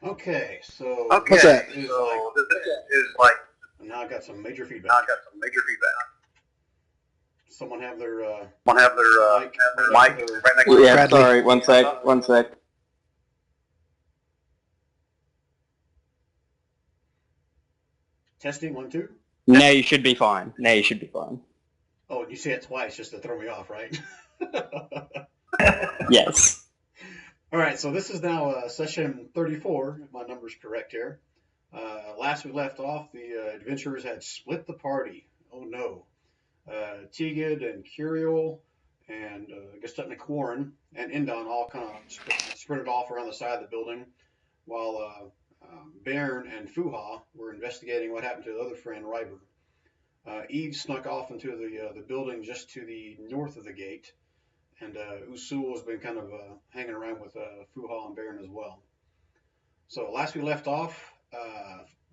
Okay, so What's this that? is like Is like now I got some major now I feedback. got some major feedback. Someone have their Someone mic have right their next to mic their right next to Yeah, Bradley. sorry, one sec, one sec. testing 1 2. Now you should be fine. Now you should be fine. Oh, you say it twice just to throw me off, right? Yes. All right, so this is now session 34, if my number's correct here. Last we left off, the adventurers had split the party. Oh no. Teague and Curiel and I guess technically Quarren and Indon all kind of sprinted off around the side of the building while Bairn and Fuha were investigating what happened to the other friend, Ryber. Eve snuck off into the building just to the north of the gate, and Usul has been kind of hanging around with Fuha and Baron as well. So last we left off,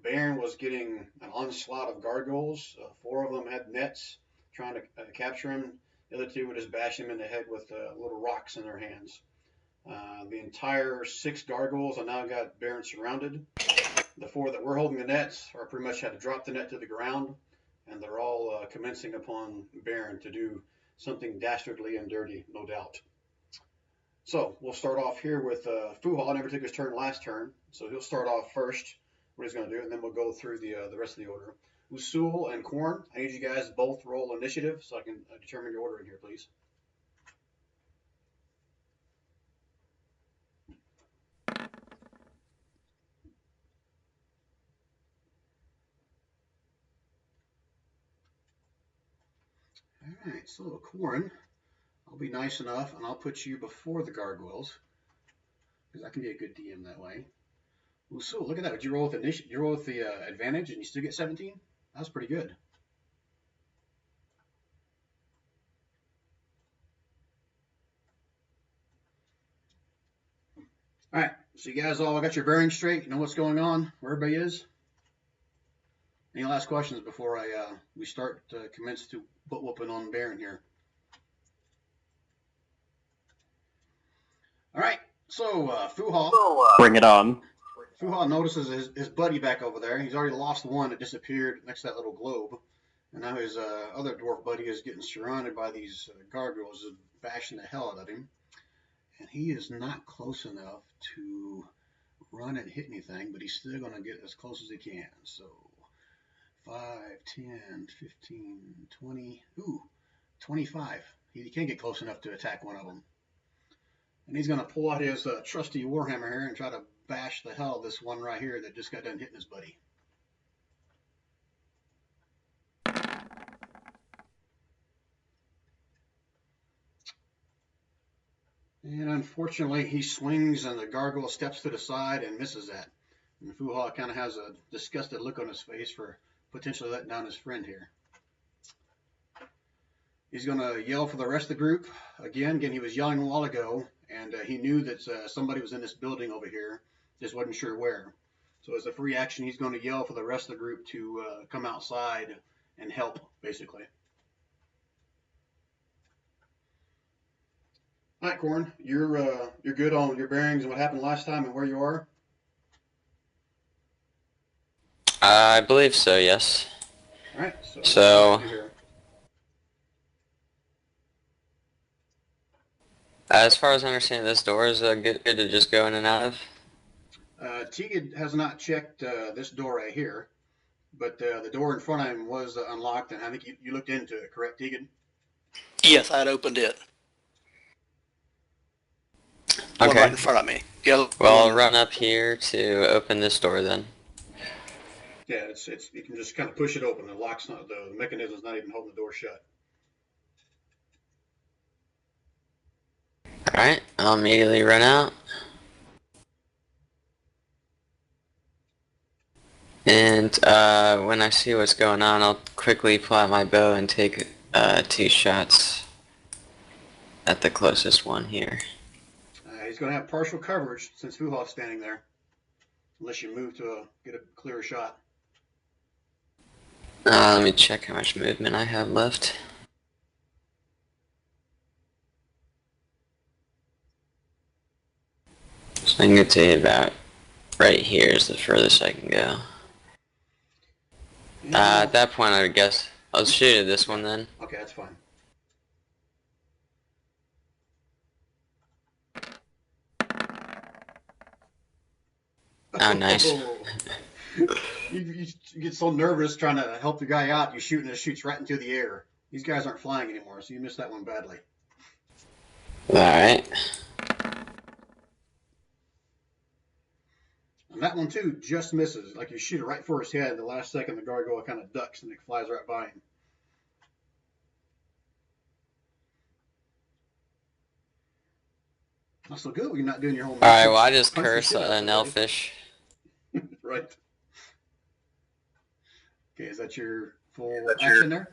Baron was getting an onslaught of gargoyles. Four of them had nets trying to capture him. The other two would just bash him in the head with little rocks in their hands. The entire six gargoyles have now got Baron surrounded. The four that were holding the nets are pretty much had to drop the net to the ground, and they're all commencing upon Baron to do something dastardly and dirty, no doubt. So we'll start off here with Fuha. Never took his turn last turn, so he'll start off first. What he's going to do, and then we'll go through the rest of the order. Usul and Korn, I need you guys both roll initiative so I can determine your order in here, please. All right, so Korn, I'll be nice enough and I'll put you before the gargoyles because I can be a good DM that way. Usul, look at that. Did you roll with initiative? You roll with the advantage and you still get 17? That was pretty good. All right, so you guys all got your bearings straight. You know what's going on, where everybody is. Any last questions before we start to commence to butt whooping on Baron here? All right, so Fuha. Bring it on. Fuha notices his buddy back over there. He's already lost one that disappeared next to that little globe. And now his other dwarf buddy is getting surrounded by these gargoyles bashing the hell out of him. And he is not close enough to run and hit anything, but he's still going to get as close as he can. So 5, 10, 15, 20. Ooh, 25. He can't get close enough to attack one of them. And he's going to pull out his trusty Warhammer here and try to bash the hell of this one right here that just got done hitting his buddy. And unfortunately, he swings and the gargoyle steps to the side and misses that. And Fuha kind of has a disgusted look on his face for potentially letting down his friend here. He's going to yell for the rest of the group. Again, he was yelling a while ago, and he knew that somebody was in this building over here, just wasn't sure where. So as a free action, he's going to yell for the rest of the group to come outside and help, basically. All right, Corn, you're good on your bearings and what happened last time and where you are. I believe so, yes. All right, So, as far as I understand, this door is good to just go in and out of? Teague has not checked this door right here, but the door in front of him was unlocked, and I think you looked into it, correct, Tegan? Yes, I had opened it. Okay. One right in front of me. Well, I'll run up here to open this door then. Yeah, it's you can just kind of push it open. The mechanism's not even holding the door shut. Alright, I'll immediately run out. And when I see what's going on, I'll quickly pull out my bow and take 2 shots at the closest one here. He's going to have partial coverage since Fuha's standing there, unless you move to get a clearer shot. Let me check how much movement I have left. So I can get to about right here is the furthest I can go. At that point, I would guess I'll shoot at this one then. Okay, that's fine. Oh, nice. You get so nervous trying to help the guy out, you shoot and it shoots right into the air. These guys aren't flying anymore, so you missed that one badly. Alright. And that one too just misses. Like you shoot it right for his head, the last second the gargoyle kind of ducks and it flies right by him. Not so good when you're not doing your whole. Alright, well I just cursed an elfish. Right. Okay, is that your full action there?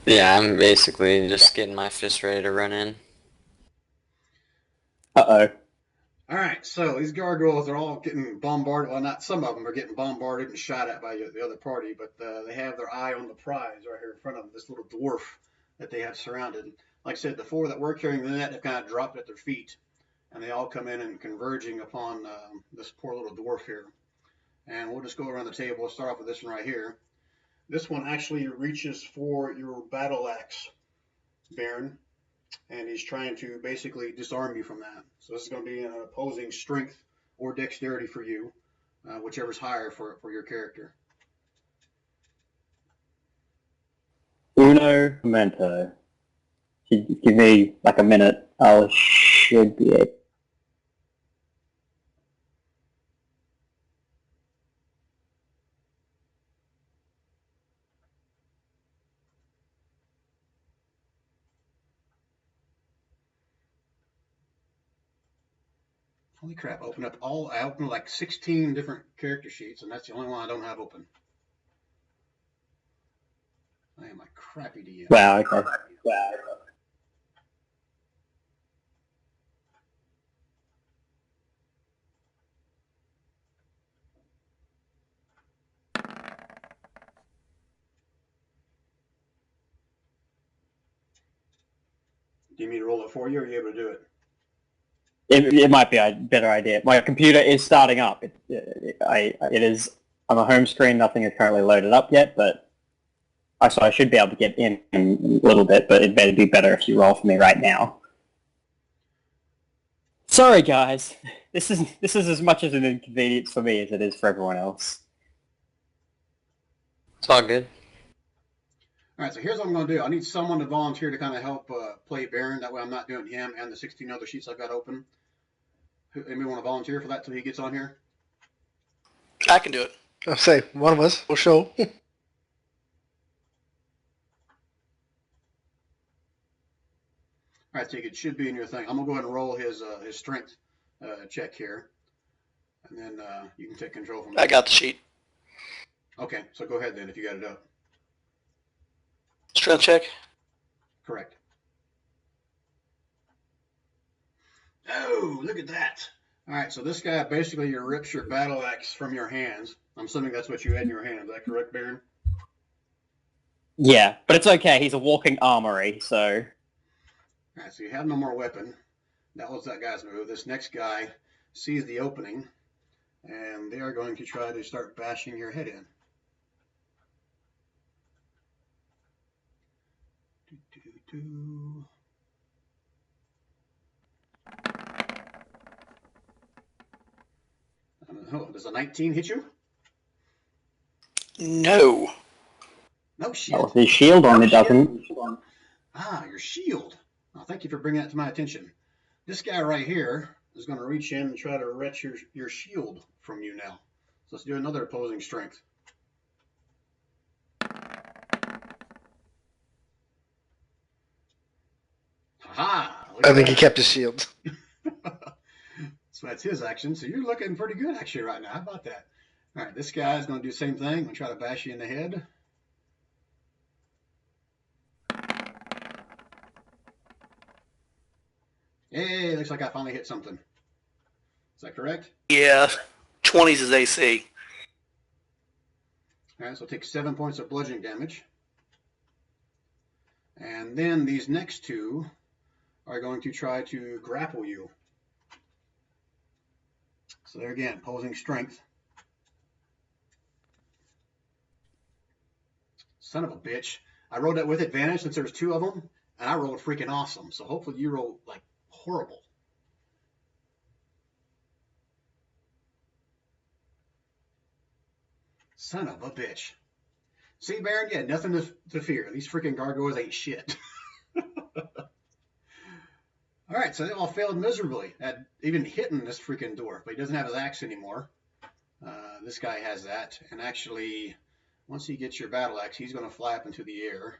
Yeah, I'm basically just getting my fist ready to run in. Uh-oh. All right, so these gargoyles are all getting bombarded. Well, not some of them are getting bombarded and shot at by the other party, but they have their eye on the prize right here in front of them, this little dwarf that they have surrounded. Like I said, the four that were carrying the net have kind of dropped at their feet, and they all come in and converging upon this poor little dwarf here. And we'll just go around the table. We'll start off with this one right here. This one actually reaches for your battle axe, Baron, and he's trying to basically disarm you from that. So this is going to be an opposing strength or dexterity for you, whichever's higher for your character. Uno momento. Give me like a minute. I should be able. Holy crap, I opened like 16 different character sheets, and that's the only one I don't have open. I am a crappy DM. Wow, okay. Wow. Do you mean to roll it for you, or are you able to do it? It might be a better idea. My computer is starting up. It is on the home screen. Nothing is currently loaded up yet, but so I should be able to get in a little bit. But it'd be better if you roll for me right now. Sorry, guys. This is as much as an inconvenience for me as it is for everyone else. It's all good. All right, so here's what I'm going to do. I need someone to volunteer to kind of help play Baron. That way I'm not doing him and the 16 other sheets I've got open. Anybody want to volunteer for that till he gets on here? I can do it. I'll say, one of us will show. All right, so it should be in your thing. I'm going to go ahead and roll his strength check here. And then you can take control from there. I got the sheet. Okay, so go ahead then if you got it up. Strength check. Correct. Oh, look at that. All right, so this guy basically rips your battle axe from your hands. I'm assuming that's what you had in your hand. Is that correct, Baron? Yeah, but it's okay. He's a walking armory, so... All right, so you have no more weapon. That was that guy's move. This next guy sees the opening, and they are going to try to start bashing your head in. Does a 19 hit you? No. No Oh, shield. his shield on it doesn't. Ah, your shield. Oh, thank you for bringing that to my attention. This guy right here is going to reach in and try to wrench your shield from you now. So let's do another opposing strength. Ha! I think he kept his shield. So that's his action. So you're looking pretty good actually right now. How about that? All right, this guy's going to do the same thing. I'm going to try to bash you in the head. Hey, looks like I finally hit something. Is that correct? Yeah. 20s is AC. All right, so take 7 points of bludgeoning damage. And then these next two are going to try to grapple you. So there again, opposing strength. Son of a bitch. I rolled that with advantage since there's 2 of them, and I rolled freaking awesome. So hopefully you roll like horrible. Son of a bitch. See, Baron, yeah, nothing to fear. These freaking gargoyles ain't shit. All right, so they all failed miserably at even hitting this freaking dwarf, but he doesn't have his axe anymore. This guy has that, and actually, once he gets your battle axe, he's going to fly up into the air.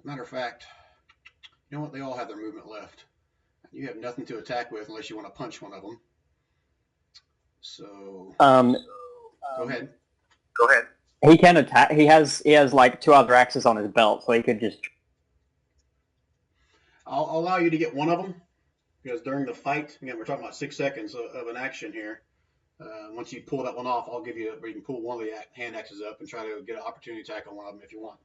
Matter of fact, you know what? They all have their movement left. You have nothing to attack with unless you want to punch one of them. So, go ahead. Go ahead. He can attack. He has like 2 other axes on his belt, so he could just. I'll allow you to get one of them because during the fight, again, we're talking about 6 seconds of an action here. Once you pull that one off, I'll give you, or you can pull one of the hand axes up and try to get an opportunity attack on one of them if you want.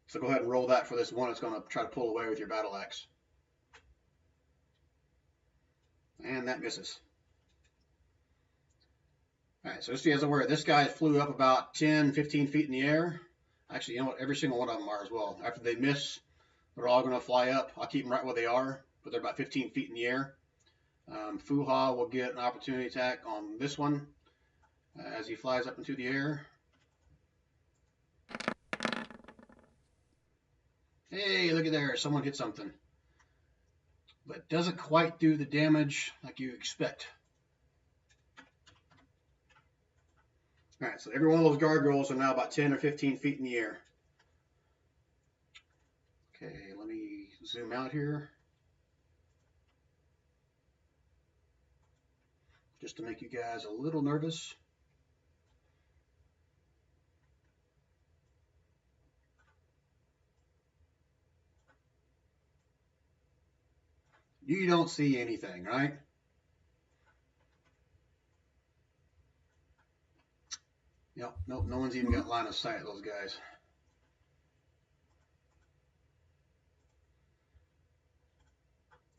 So go ahead and roll that for this one. It's going to try to pull away with your battle axe. And that misses. All right, so just as aware, this guy flew up about 10, 15 feet in the air. Actually, you know what? Every single one of them are as well. After they miss, they're all going to fly up. I'll keep them right where they are, but they're about 15 feet in the air. Fuha will get an opportunity attack on this one as he flies up into the air. Hey, look at there. Someone hit something. But doesn't quite do the damage like you expect. All right, so every one of those gargoyles are now about 10 or 15 feet in the air. Okay, let me zoom out here. Just to make you guys a little nervous. You don't see anything, right? Yep, nope, no one's even got line of sight of those guys.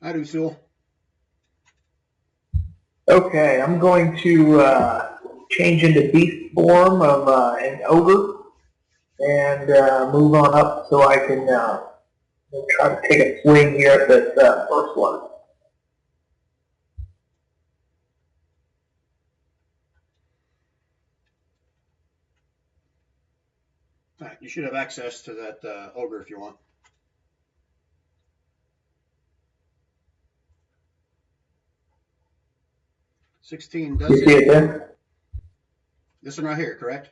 I do, Sewell. Okay, I'm going to change into beast form of an ogre and move on up so I can try to take a swing here at this first one. All right, you should have access to that ogre if you want. $16 does You see it there? This one right here, correct?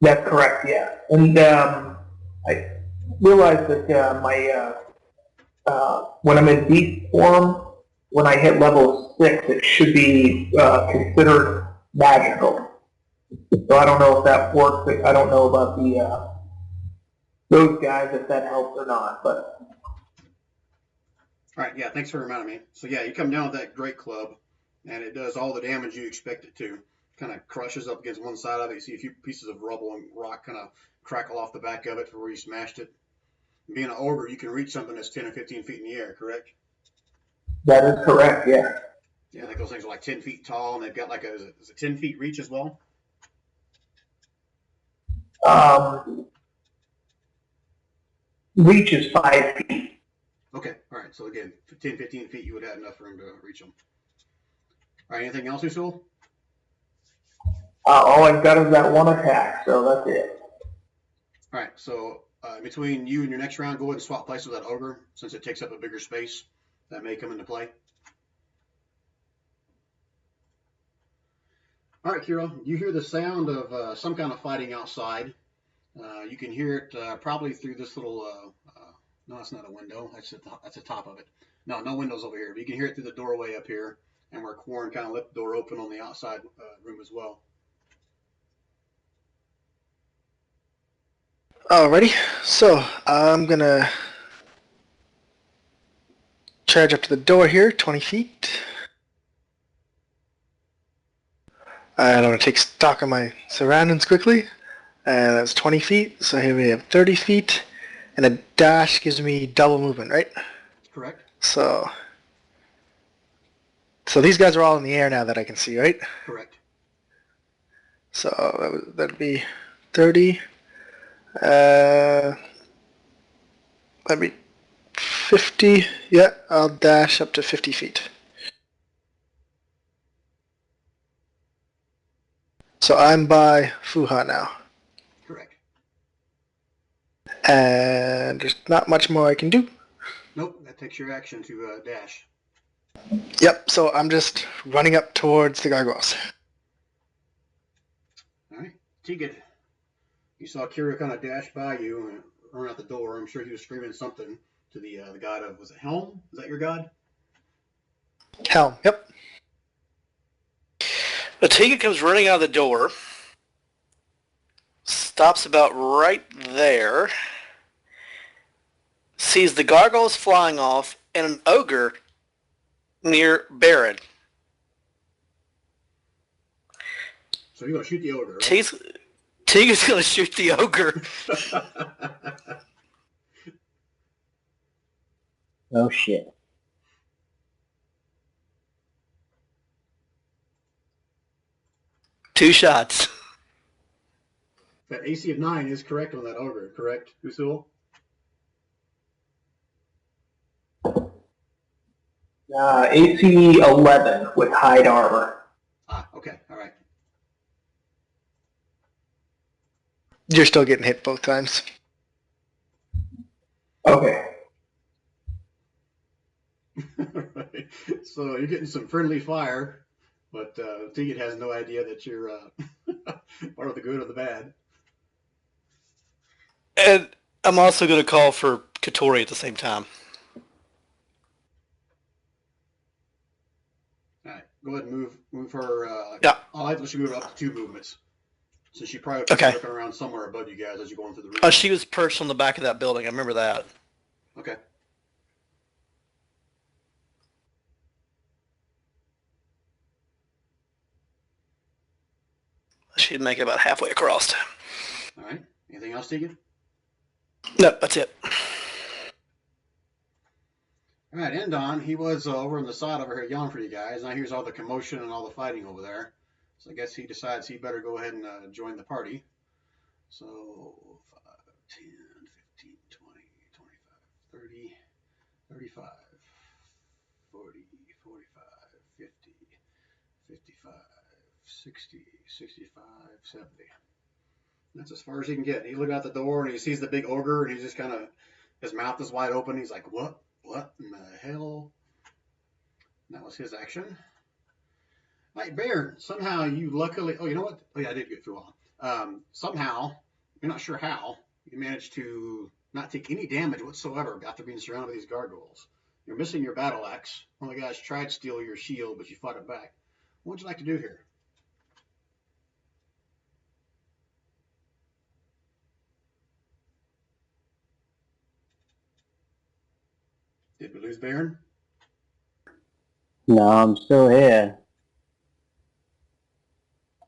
That's correct, yeah. And I realized that when I'm in beast form, when I hit level 6, it should be considered magical. So I don't know if that works. I don't know about the those guys, if that helps or not. But All right, yeah, thanks for reminding me. So yeah, you come down with that great club, and it does all the damage you expect it to. Kind of crushes up against one side of it. You see a few pieces of rubble and rock kind of crackle off the back of it for where you smashed it. Being an ogre, you can reach something that's 10 or 15 feet in the air, correct? that is correct, yeah. Yeah, I think those things are like 10 feet tall, and they've got like is it 10 feet reach as well? Reach is 5 feet. Okay, all right. So again, 10, 15 feet, you would have enough room to reach them. All right, anything else, Usul? All I've got is that one attack, so that's it. All right, so between you and your next round, go ahead and swap places with that ogre, since it takes up a bigger space. That may come into play. All right, Kira, you hear the sound of some kind of fighting outside. You can hear it probably through this little, no, it's not a window. That's the top of it. No windows over here. But you can hear it through the doorway up here, and where Quarren kind of left the door open on the outside room as well. Alrighty, so I'm gonna charge up to the door here, 20 feet. And I'm gonna take stock of my surroundings quickly. And that's 20 feet, so here we have 30 feet. And a dash gives me double movement, right? Correct. So So these guys are all in the air now that I can see, right? Correct. So that'd be 30. That'd be 50. Yeah, I'll dash up to 50 feet. So I'm by Fuha now. Correct. And there's not much more I can do. Nope, that takes your action to dash. Yep, so I'm just running up towards the gargoyles. All right. Tegan, you saw Kira kind of dash by you and run out the door. I'm sure he was screaming something to the god of, was it Helm? Is that your god? Helm, yep. Tegan comes running out of the door, stops about right there, sees the gargoyles flying off and an ogre near Baron. So you're going to shoot the ogre, right? Tegan's going to shoot the ogre. Oh shit. Two shots. That AC of 9 is correct on that ogre, correct, Usul? AC 11 with hide armor. Ah, okay, all right. You're still getting hit both times. Okay. Right. So you're getting some friendly fire, but Tegan has no idea that you're part of the good or the bad. And I'm also going to call for Katori at the same time. All right, go ahead and move her. Yeah. I'll have to let you move up to 2 movements. So she probably Okay. looking around somewhere above you guys as you're going through the room. She was perched on the back of that building. I remember that. Okay. She'd make it about halfway across. All right. Anything else, Tegan? No, that's it. All right, Endon, he was over on the side over here yelling for you guys. Now here's all the commotion and all the fighting over there. So I guess he decides he better go ahead and join the party. So 5, 10, 15, 20, 25, 30, 35, 40, 45, 50, 55, 60, 65, 70. That's as far as he can get. He looked out the door and he sees the big ogre and he's just kind of, his mouth is wide open. He's like, what? What in the hell? And that was his action. All right, Baron, somehow you luckily, oh, you know what? Oh, yeah, I did get through all. Somehow, you're not sure how, you managed to not take any damage whatsoever after being surrounded by these gargoyles. You're missing your battle axe. One of the guys tried to steal your shield, but you fought it back. What would you like to do here? Did we lose Baron? No, I'm still here.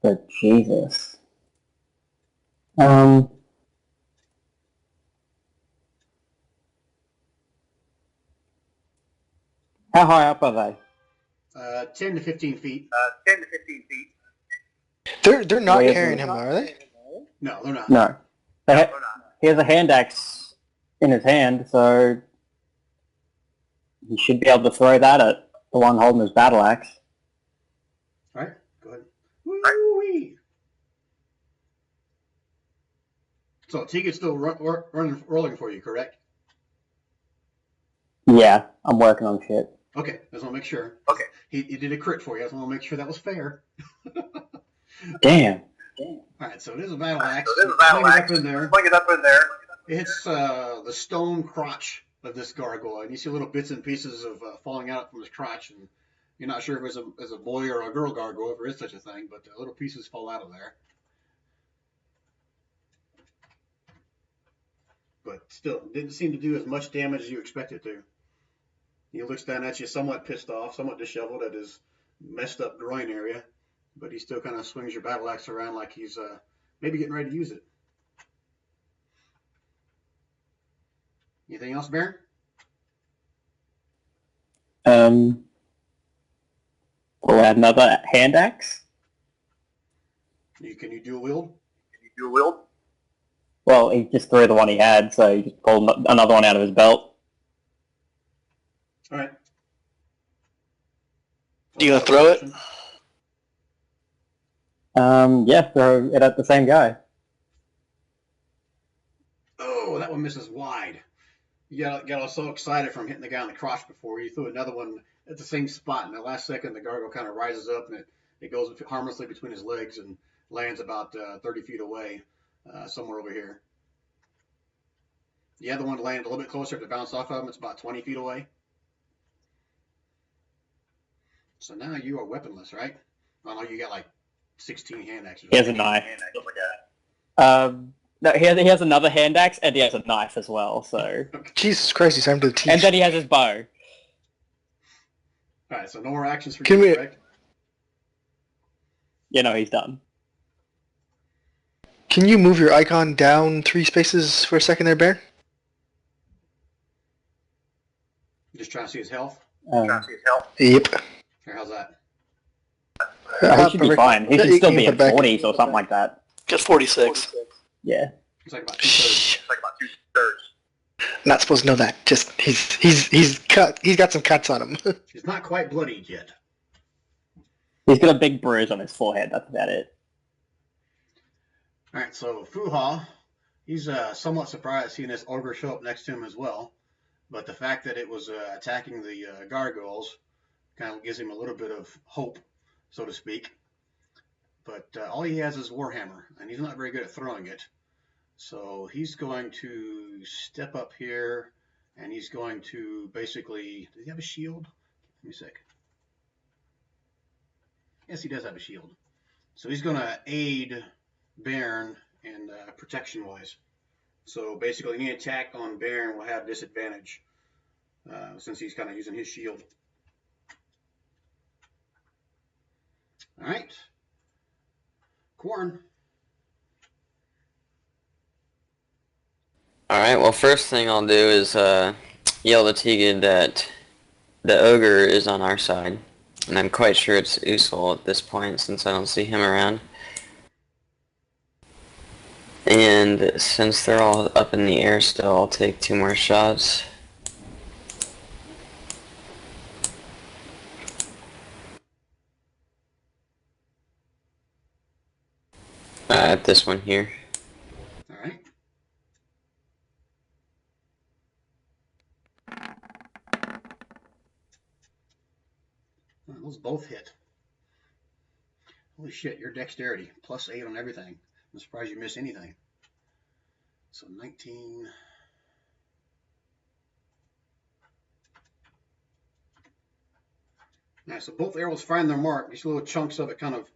But Jesus. How high up are they? 10 to 15 feet. They're not Where is carrying it? him, are they? No, they're not. No. He has a hand axe in his hand, so he should be able to throw that at the one holding his battle axe. All right, go ahead. Woo-wee. So Tegan's still rolling for you, correct? Yeah, I'm working on shit. Okay, I just want to make sure. Okay. He did a crit for you. I just want to make sure that was fair. Damn. All right, so it is a battle axe. Swing it up in there. It hits the stone crotch of this gargoyle, and you see little bits and pieces of falling out from his crotch, and you're not sure if it's a boy or a girl gargoyle, if there is such a thing, but little pieces fall out of there. But still, didn't seem to do as much damage as you expected to. He looks down at you somewhat pissed off, somewhat disheveled at his messed up groin area, but he still kind of swings your battle axe around like he's maybe getting ready to use it. Anything else, Baron? pull out another hand axe. Can you dual wield? Well, he just threw the one he had, so he just pulled another one out of his belt. All right. You gonna throw it? Yeah, throw it at the same guy. Oh, that one misses wide. You got all so excited from hitting the guy on the crotch before. You threw another one at the same spot. In the last second, the gargoyle kind of rises up and it goes harmlessly between his legs and lands about 30 feet away, somewhere over here. The other one landed a little bit closer to bounce off of him. It's about 20 feet away. So now you are weaponless, right? I know you got like 16 hand axes. He has a knife. No, he has another hand axe, and he has a knife as well, so... Jesus Christ, he's time to teach. And then he has his bow. Alright, so no more actions for Can you, we- correct? You know, he's done. Can you move your icon down 3 spaces for a second there, Baron? Just trying to see his health? Yep. Here, how's that? He should be Perfect. fine. He Yeah, should you still can be put at back. 40s or something like that. Get 46. Yeah. It's like about 2/3. Not supposed to know that. Just he's cut. He's got some cuts on him. He's not quite bloodied yet. He's got a big bruise on his forehead, that's about it. Alright, so Fuha, he's somewhat surprised seeing this ogre show up next to him as well. But the fact that it was attacking the gargoyles kind of gives him a little bit of hope, so to speak. But all he has is Warhammer, and he's not very good at throwing it. So he's going to step up here, and he's going to basically... Does he have a shield? Give me a sec. Yes, he does have a shield. So he's going to aid Baron in protection-wise. So basically, any attack on Baron will have disadvantage since he's kind of using his shield. All right. Corn. Alright, well first thing I'll do is yell to Tegan that the ogre is on our side. And I'm quite sure it's Usul at this point since I don't see him around. And since they're all up in the air still, I'll take 2 more shots. At this one here. All right. Well, those both hit. Holy shit, your dexterity, +8 on everything. I'm surprised you miss anything. So 19. All right, so both arrows find their mark. These little chunks of it kind of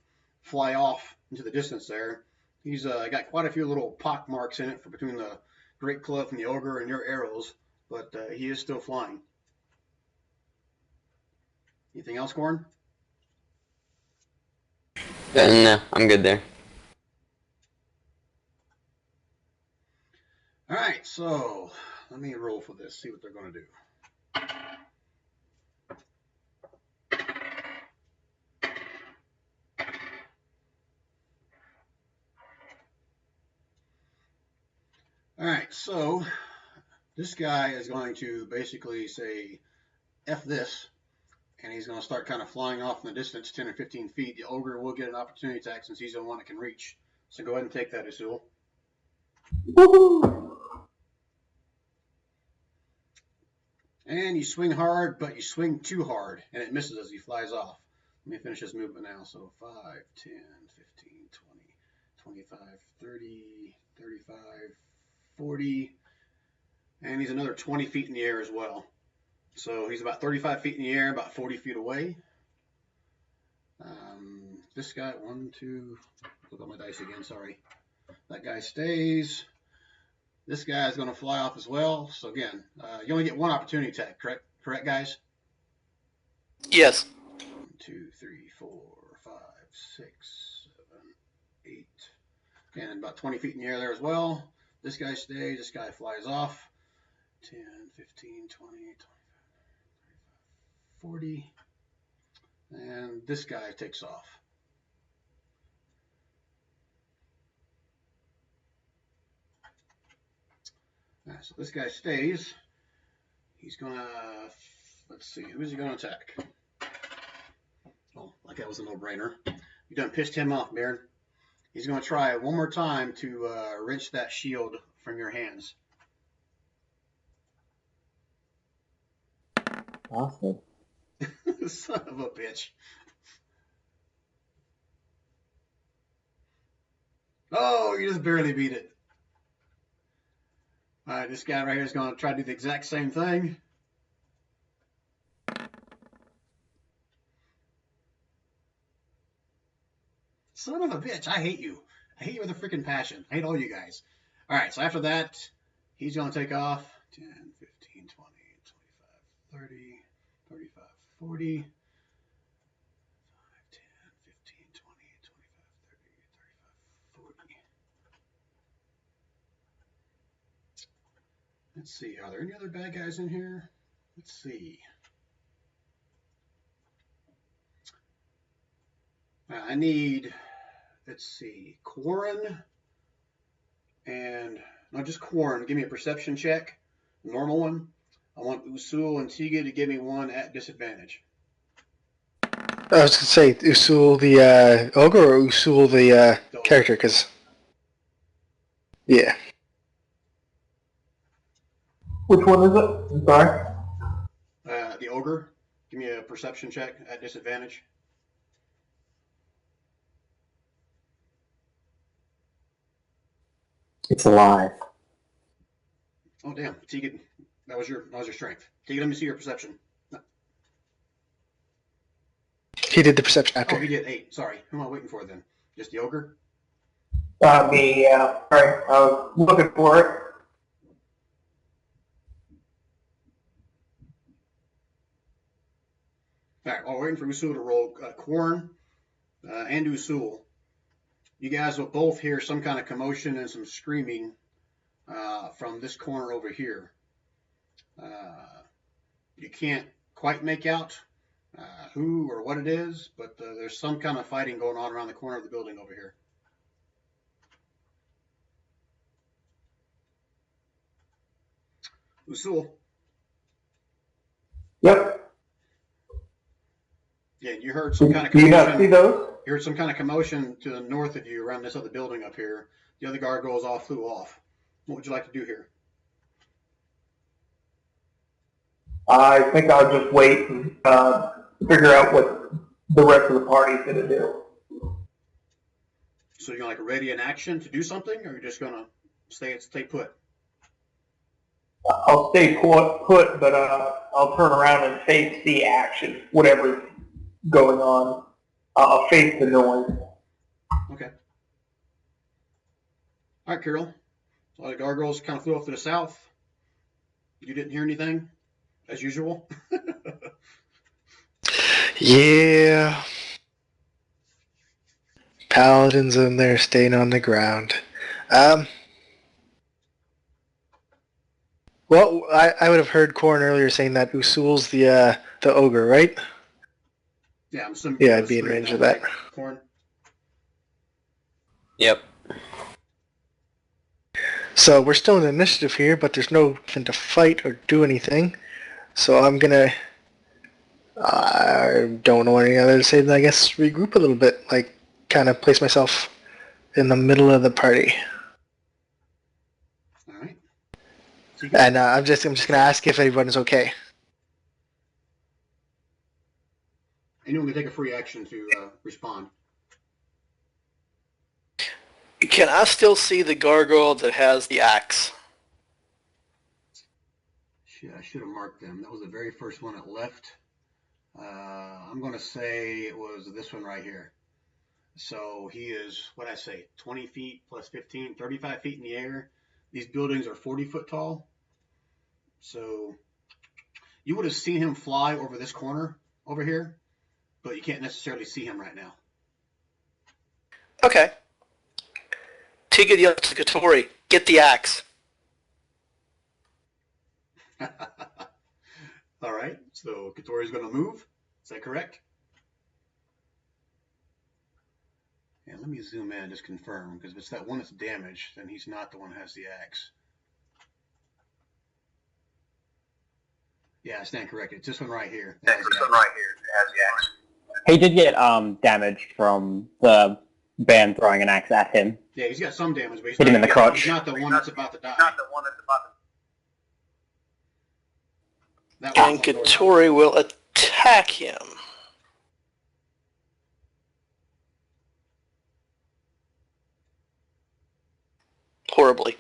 fly off into the distance there. He's got quite a few little pock marks in it for between the Great Cliff and the ogre and your arrows, but he is still flying. Anything else, Corn? No, I'm good there. All right, so let me roll for this, see what they're going to do. All right, so this guy is going to basically say, F this, and he's going to start kind of flying off in the distance, 10 or 15 feet. The ogre will get an opportunity attack since he's the one that can reach. So go ahead and take that, Usul. And you swing hard, but you swing too hard, and it misses as he flies off. Let me finish his movement now. So 5, 10, 15, 20, 25, 30, 35, 40, and he's another 20 feet in the air as well. So he's about 35 feet in the air, about 40 feet away. This guy, 1, 2, look at my dice again, sorry. That guy stays. This guy is going to fly off as well. So again, you only get one opportunity attack, correct, guys? Yes. 1, 2, 3, 4, 5, 6, 7, 8. And about 20 feet in the air there as well. This guy stays. This guy flies off. 10, 15, 20, 25, 30, 40. And this guy takes off. All right, so this guy stays. He's gonna, let's see, who's he gonna attack? Oh, like that was a no-brainer. You done pissed him off, Baron. He's gonna try one more time to wrench that shield from your hands. Awesome. Son of a bitch. Oh, you just barely beat it. All right, this guy right here is going to try to do the exact same thing. Son of a bitch, I hate you. I hate you with a freaking passion. I hate all you guys. All right, so after that, he's going to take off 10, 15, 20, 25, 30, 35, 40, 5, 10, 15, 20, 25, 30, 35, 40. Let's see, are there any other bad guys in here? Let's see. I need, let's see, Quarren and, not just Quarren, give me a perception check, normal one. I want Usul and Tiga to give me one at disadvantage. I was gonna say Usul the ogre or Usul the character, because yeah. Which one is it? I'm sorry. The ogre, give me a perception check at disadvantage. It's alive. Oh damn, Tegan, that was your strength. Tegan, let me see your perception. No. He did the perception Oh, after. he did 8. Sorry, who am I waiting for then? Just the ogre? Me, yeah. Sorry, I was looking for it. All right, while we're waiting for Usul to roll, Quarren and Usul, you guys will both hear some kind of commotion and some screaming from this corner over here. You can't quite make out who or what it is, but there's some kind of fighting going on around the corner of the building over here. Usul. Yep. Yeah, you heard some kind of Do you not see commotion. those? You heard some kind of commotion to the north of you around this other building up here. The other gargoyles all flew off. What would you like to do here? I think I'll just wait and figure out what the rest of the party's going to do. So you're like ready in action to do something, or you're just gonna stay put? I'll stay put, but I'll turn around and face the action, whatever's going on. I'll face the noise. Okay. All right, Carol. A lot of gargoyles kind of flew off to the south. You didn't hear anything, as usual. Yeah. Paladins in there staying on the ground. Well, I would have heard Corn earlier saying that Usul's the ogre, right? Yeah, I'm assuming. Yeah, I'd be in range of that. Corn. Yep. So we're still in initiative here, but there's nothing to fight or do anything. So I'm gonna. I don't know any other to say than I guess regroup a little bit, like kind of place myself in the middle of the party. All right. And I'm just gonna ask if everyone is okay. Anyone can take a free action to respond. Can I still see the gargoyle that has the axe? Shit, I should have marked them. That was the very first one that left. I'm going to say it was this one right here. So he is, what I say, 20 feet plus 15, 35 feet in the air. These buildings are 40 foot tall. So you would have seen him fly over this corner over here, but you can't necessarily see him right now. Okay. Tiga yells to Katori, get the axe. All right, so Katori's going to move. Is that correct? And let me zoom in, just confirm, because if it's that one that's damaged, then he's not the one that has the axe. Yeah, I stand corrected. It's this one right here. He did get damaged from the band throwing an axe at him. Yeah, he's got some damage, but Hit him in the crotch. he's not the one that's about to die. That And one- Katori will attack him. Horribly.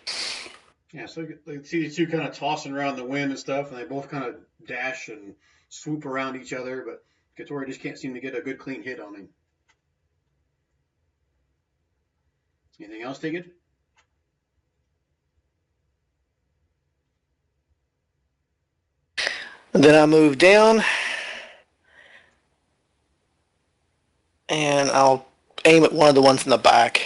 Yeah, so they see these two kind of tossing around the wind and stuff, and they both kind of dash and swoop around each other, but Katori just can't seem to get a good clean hit on him. Anything else, Tigid? And then I move down, and I'll aim at one of the ones in the back.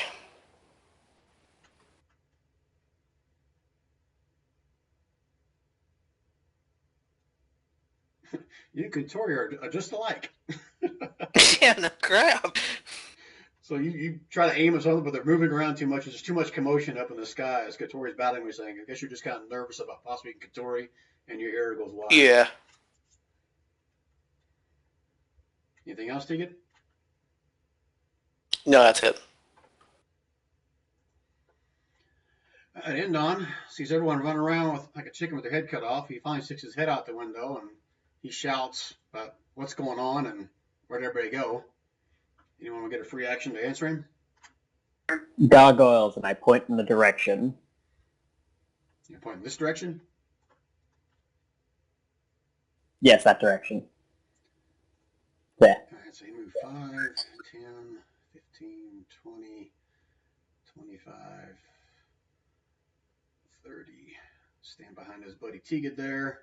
You and Katori are just alike. Yeah, no crap. So you try to aim at something, but they're moving around too much. There's too much commotion up in the sky as Katori's battling. We're saying, I guess you're just kind of nervous about possibly Katori, and your arrow goes wide. Yeah. Anything else, Tigid? No, that's it. At Endon, sees everyone running around with like a chicken with their head cut off. He finally sticks his head out the window and he shouts about what's going on and where'd everybody go. Anyone want to get a free action to answer him? Gargoyles, and I point in the direction. You point in this direction? Yes, that direction. There. All right, so you move 5, 10, 15, 20, 25, 30. Stand behind his buddy Tigid there.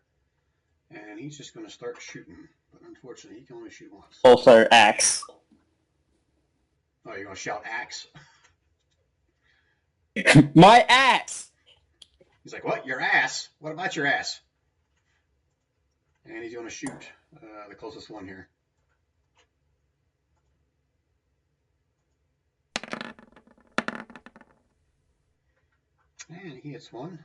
And he's just going to start shooting. But unfortunately, he can only shoot once. Also, axe. Oh, you're going to shout axe? My axe! He's like, what? Your ass? What about your ass? And he's going to shoot the closest one here. And he hits one.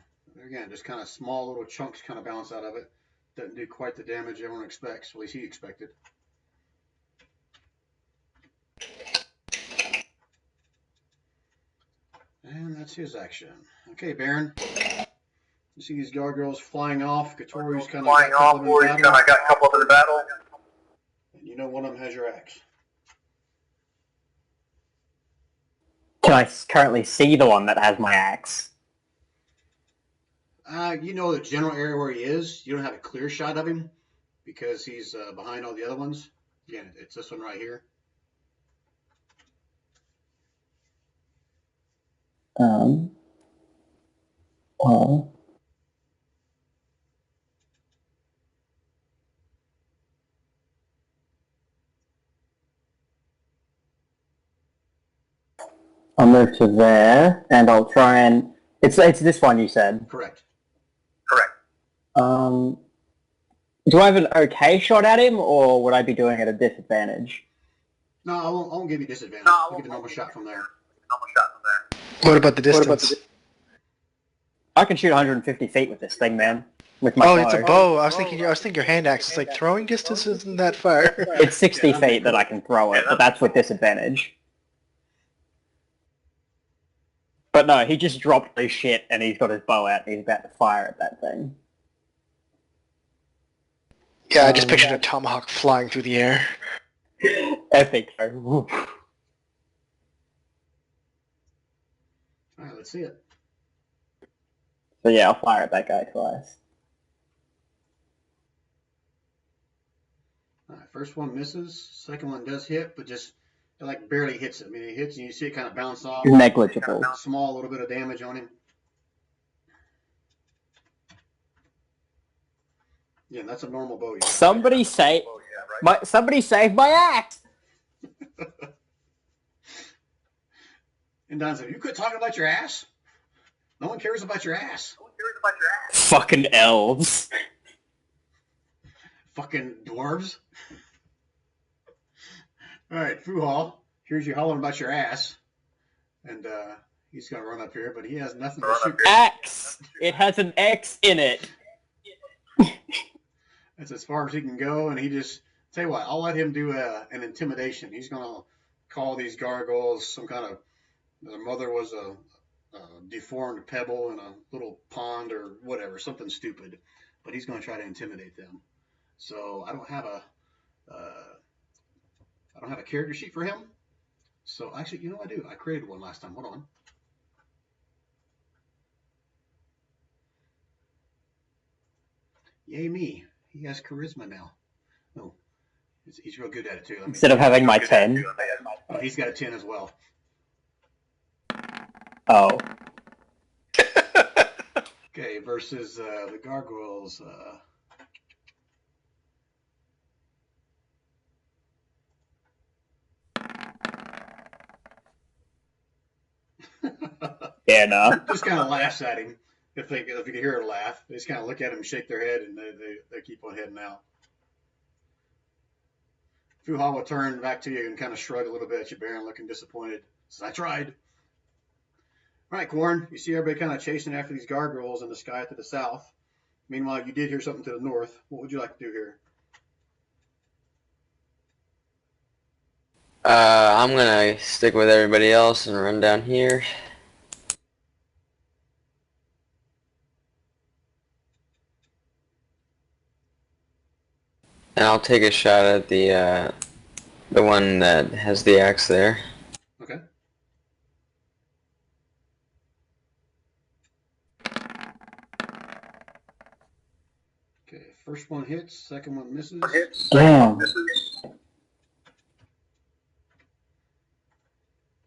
Again, just kind of small little chunks kind of bounce out of it. Doesn't do quite the damage everyone expects, at least he expected. And that's his action. Okay, Baron. You see these gargoyles flying off. Katori's kind of Flying off, or he's got a couple up in the battle. And you know one of them has your axe. Can I currently see the one that has my axe? You know the general area where he is. You don't have a clear shot of him because he's behind all the other ones. Again, it's this one right here. Well, I'll move to there, and I'll try and... It's this one you said. Correct. Do I have an okay shot at him, or would I be doing it at a disadvantage? No, I won't give you disadvantage. I'll give you a normal shot from there. What about the distance? I can shoot 150 feet with this thing, man. With my Oh, bow. it's a bow. I was thinking your hand axe is like throwing distance isn't that far. It's 60 feet that I can throw it, but that's with disadvantage. But no, he just dropped his shit and he's got his bow out and he's about to fire at that thing. Yeah, I just pictured a tomahawk flying through the air. Epic. Though. All right, let's see it. So yeah, I'll fire at that guy twice. All right, first one misses. Second one does hit, but just it like barely hits it. I mean, it hits and you see it kind of bounce off. Negligible. Small little bit of damage on him. Yeah, that's a normal bow. Yeah. Somebody save my axe! And Don said, "You quit talking about your ass. No one cares about your ass. Fucking elves. Fucking dwarves." All right, Fuhal. Here's you hollering about your ass. and he's going to run up here, but he has nothing to shoot. Axe! It has an X in it. That's as far as he can go, and he just, tell you what, I'll let him do an intimidation. He's going to call these gargoyles some kind of, their mother was a deformed pebble in a little pond or whatever, something stupid, but he's going to try to intimidate them. So I don't have a character sheet for him. So actually, you know I do. I created one last time. Hold on. Yay me. He has charisma now. Oh, he's real good at it too. Instead of having my 10. Oh, he's got a 10 as well. Oh. Okay, versus the gargoyles. Yeah, no. Just kind of laughs at him. If you can hear her laugh, they just kind of look at him, shake their head, and they keep on heading out. Fuha will turn back to you and kind of shrug a little bit at you, Baron, looking disappointed. Says, I tried. All right, Corn, you see everybody kind of chasing after these gargoyles in the sky to the south. Meanwhile, you did hear something to the north. What would you like to do here? I'm gonna stick with everybody else and run down here. And I'll take a shot at the one that has the axe there. Okay. Okay, first one hits, second one misses. Damn.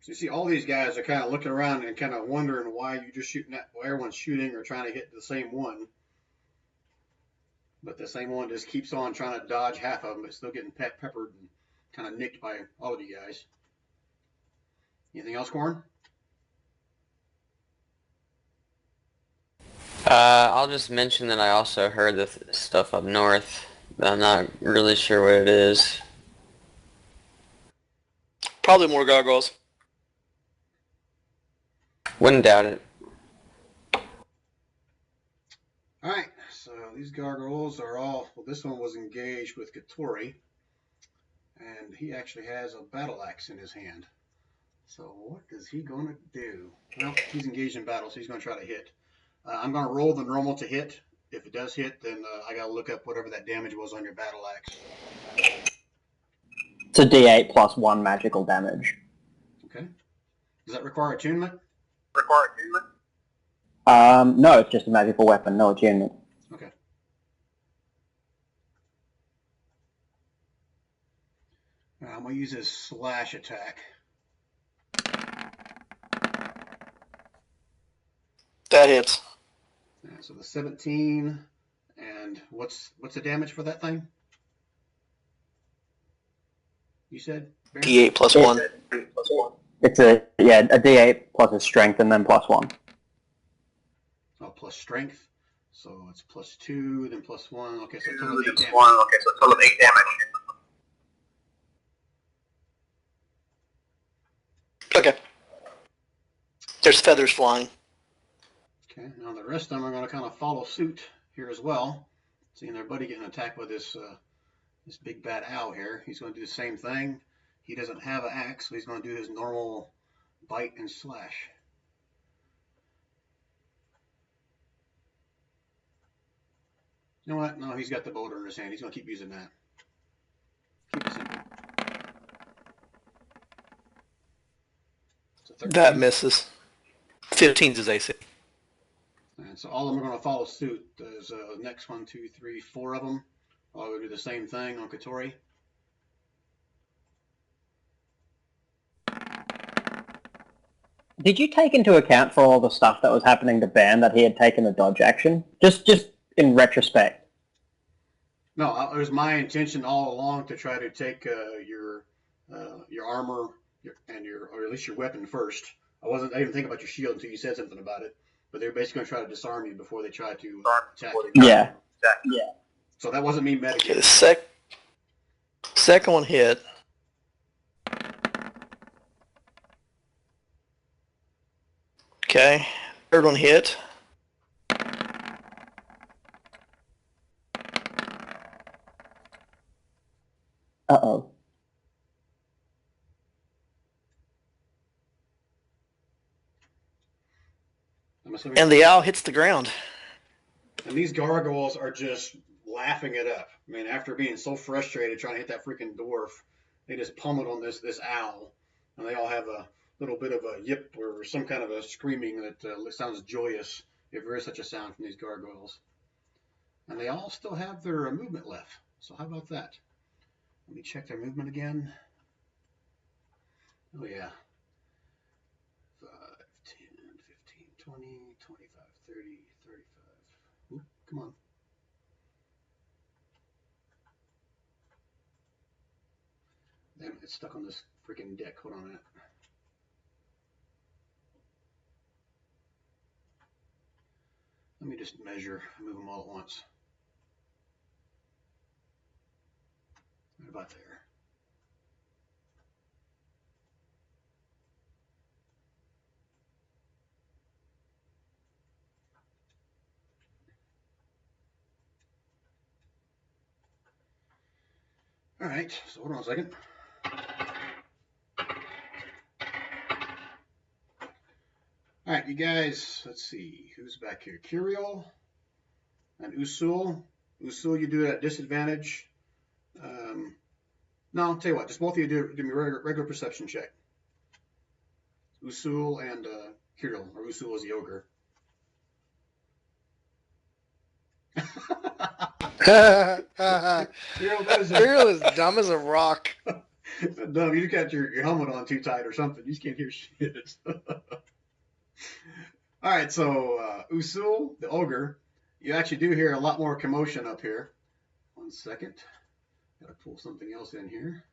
So you see all these guys are kind of looking around and kind of wondering why you just shooting at, why everyone's shooting or trying to hit the same one. But the same one just keeps on trying to dodge half of them, but still getting peppered and kind of nicked by all of you guys. Anything else, Corn? I'll just mention that I also heard the stuff up north. I'm not really sure what it is. Probably more gargoyles. Wouldn't doubt it. All right, so these gargoyles are all, well, this one was engaged with Katori, and he actually has a battle axe in his hand. So what is he going to do? Well, he's engaged in battle, so he's going to try to hit. I'm going to roll the normal to hit. If it does hit, then I got to look up whatever that damage was on your battle axe. It's a D8 plus 1 magical damage. Okay. Does that require attunement? No, it's just a magical weapon, no attunement. Okay. I'm going to use his slash attack. That hits. So the 17, and what's the damage for that thing? You said? Baron? D8 plus 1. It's a D8 plus a strength and then plus 1. Oh, plus strength. So it's plus 2, then plus 1. Okay, so total of 8 damage. Okay. There's feathers flying. Okay, now the rest of them are going to kind of follow suit here as well. Seeing their buddy getting attacked by this big bad owl here. He's going to do the same thing. He doesn't have an axe, so he's going to do his normal bite and slash. You know what? No, he's got the boulder in his hand. He's going to keep using that. Keep it simple. So 13. That misses. 15's his AC. And so all of them are going to follow suit. There's next 1, 2, 3, 4 of them. I'll go do the same thing on Katori. Did you take into account for all the stuff that was happening to Ben that he had taken a dodge action? Just in retrospect. No, it was my intention all along to try to take your armor or at least your weapon first. I didn't even think about your shield until you said something about it. But they're basically going to try to disarm you before they try to attack you. Yeah. So that wasn't me Okay, medicating. the second one hit. Okay. Third one hit. Uh-oh. I'm assuming. And the owl hits the ground. And these gargoyles are just laughing it up. I mean, after being so frustrated trying to hit that freaking dwarf, they just pummeled on this owl, and they all have a little bit of a yip or some kind of a screaming that sounds joyous, if there is such a sound from these gargoyles. And they all still have their movement left. So how about that? Let me check their movement again. Oh yeah. 5, 10, 15, 20, 25, 30, 35. Ooh, come on. Damn, it's stuck on this freaking deck. Hold on a minute. Let me just measure, move them all at once. Right about there. All right, so hold on a second. All right, you guys, let's see, who's back here? Curiel and Usul. Usul, you do it at disadvantage. No, I'll tell you what, just both of you do me a regular perception check. Usul and Curiel, or Usul is the ogre. Curiel is dumb as a rock. Dumb, you just got your helmet on too tight or something. You just can't hear shit. All right, so Usul, the ogre, you actually do hear a lot more commotion up here. 1 second. Gotta pull something else in here.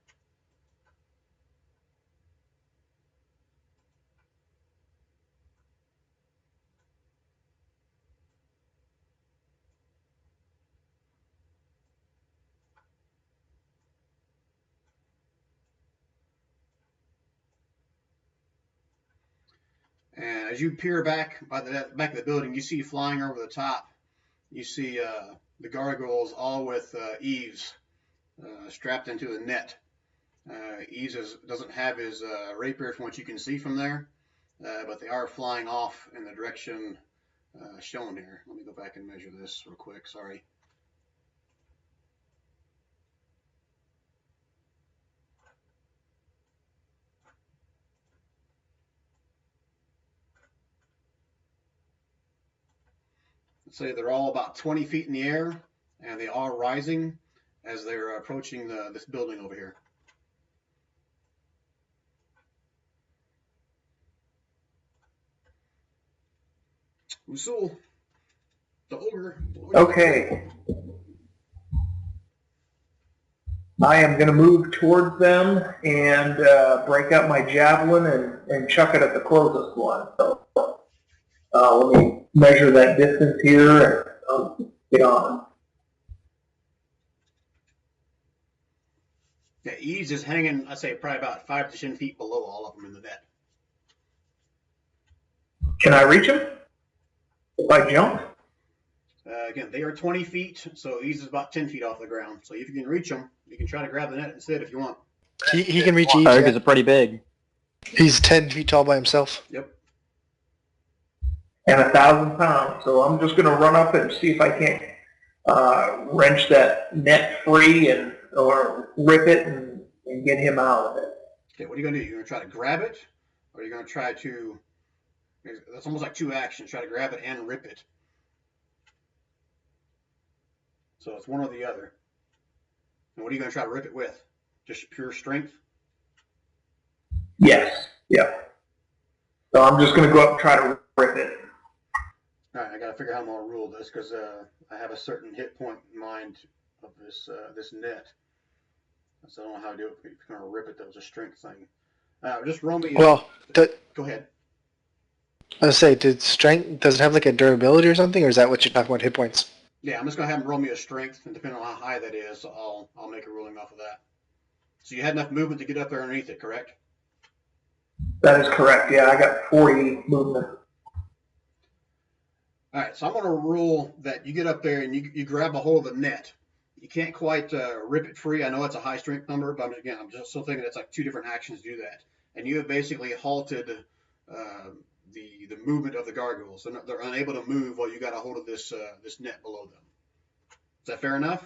And as you peer back by the back of the building, you see flying over the top. You see the gargoyles all with Eves strapped into a net. Eves doesn't have his rapier from what you can see from there, but they are flying off in the direction shown here. Let me go back and measure this real quick. Sorry. Let's say they're all about 20 feet in the air, and they are rising as they're approaching this building over here. Usul, the ogre. Okay. I am going to move towards them and break out my javelin and chuck it at the closest one. So let me measure that distance here and get on. Yeah, Eves is hanging, I'd say, probably about 5 to 10 feet below all of them in the net. Can I reach him if I jump? Again, they are 20 feet, so Eves is about 10 feet off the ground. So if you can reach them, you can try to grab the net instead if you want. He can reach Eves. Ogres are pretty big. He's 10 feet tall by himself. Yep. And 1,000 pounds. So I'm just going to run up and see if I can't wrench that net free or rip it and get him out of it. Okay, what are you going to do? You're going to try to grab it, or are you going to try to... That's almost like two actions. Try to grab it and rip it. So it's one or the other. And what are you going to try to rip it with? Just pure strength? Yes. Yeah. So I'm just going to go up and try to rip it. All right, I got to figure out how I'm going to rule this because I have a certain hit point in mind of this net. So I don't know how to do it. If you're going to rip it, that was a strength thing. Just roll me. Well, go ahead. I was say, does it have like a durability or something, or is that what you're talking about, hit points? Yeah, I'm just going to have him roll me a strength, and depending on how high that is, I'll make a ruling off of that. So you had enough movement to get up there underneath it, correct? That is correct. Yeah, I got 40 movement. All right, so I'm going to rule that you get up there and you grab a hold of the net. You can't quite rip it free. I know it's a high strength number, but I'm just still thinking it's like 2 different actions to do that. And you have basically halted the movement of the gargoyles. They're unable to move while you got a hold of this net below them. Is that fair enough?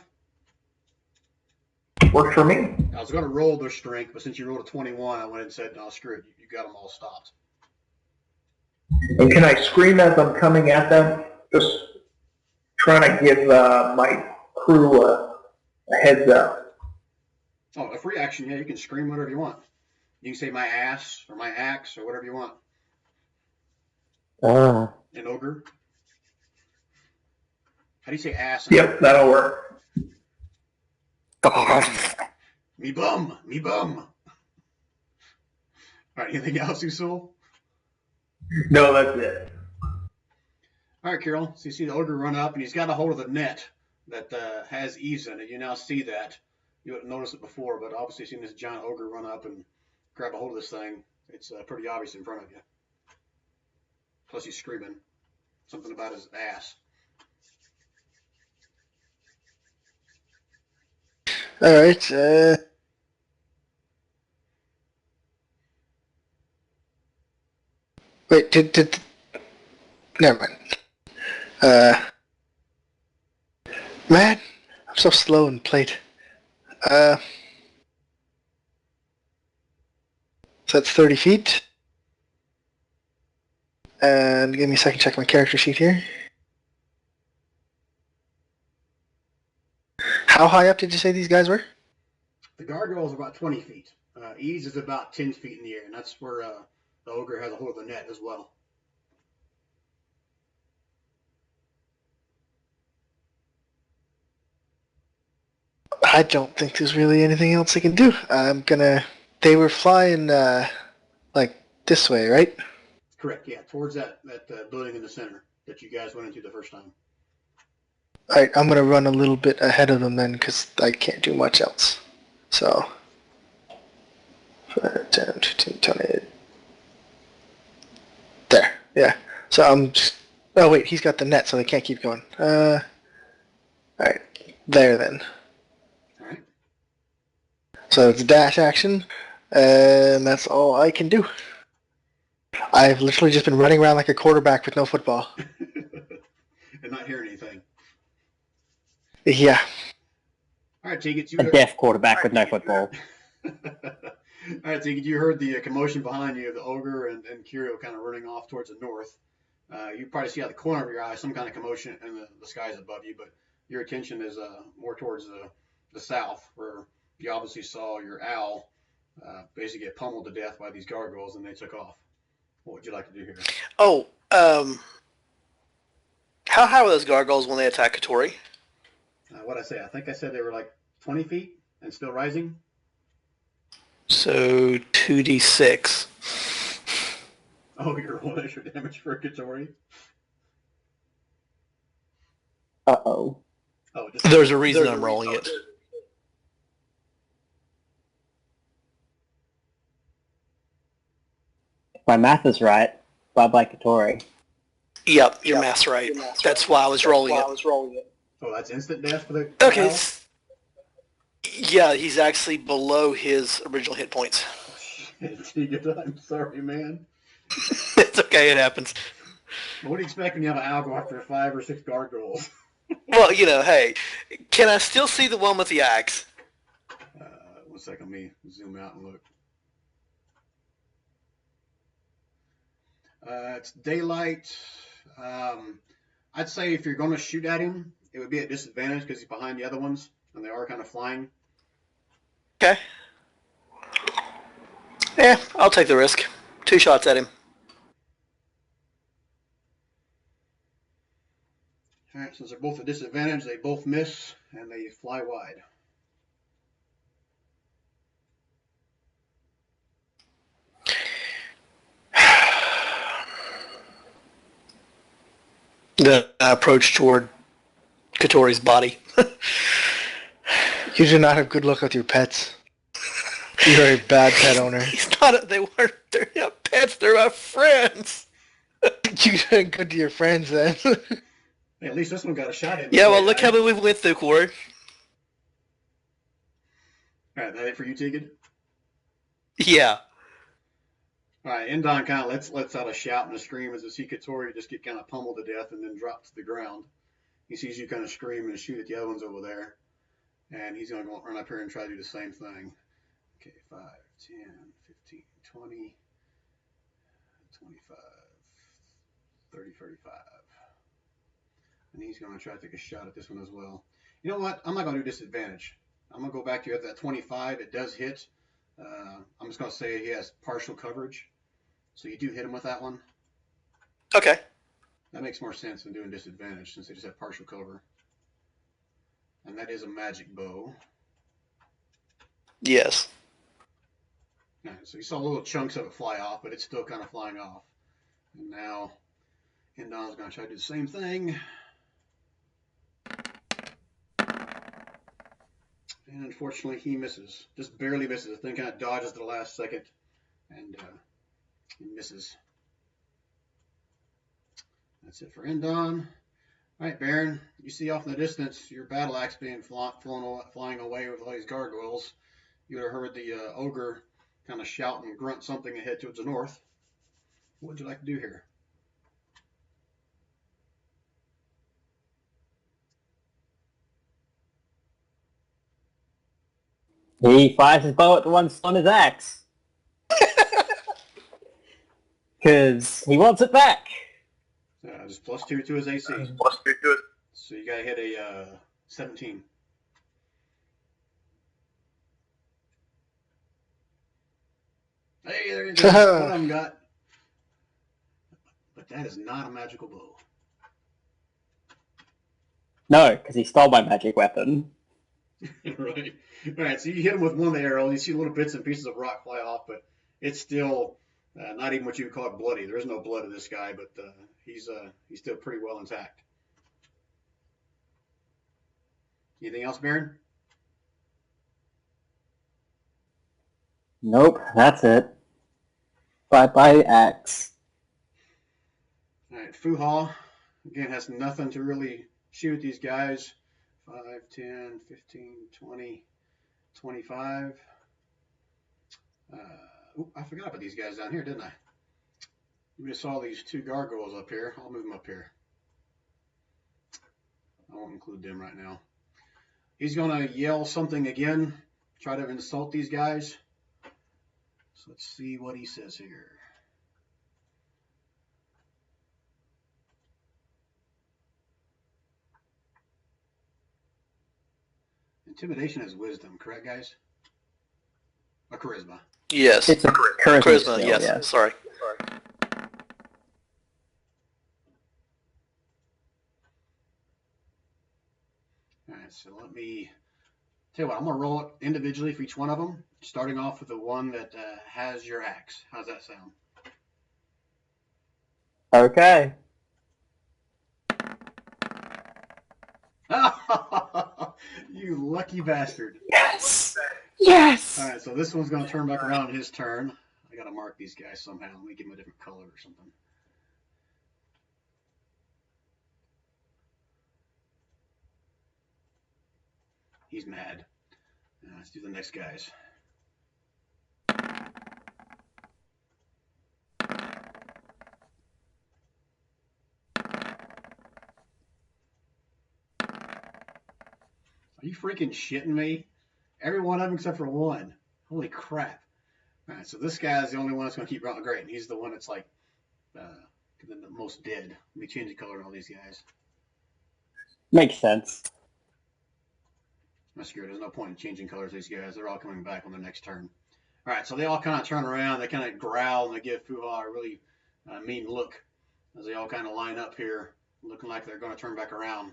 Works for me. I was going to roll their strength, but since you rolled a 21, I went and said, no, screw it. You got them all stopped. And can I scream as I'm coming at them? Just trying to give my crew a heads up. Oh, a free action, yeah, you can scream whatever you want. You can say my ass or my axe or whatever you want. An ogre. How do you say ass? Yep, that'll work. God. Me bum, me bum. All right, anything else, Usul? No, that's it. All right, Carol. So you see the ogre run up, and he's got a hold of the net that has eaves in it. You now see that. You wouldn't notice it before, but obviously seeing this giant ogre run up and grab a hold of this thing, it's pretty obvious in front of you. Plus he's screaming something about his ass. All right. Wait, did never mind. Man, I'm so slow in plate. So that's 30 feet. And give me a second to check my character sheet here. How high up did you say these guys were? The gargoyle is about 20 feet. Ease is about 10 feet in the air, and that's where the ogre has a hold of the net as well. I don't think there's really anything else I can do. They were flying, like, this way, right? Correct, yeah, towards that building in the center that you guys went into the first time. Alright, I'm gonna run a little bit ahead of them then, because I can't do much else. So, 5, 10, 15, 20. There, yeah. So I'm just, oh wait, he's got the net, so they can't keep going. Alright, there then. Alright. So it's a dash action, and that's all I can do. I've literally just been running around like a quarterback with no football. And not hear anything. Yeah. All right, Tegan, A deaf quarterback with no football. All right, Tegan, you heard the commotion behind you of the ogre and Curio kind of running off towards the north. You probably see out the corner of your eye some kind of commotion in the skies above you, but your attention is more towards the south, where you obviously saw your owl basically get pummeled to death by these gargoyles, and they took off. What would you like to do here? Oh, how high were those gargoyles when they attacked Katori? What I say? I think I said they were like 20 feet and still rising. So 2d6. Oh, you're rolling extra damage for Katori? Uh-oh. Oh, just There's a reason I'm rolling it. If my math is right, bye-bye Katori. Yep, your math's right. That's why I was rolling it. Oh, that's instant death for the Okay. owl? Yeah, he's actually below his original hit points. Tegan, I'm sorry, man. It's okay, it happens. What do you expect when you have an owl go after 5 or 6 gargoyles? Well, hey, can I still see the one with the axe? 1 second, let me zoom out and look. It's daylight. I'd say if you're going to shoot at him, it would be at disadvantage because he's behind the other ones, and they are kind of flying. Okay. Yeah, I'll take the risk. 2 shots at him. All right, since they're both at disadvantage, they both miss, and they fly wide. Then I approach toward Katori's body. You do not have good luck with your pets. You're a bad pet owner. He's not. They're not pets. They're my friends. You doing good to your friends then. Hey, at least this one got a shot in. Yeah, well, look how many we went through, Corey. All right, that it for you, Tegan? Yeah. All right, Endon kind of lets out a shout and a scream as the Sikatori just get kind of pummeled to death and then drop to the ground. He sees you kind of scream and shoot at the other ones over there. And he's going to run up here and try to do the same thing. Okay, 5, 10, 15, 20, 25, 30, 35. And he's going to try to take a shot at this one as well. You know what? I'm not going to do disadvantage. I'm going to go back to you at that 25. It does hit. I'm just going to say he has partial coverage. So you do hit him with that one. Okay. That makes more sense than doing disadvantage since they just have partial cover. And that is a magic bow. Yes. Right, so you saw little chunks of it fly off, but it's still kind of flying off. And now Endon's going to try to do the same thing. And unfortunately, he misses. Just barely misses. The thing kind of dodges to the last second. And he misses. That's it for Endon. All right, Baron, you see off in the distance your battle axe being flying away with all these gargoyles. You would have heard the ogre kind of shout and grunt something ahead towards the north. What would you like to do here? He fires his bow at the one on his axe. Because he wants it back. Just +2 to his AC. So you got to hit a 17. Hey, there you go. One of them got. But that is not a magical bow. No, because he stole my magic weapon. Right. All right, so you hit him with one of the arrows. You see little bits and pieces of rock fly off, but it's still not even what you would call it bloody. There is no blood in this guy, but he's still pretty well intact. Anything else, Baron? Nope, that's it. Bye-bye, axe. All right, Fuha, again, has nothing to really shoot these guys. 5, 10, 15, 20, 25. I forgot about these guys down here, didn't I? We just saw these 2 gargoyles up here. I'll move them up here. I won't include them right now. He's going to yell something again, try to insult these guys. So let's see what he says here. Intimidation is wisdom, correct, guys? Or charisma. Yes. It's a charisma Charisma, skill, yes. yeah. Sorry. All right, so let me tell you what, I'm going to roll it individually for each one of them, starting off with the one that has your axe. How's that sound? Okay. You lucky bastard. Yes! Yes! All right, so this one's going to turn back around his turn. I got to mark these guys somehow. Let me give them a different color or something. He's mad. Let's do the next guys. Are you freaking shitting me? Every one of them except for one. Holy crap. All right, so this guy's the only one that's going to keep running great. And he's the one that's like the most dead. Let me change the color on all these guys. Makes sense. I'm scared. There's no point in changing colors of these guys. They're all coming back on their next turn. All right, so they all kind of turn around. They kind of growl, and they give Fuha a really mean look as they all kind of line up here, looking like they're going to turn back around.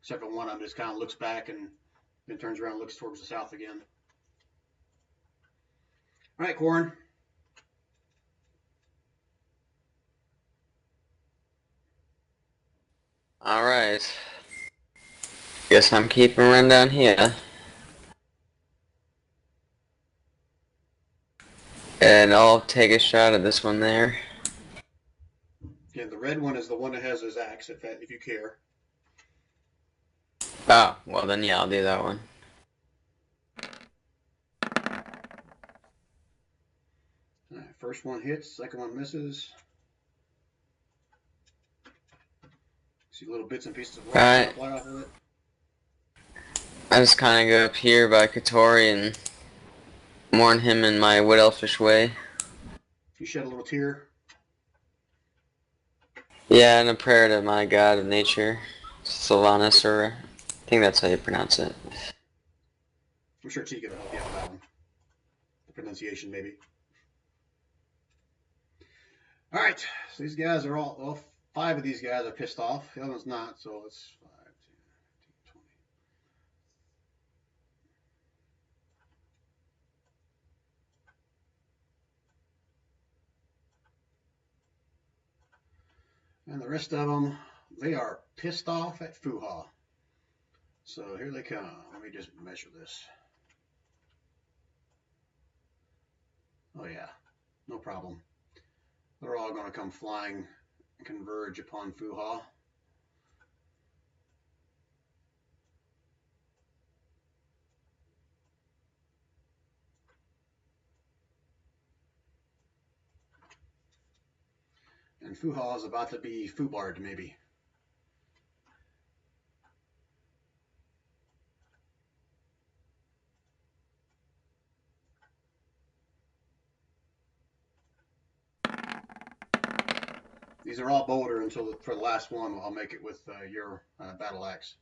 Except for one of them just kind of looks back and then turns around and looks towards the south again. All right, Corrin. Alright. Guess I'm keeping run down here. And I'll take a shot at this one there. And the red one is the one that has his axe, if you care. Oh, well then yeah, I'll do that one. All right, first one hits, second one misses. See little bits and pieces of rock Alright. fly off of it. I just kind of go up here by Katori and mourn him in my wood elfish way. You shed a little tear. Yeah, and a prayer to my god of nature, Sylvanas, or I think that's how you pronounce it. I'm sure Tika will help you out with that one. The pronunciation, maybe. All right, so these guys are all 5 of these guys are pissed off. The other one's not, so it's 5, 10, 15, 20. And the rest of them, they are pissed off at Fuha. So here they come. Let me just measure this. Oh yeah, no problem. They're all going to come flying and converge upon Fuha. And Fuha is about to be Fubard, maybe. These are all bolder until for the last one. I'll make it with your battle axe.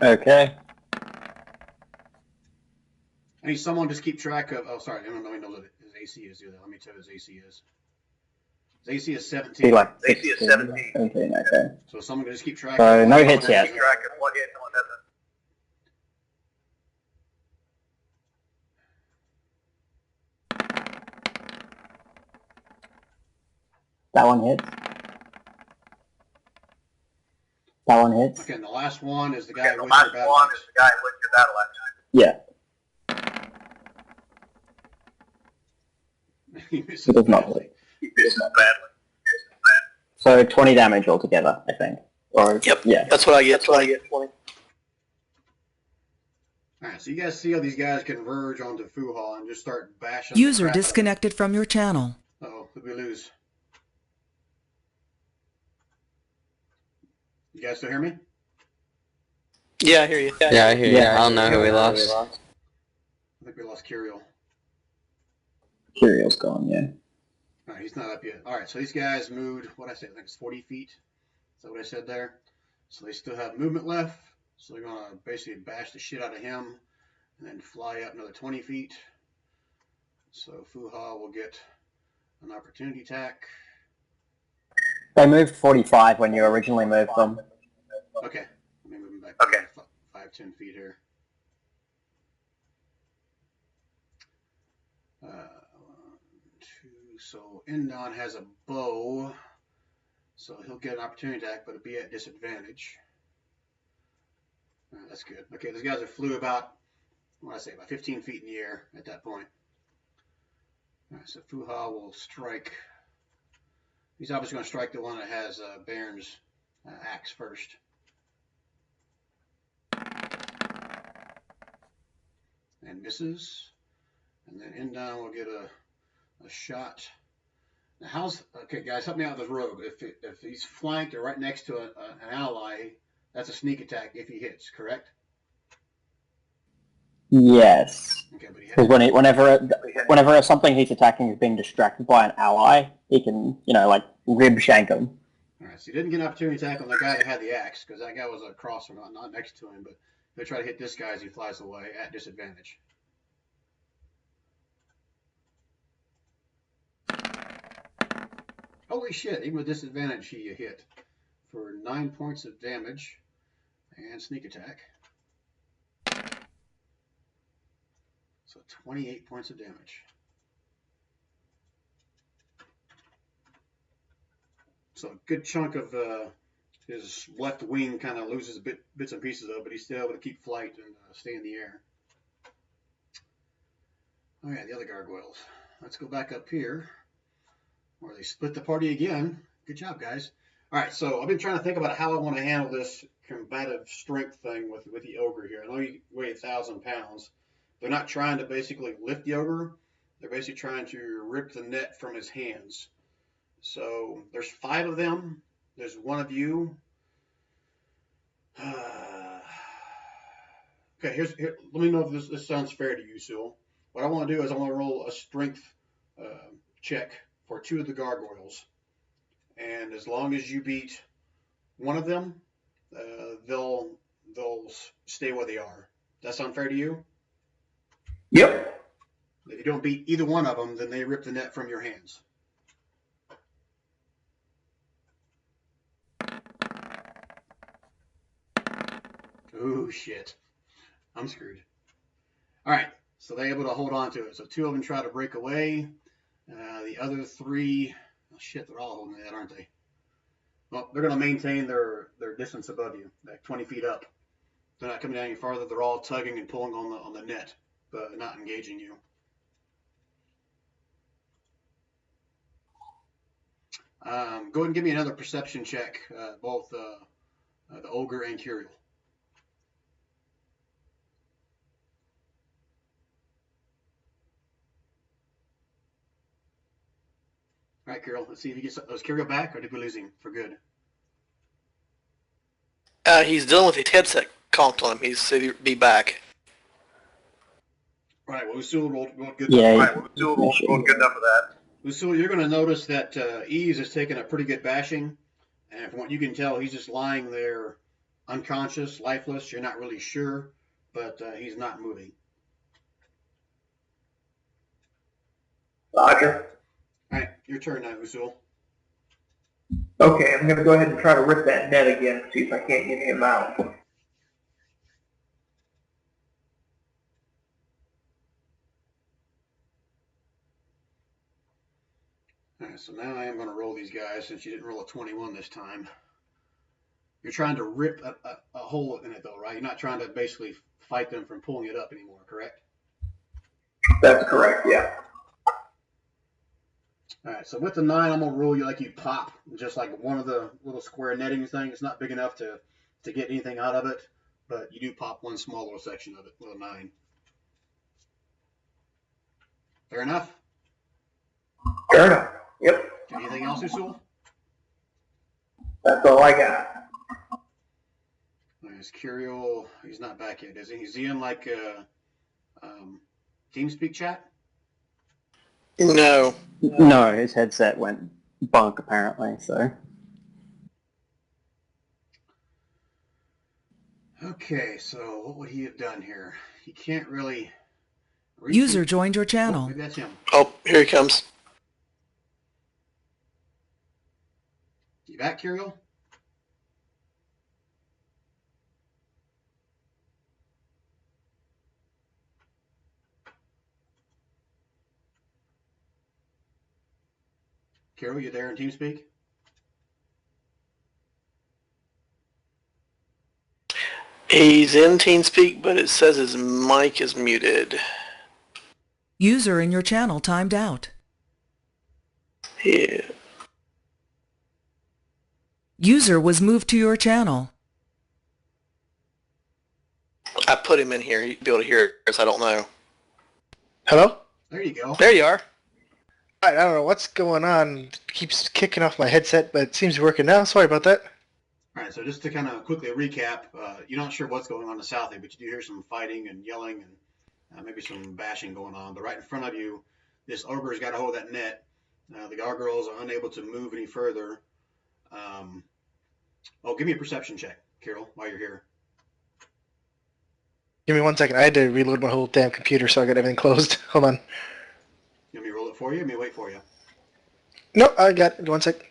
Okay. I need someone to just keep track of. Oh, sorry, I don't know what his AC is either. Let me tell you what his AC is. His AC is 17. Be like AC is 17. 17, okay. So someone can just keep track. So of no what hits yet. Keep track of what hit and what doesn't. That one hits. That one hits. Okay, and the last one is the guy Okay, the with last your battle one axe. is the guy with your battle axe. Yeah, He misses it does not badly. hit. He misses badly. So 20 damage altogether, I think. Or Yep. yeah. That's what I get. 20. All right, so you guys see how these guys converge onto Fuha and just start bashing. User disconnected from your channel. Uh-oh, did we lose? You guys still hear me? Yeah, I hear you. Yeah, I hear you. I don't know who we lost. I think we lost Kiriel. Curial's gone, yeah. All right, he's not up yet. All right, so these guys moved, what did I say? I think it's 40 feet. Is that what I said there? So they still have movement left. So they're going to basically bash the shit out of him and then fly up another 20 feet. So Fuha will get an opportunity attack. They moved 45 when you originally moved them. Okay, let me move him back. Okay. 5, 10 feet here. 1, 2. So Indon has a bow, so he'll get an opportunity attack, but it'll be at disadvantage. That's good. Okay, these guys have flew about, what did I say, about 15 feet in the air at that point. All right, so Fuha will strike. He's obviously going to strike the one that has Baron's axe first. And misses. And then Indon will get a shot. Now okay guys, help me out with this rogue. If he's flanked or right next to an ally, that's a sneak attack if he hits, correct? Yes. Okay, but he Because hits. whenever something he's attacking is being distracted by an ally, he can, like, rib shank him. Alright, so he didn't get an opportunity attack on the guy that had the axe, because that guy was across from not next to him, but he'll try to hit this guy as he flies away at disadvantage. Holy shit, even with disadvantage he hit for 9 points of damage and sneak attack. So 28 points of damage. So a good chunk of his left wing kind of loses bits and pieces of, but he's still able to keep flight and stay in the air. Oh yeah, the other gargoyles. Let's go back up here. Or they split the party again. Good job, guys. All right, so I've been trying to think about how I want to handle this combative strength thing with the ogre here. I know you weigh 1,000 pounds. They're not trying to basically lift the ogre. They're basically trying to rip the net from his hands. So there's 5 of them. There's 1 of you. Okay, here. Let me know if this sounds fair to you, Sewell. What I want to do is I want to roll a strength check for 2 of the gargoyles, and as long as you beat 1 of them, they'll stay where they are. Does that sound fair to you? Yep. If you don't beat either one of them, then they rip the net from your hands. Ooh, shit. I'm screwed. All right, so they're able to hold on to it. So 2 of them try to break away. The other 3, oh shit, they're all holding that, aren't they? Well, they're going to maintain their distance above you, like 20 feet up. They're not coming down any farther. They're all tugging and pulling on the net, but not engaging you. Go ahead and give me another perception check, both the ogre and Curiel. All right, Curiel, let's see if he gets. Is Curiel back, or did we lose him for good? He's dealing with his headset conked on him. He said he'd be back. All right, well, Usul rolled good. Yeah. enough. Right, well, Usul rolled good enough for that. Usul, you're going to notice that Ease has taken a pretty good bashing, and from what you can tell, he's just lying there unconscious, lifeless. You're not really sure, but he's not moving. Roger. All right, your turn now, Usul. Okay, I'm going to go ahead and try to rip that net again, see if I can't get him out. All right, so now I am going to roll these guys since you didn't roll a 21 this time. You're trying to rip a hole in it, though, right? You're not trying to basically fight them from pulling it up anymore, correct? That's correct, yeah. All right, so with the 9, I'm going to rule you like you pop just like one of the little square netting things. It's not big enough to get anything out of it, but you do pop one small little section of it with a 9. Fair enough? Fair enough. Yep. Anything else, Usul? That's all I got. There's Curiel. He's not back yet, is he? Is he in like TeamSpeak chat? No. No, his headset went bunk apparently, so. Okay, so what would he have done here? He can't really... User joined your Oh, channel. maybe that's him. Oh, here he comes. You back, Curiel? Curiel, you there in TeamSpeak? He's in TeamSpeak, but it says his mic is muted. User in your channel timed out. Yeah. User was moved to your channel. I put him in here. You'd be able to hear it, Chris. I don't know. Hello? There you go. There you are. I don't know what's going on. It keeps kicking off my headset, but it seems to be working now. Sorry about that. All right, so just to kind of quickly recap, you're not sure what's going on in the south, but you do hear some fighting and yelling and maybe some bashing going on. But right in front of you, this ogre's got a hold of that net. The gargoyles are unable to move any further. Give me a perception check, Carol, while you're here. Give me 1 second. I had to reload my whole damn computer, so I got everything closed. Hold on. You want me to roll it for you? Let me wait for you. No, I got it. 1 sec.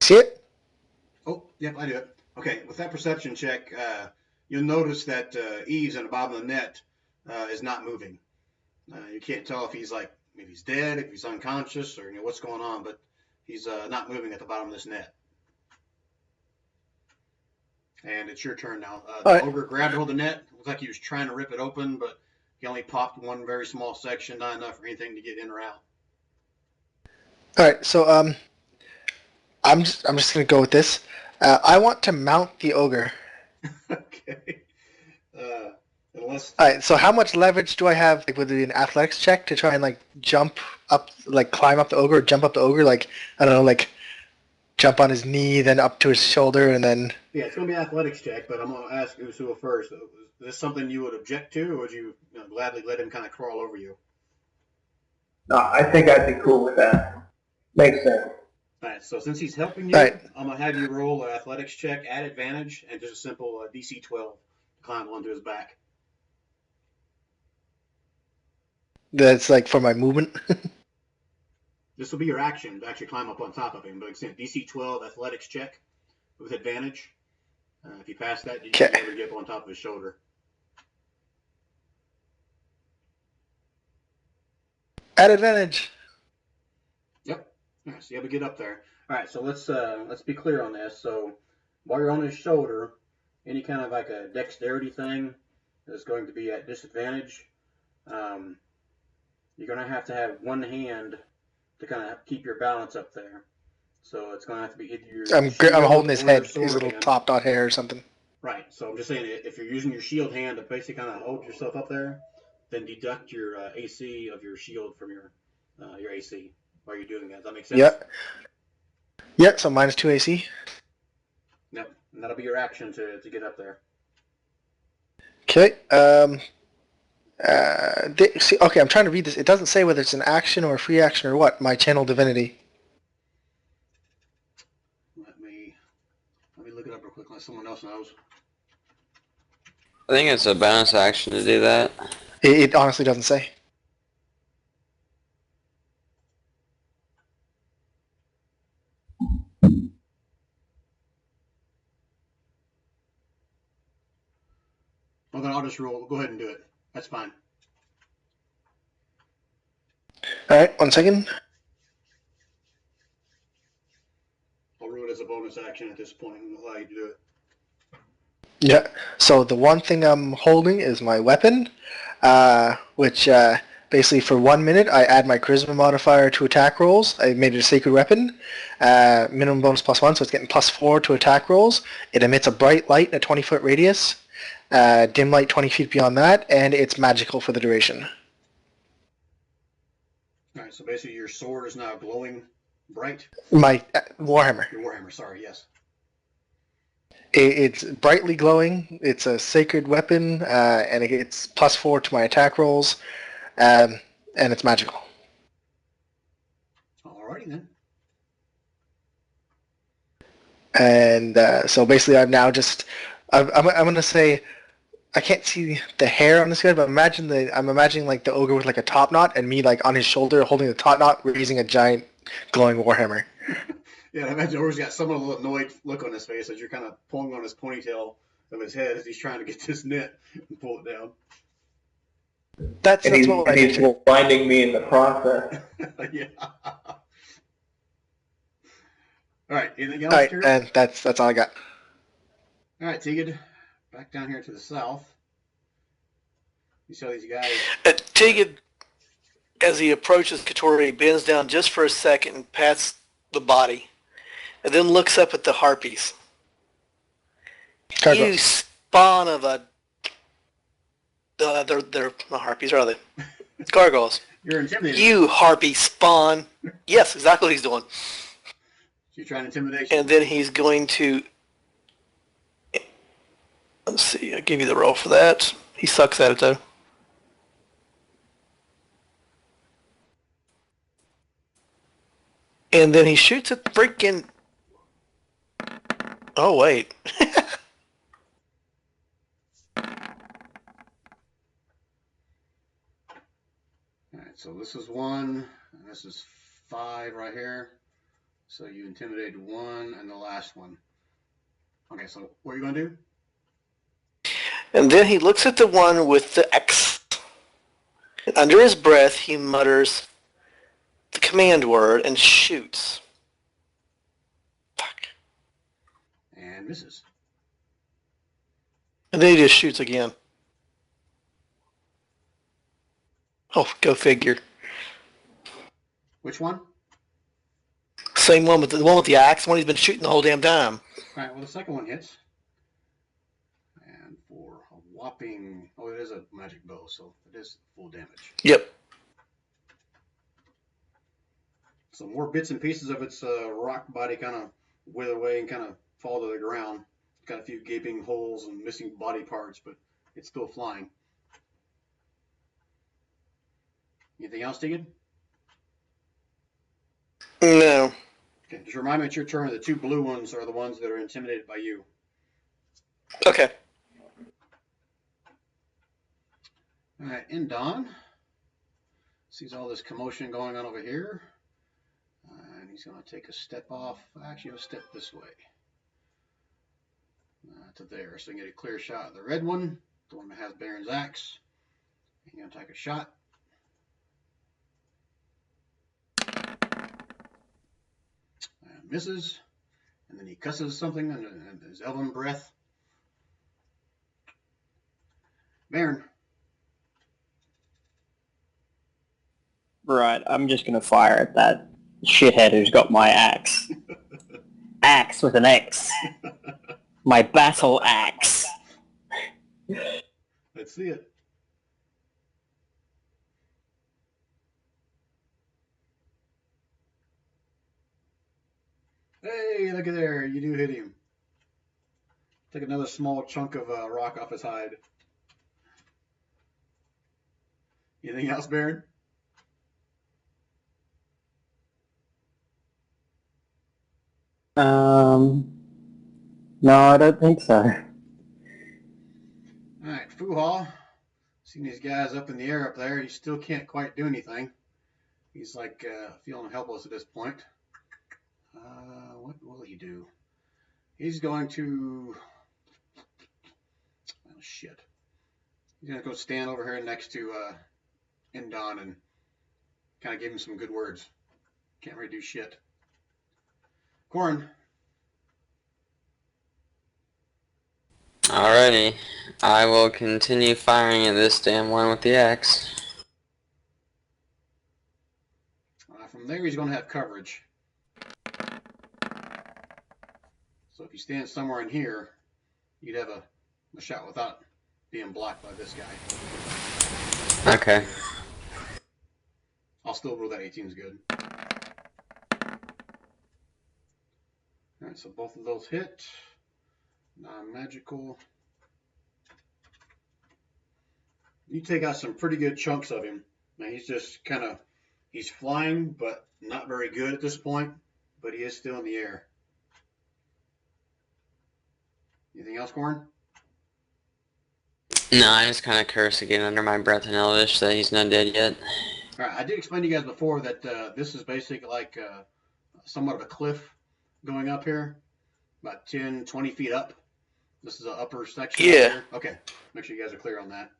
See it? Oh, yep, I do it. Okay, with that perception check, you'll notice that Eves in the bottom of the net is not moving. You can't tell if he's like if he's dead, if he's unconscious, or what's going on, but he's not moving at the bottom of this net. And it's your turn now. The ogre grabbed hold of the net. Looks like he was trying to rip it open, but he only popped one very small section, not enough for anything to get in or out. All right, so I'm just gonna go with this. I want to mount the ogre. Okay. Unless. All right. So how much leverage do I have? Like, would it be an athletics check to try and like jump up, like climb up the ogre, or jump up the ogre? Like, I don't know, like jump on his knee, then up to his shoulder, and then. Yeah, it's gonna be an athletics check, but I'm gonna ask Usuo first. Is this something you would object to, or would you, gladly let him kind of crawl over you? No, I think I'd be cool with that. Makes sense. All right, so since he's helping you, Right. I'm going to have you roll an athletics check at advantage and just a simple DC 12 to climb onto his back. That's like for my movement. This will be your action to actually climb up on top of him. But like DC 12 athletics check with advantage. If you pass that, you can be able to get up on top of his shoulder. At advantage. Yep. All right, so you have to get up there. All right, so let's be clear on this. So while you're on his shoulder, any kind of like a dexterity thing is going to be at disadvantage. You're going to have one hand to kind of keep your balance up there. So it's going to have to be either your I'm holding his head, his little hand. top dot hair or something. Right. So I'm just saying, if you're using your shield hand to basically kind of hold yourself up there, then deduct your AC of your shield from your AC while you're doing that. Does that make sense? Yep. Yep. So -2 AC. Yep. And that'll be your action to get up there. Okay. See, okay, I'm trying to read this. It doesn't say whether it's an action or a free action or what. My channel divinity. Let me look it up real quick unless someone else knows. I think it's a bonus action to do that. It honestly doesn't say. Well, then I'll just roll. Go ahead and do it. That's fine. All right, 1 second. I'll rule it as a bonus action at this point and allow you to do it. Yeah. So the one thing I'm holding is my weapon, which basically for 1 minute I add my charisma modifier to attack rolls. I made it a sacred weapon. Minimum bonus +1, so it's getting +4 to attack rolls. It emits a bright light in a 20-foot radius. Dim light 20 feet beyond that, and it's magical for the duration. All right, so basically your sword is now glowing bright. My Warhammer. Your Warhammer, sorry, yes. It's brightly glowing. It's a sacred weapon, and it gets +4 to my attack rolls, and it's magical. Alrighty then. And so basically I'm now just... I'm going to say... I can't see the hair on this guy, but I'm imagining like the ogre with like a top knot and me like on his shoulder holding the top knot, raising a giant glowing warhammer. Yeah, I imagine Ogre's got some little annoyed look on his face as you're kind of pulling on his ponytail of his head as he's trying to get this net and pull it down. That's And he's what blinding me in the process. Yeah. All right, anything else, All right, Jared? and that's all I got. All right, Tegan, back down here to the south. You saw these guys. Tegan, as he approaches Katori, he bends down just for a second and pats the body, and then looks up at the harpies. Cargo. You spawn of a... they're not harpies, are they? Gargoyles. You're intimidating. You harpy spawn. Yes, exactly what he's doing. You're trying to intimidate. And then he's going to... Let's see, I'll give you the roll for that. He sucks at it, though. And then he shoots at the freaking... Oh, wait. Alright, so this is 1, and this is 5 right here. So you intimidated 1 and the last one. Okay, so what are you going to do? And then he looks at the one with the X. Under his breath, he mutters, the command word and shoots. Fuck. And misses. And then he just shoots again. Oh, go figure. Which one? Same one with the one with the axe. The one he's been shooting the whole damn time. All right, well, the second one hits. And for a whopping... Oh, it is a magic bow, so it is full damage. Yep. So more bits and pieces of its rock body kind of wither away and kind of fall to the ground. Got a few gaping holes and missing body parts, but it's still flying. Anything else, Tegan? No. Okay, just remind me it's your turn. The two blue ones are the ones that are intimidated by you. Okay. All right, Indon sees all this commotion going on over here. And he's going to take a step off. Actually, a step this way. To there. So you can get a clear shot of the red one, the one that has Baron's axe. He's going to take a shot. And misses. And then he cusses something in his elven breath. Baron. Right, I'm just going to fire at that shithead who's got my axe. Axe with an X. My battle axe. Let's see it. Hey, look at there. You do hit him. Take another small chunk of rock off his hide. Anything else, Baron? No, I don't think so. All right, Fuhal. Seeing these guys up in the air up there, he still can't quite do anything. He's like feeling helpless at this point. What will he do? He's going to... Oh, shit. He's going to go stand over here next to Indon and kind of give him some good words. Can't really do shit. Corn. Alrighty. I will continue firing at this damn one with the axe. From there, he's going to have coverage. So if you stand somewhere in here, you'd have a shot without being blocked by this guy. Okay. I'll still rule that 18 is good. Alright, so both of those hit. Non-magical. You take out some pretty good chunks of him. Now he's just kind of, he's flying, but not very good at this point. But he is still in the air. Anything else, Corn? No, I just kind of curse again under my breath in Elvish that he's not dead yet. Alright, I did explain to you guys before that this is basically like somewhat of a cliff going up here. About 10, 20 feet up. This is the upper section. Yeah. Here. Okay. Make sure you guys are clear on that.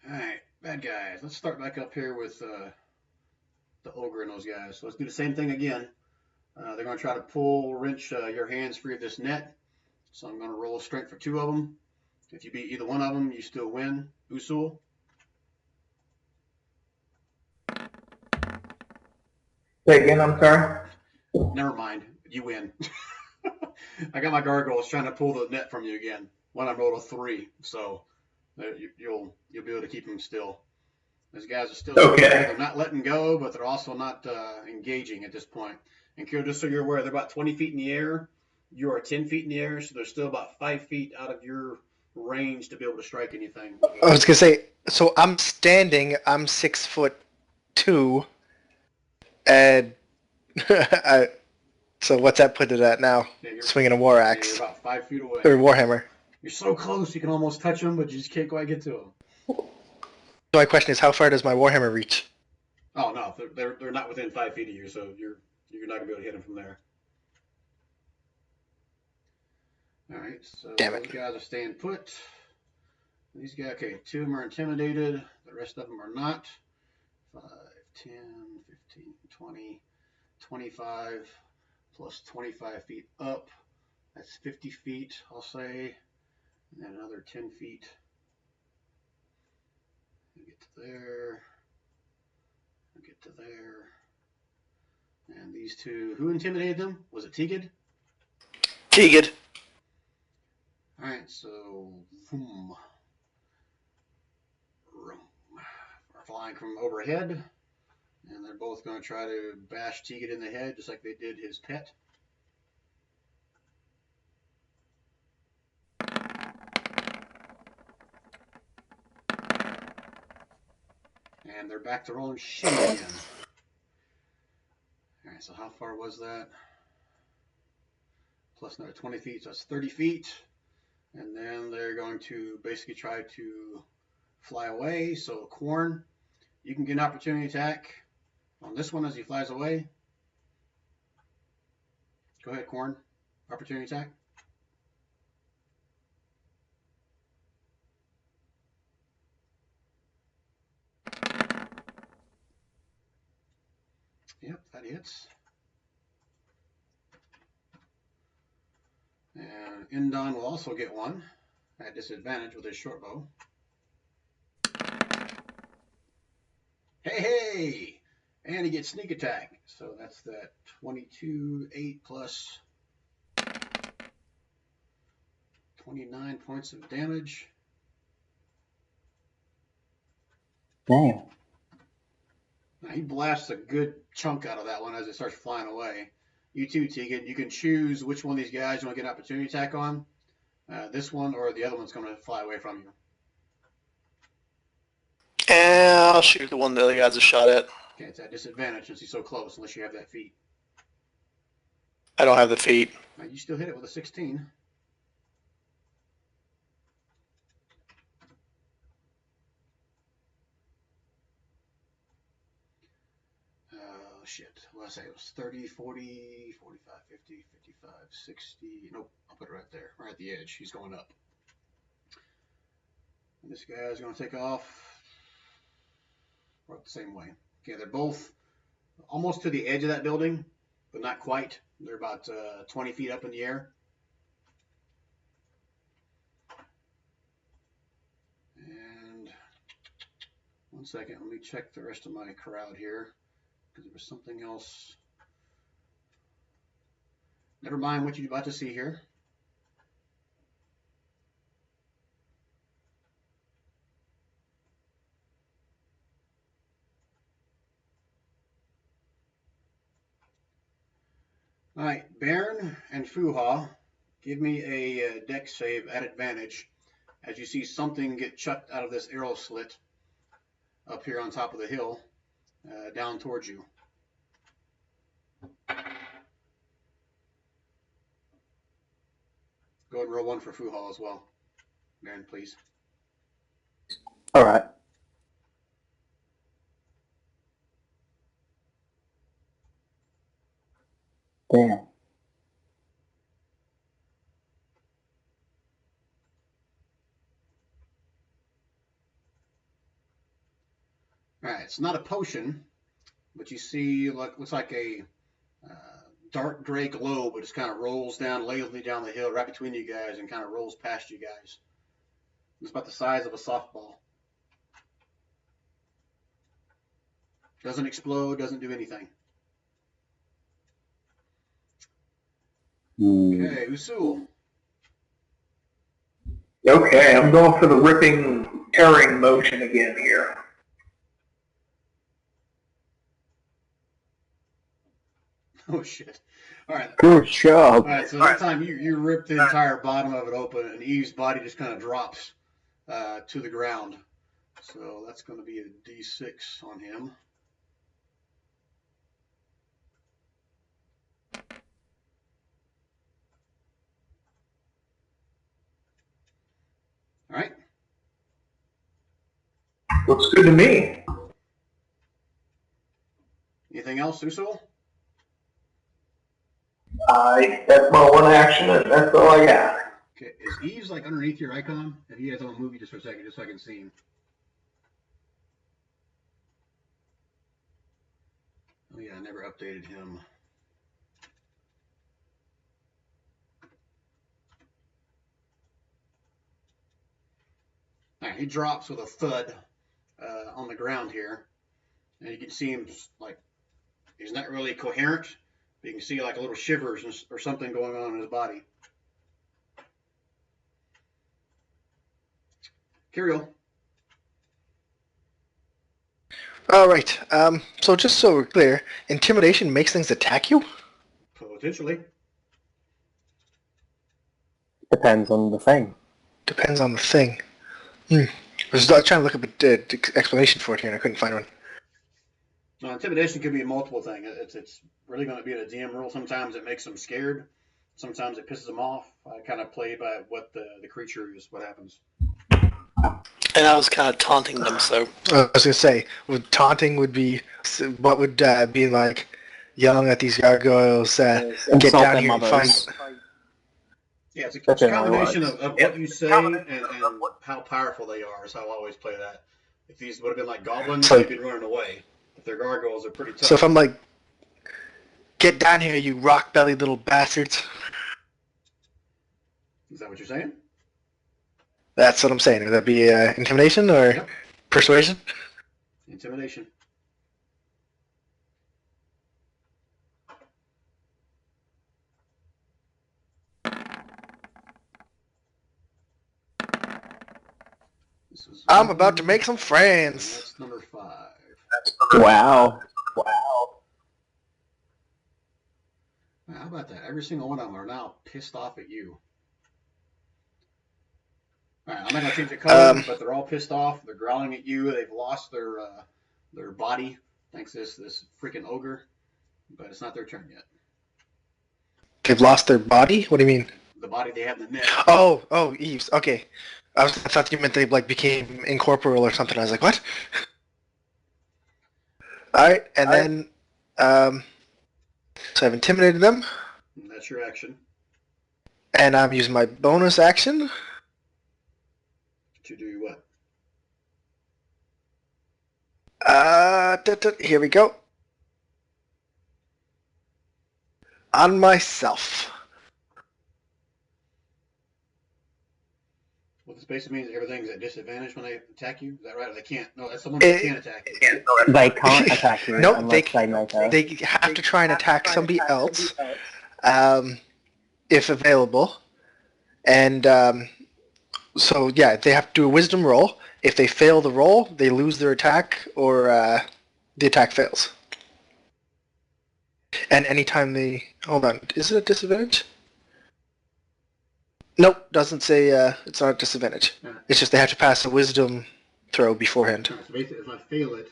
Alright, bad guys. Let's start back up here with the ogre and those guys. So let's do the same thing again. They're going to try to wrench your hands free of this net. So I'm going to roll a strength for two of them. If you beat either one of them, you still win. Usul. Say again, I'm sorry. Never mind. You win. I got my gargoyles trying to pull the net from you again. When I rolled a 3, so you'll be able to keep them still. Those guys are still okay. They're not letting go, but they're also not engaging at this point. And Kira, just so you're aware, they're about 20 feet in the air. You are 10 feet in the air, so they're still about 5 feet out of your range to be able to strike anything. I was gonna say, so I'm standing. I'm 6'2", and so what's that put it at now? Yeah, Swinging a war you're axe about 5 feet away. or warhammer. You're so close, you can almost touch them, but you just can't quite get to them. So my question is, how far does my warhammer reach? Oh no, they're not within 5 feet of you, so you're not gonna be able to hit them from there. All right, so Damn it. those guys are staying put. These guys, okay, 2 of them are intimidated. The rest of them are not. 5, 10, 15, 20, 25, plus 25 feet up. That's 50 feet, I'll say. And then another 10 feet. Get to there. Get to there. And these two, who intimidated them? Was it Teague? Teague. All right, so boom. Are flying from overhead, and they're both going to try to bash Teague in the head, just like they did his pet. And they're back to rolling shit again. All right, so how far was that? Plus another 20 feet, so that's 30 feet. And then they're going to basically try to fly away. So Corn, you can get an opportunity attack on this one as he flies away. Go ahead, Corn. Opportunity attack. Yep, that hits. And Indon will also get one at disadvantage with his short bow. Hey! And he gets sneak attack. So that's that 22, 8 plus 29 points of damage. Damn. Now he blasts a good chunk out of that one as it starts flying away. You too, Tegan. You can choose which one of these guys you want to get an opportunity attack on. This one or the other one's going to fly away from you. And I'll shoot the one the other guys have shot at. Okay, it's at disadvantage since he's so close, unless you have that feat. I don't have the feet. You still hit it with a 16. Shit. What did I say? It was 30, 40, 45, 50, 55, 60. Nope. I'll put it right there. Right at the edge. He's going up. And this guy's going to take off right the same way. Okay, they're both almost to the edge of that building, but not quite. They're about 20 feet up in the air. And one second. Let me check the rest of my crowd here. Because there was something else. Never mind what you're about to see here. All right, Baron and Fuha, give me a deck save at advantage as you see something get chucked out of this arrow slit up here on top of the hill. Down towards you. Go ahead and roll one for Fuhal as well. Baron, please. All right. Damn. All right, it's not a potion, but you see, looks like a dark gray globe, but it kind of rolls down lazily down the hill right between you guys and kind of rolls past you guys. It's about the size of a softball. Doesn't explode, doesn't do anything. Okay, Usul. Okay, I'm going for the ripping, tearing motion again here. Oh shit! All right. Good job. All right. So that time you rip the entire bottom of it open, and Eve's body just kind of drops to the ground. So that's going to be a D6 on him. All right. Looks good to me. Anything else, Usul? That's my one action, and that's all I got. Okay. Is Eve's like underneath your icon? If you guys don't move you just for a second, just so I can see him. Oh yeah, I never updated him. All right, he drops with a thud on the ground here, and you can see him like he's not really coherent. But you can see like a little shivers or something going on in his body. Kirill. All right. So just so we're clear, intimidation makes things attack you? Potentially. Depends on the thing. Depends on the thing. I was trying to look up an explanation for it here, and I couldn't find one. Intimidation could be multiple things. It's really going to be a DM rule. Sometimes it makes them scared. Sometimes it pisses them off. I kind of play by what the creature is, what happens. And I was kind of taunting them, so. I was going to say, taunting would be, what would be like, yelling at these gargoyles, get down here and find... Yeah, it's a combination of what you say and how powerful they are is how I always play that. If these would have been like goblins, they'd be running away. If they're gargoyles, they're pretty tough. So if I'm like, get down here, you rock-bellied little bastards. Is that what you're saying? That's what I'm saying. Would that be intimidation or persuasion? Intimidation. I'm about to make some friends. That's number 5. Wow. How about that? Every single one of them are now pissed off at you. All right, I'm not going to change the color, but they're all pissed off. They're growling at you. They've lost their body thanks to this freaking ogre, but it's not their turn yet. They've lost their body? What do you mean? The body they had in the net. Oh, Eves. Okay. I thought you meant they like became incorporeal or something. I was like, what? All right, and then so I've intimidated them. That's your action. And I'm using my bonus action. To do what? Here we go. On myself. What this basically means, everything's at disadvantage when they attack you. Is that right? Or they can't. No, that's someone who can't attack you. They can't attack you Nope, unless they make a... They have to try and attack somebody else, if available. And so, yeah, they have to do a wisdom roll. If they fail the roll, they lose their attack, or the attack fails. And anytime they... Hold on, is it a disadvantage? Nope, doesn't say it's not a disadvantage. Yeah. It's just they have to pass a wisdom throw beforehand. So basically, if I fail it,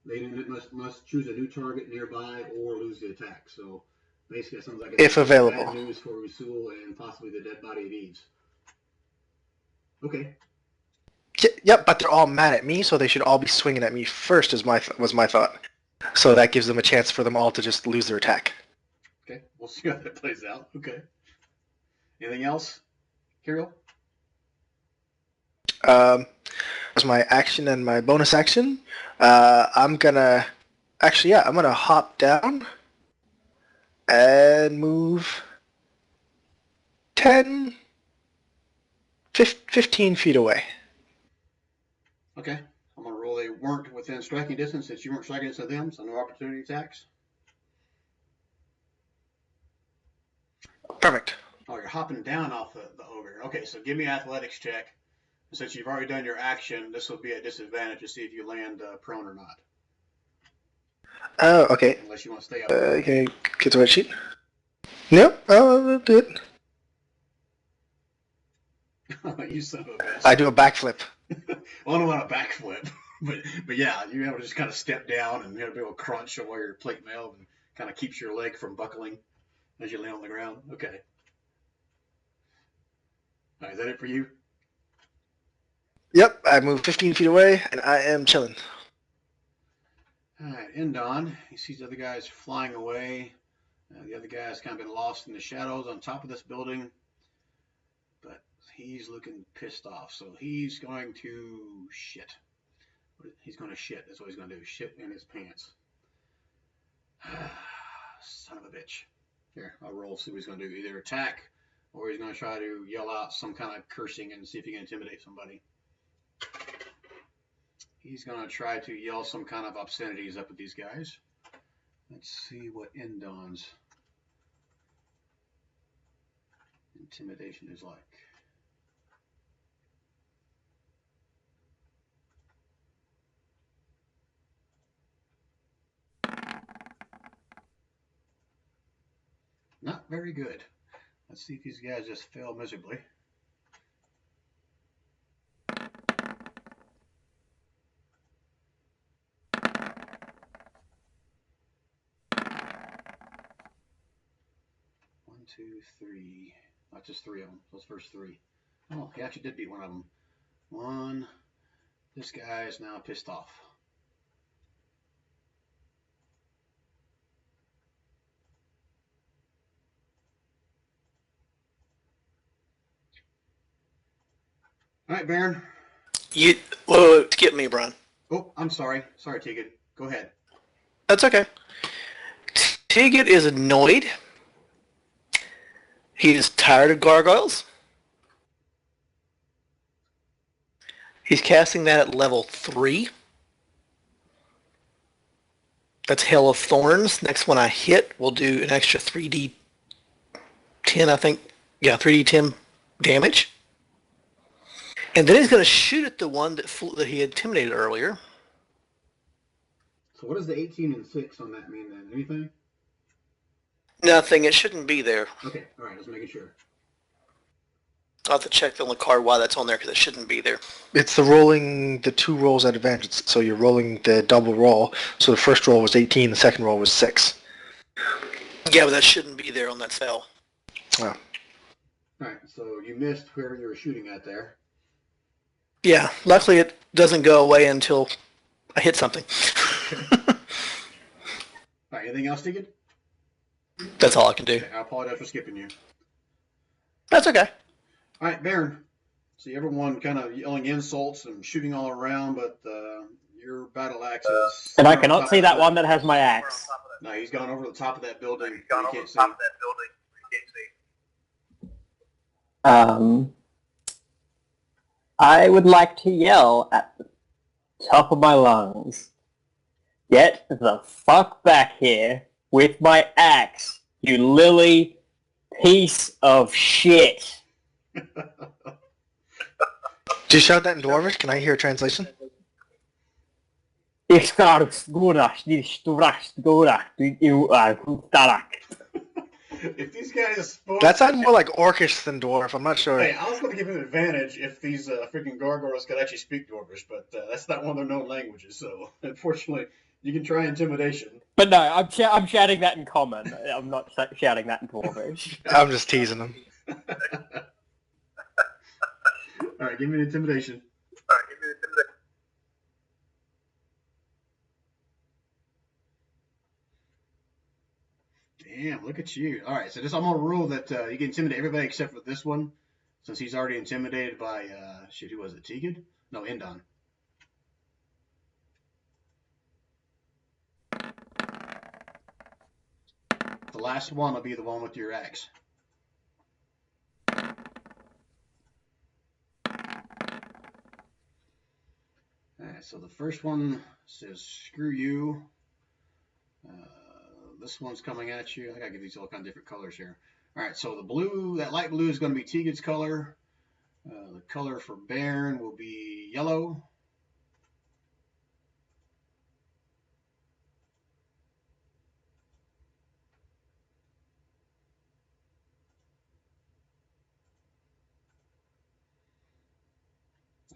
they must choose a new target nearby or lose the attack. So basically, it sounds like If available. Bad news for Rasul and possibly the dead body of Eves. Okay. Yep, but they're all mad at me, so they should all be swinging at me first. Was my thought. So that gives them a chance for them all to just lose their attack. Okay, we'll see how that plays out. Okay. Anything else, Kirill? As my action and my bonus action, I'm gonna hop down and move 15 feet away. Okay. I'm going to roll they weren't within striking distance since you weren't striking distance of them, so no opportunity attacks. Perfect. Oh, you're hopping down off the ogre. Okay, so give me an athletics check. Since you've already done your action, this will be a disadvantage to see if you land prone or not. Oh, okay. Unless you want to stay up. Can you get the red sheet? Nope, I'll do it. You son of a bitch. I do a backflip. Well, I don't want a backflip, but yeah, you have to just kind of step down and you have to be able to crunch while your plate mail and kind of keeps your leg from buckling as you lay on the ground. Okay. All right, is that it for you? Yep, I moved 15 feet away and I am chilling. All right, Endon, he sees the other guys flying away. The other guy's kind of been lost in the shadows on top of this building, but he's looking pissed off. So he's going to shit. He's going to shit. That's what he's going to do. Shit in his pants. Son of a bitch. Here, I'll roll, see what he's going to do. Either attack, or he's going to try to yell out some kind of cursing and see if he can intimidate somebody. He's going to try to yell some kind of obscenities up at these guys. Let's see what Endon's intimidation is like. Not very good. Let's see if these guys just fail miserably. One, two, three. Not just three of them. Those first three. Oh, he actually did beat one of them. One. This guy is now pissed off. All right, Baron. Skip me, Brian. Oh, I'm sorry. Sorry, Tegan. Go ahead. That's okay. Tegan is annoyed. He is tired of gargoyles. He's casting that at level 3. That's Hail of Thorns. Next one I hit, we'll do an extra 3d10, I think. Yeah, 3d10 damage. And then he's going to shoot at the one that he intimidated earlier. So what does the 18 and 6 on that mean then? Anything? Nothing. It shouldn't be there. Okay. All right. Just making sure. I'll have to check on the card why that's on there because it shouldn't be there. It's the 2 rolls at advantage. So you're rolling the double roll. So the first roll was 18, the second roll was 6. Yeah, but that shouldn't be there on that cell. Oh. All right. So you missed whoever you were shooting at there. Yeah. Luckily, it doesn't go away until I hit something. All right. Anything else, Tegan? That's all I can do. Okay, I apologize for skipping you. That's okay. All right, Baron. See everyone kind of yelling insults and shooting all around, but your battle axe is... And I cannot see that one that has my axe. No, he's gone over the top of that building. He's gone You over can't the see. top of that building. You can't see. I would like to yell at the top of my lungs. Get the fuck back here with my axe, you lily piece of shit. Do you shout that in Dwarvish? Can I hear a translation? Ich ska skoras, die storas skoras, you are starak. If these guys spoke... That sounded more like Orcish than Dwarf. I'm not sure. Hey, I was going to give him an advantage if these freaking gargoyles could actually speak Dwarvish, but that's not one of their known languages, so unfortunately, you can try intimidation. But no, I'm shouting that in common. I'm not shouting that in Dwarvish. I'm just teasing them. All right, give me an intimidation. All right, give me the intimidation. Damn, look at you. All right, so I'm going to rule that you can intimidate everybody except for this one, since he's already intimidated by, who was it, Tegan? No, Endon. The last one will be the one with your axe. Alright, so the first one says, screw you. This one's coming at you. I gotta give these all kind of different colors here. Alright, so the blue, that light blue is going to be Tegan's color. The color for Baron will be yellow.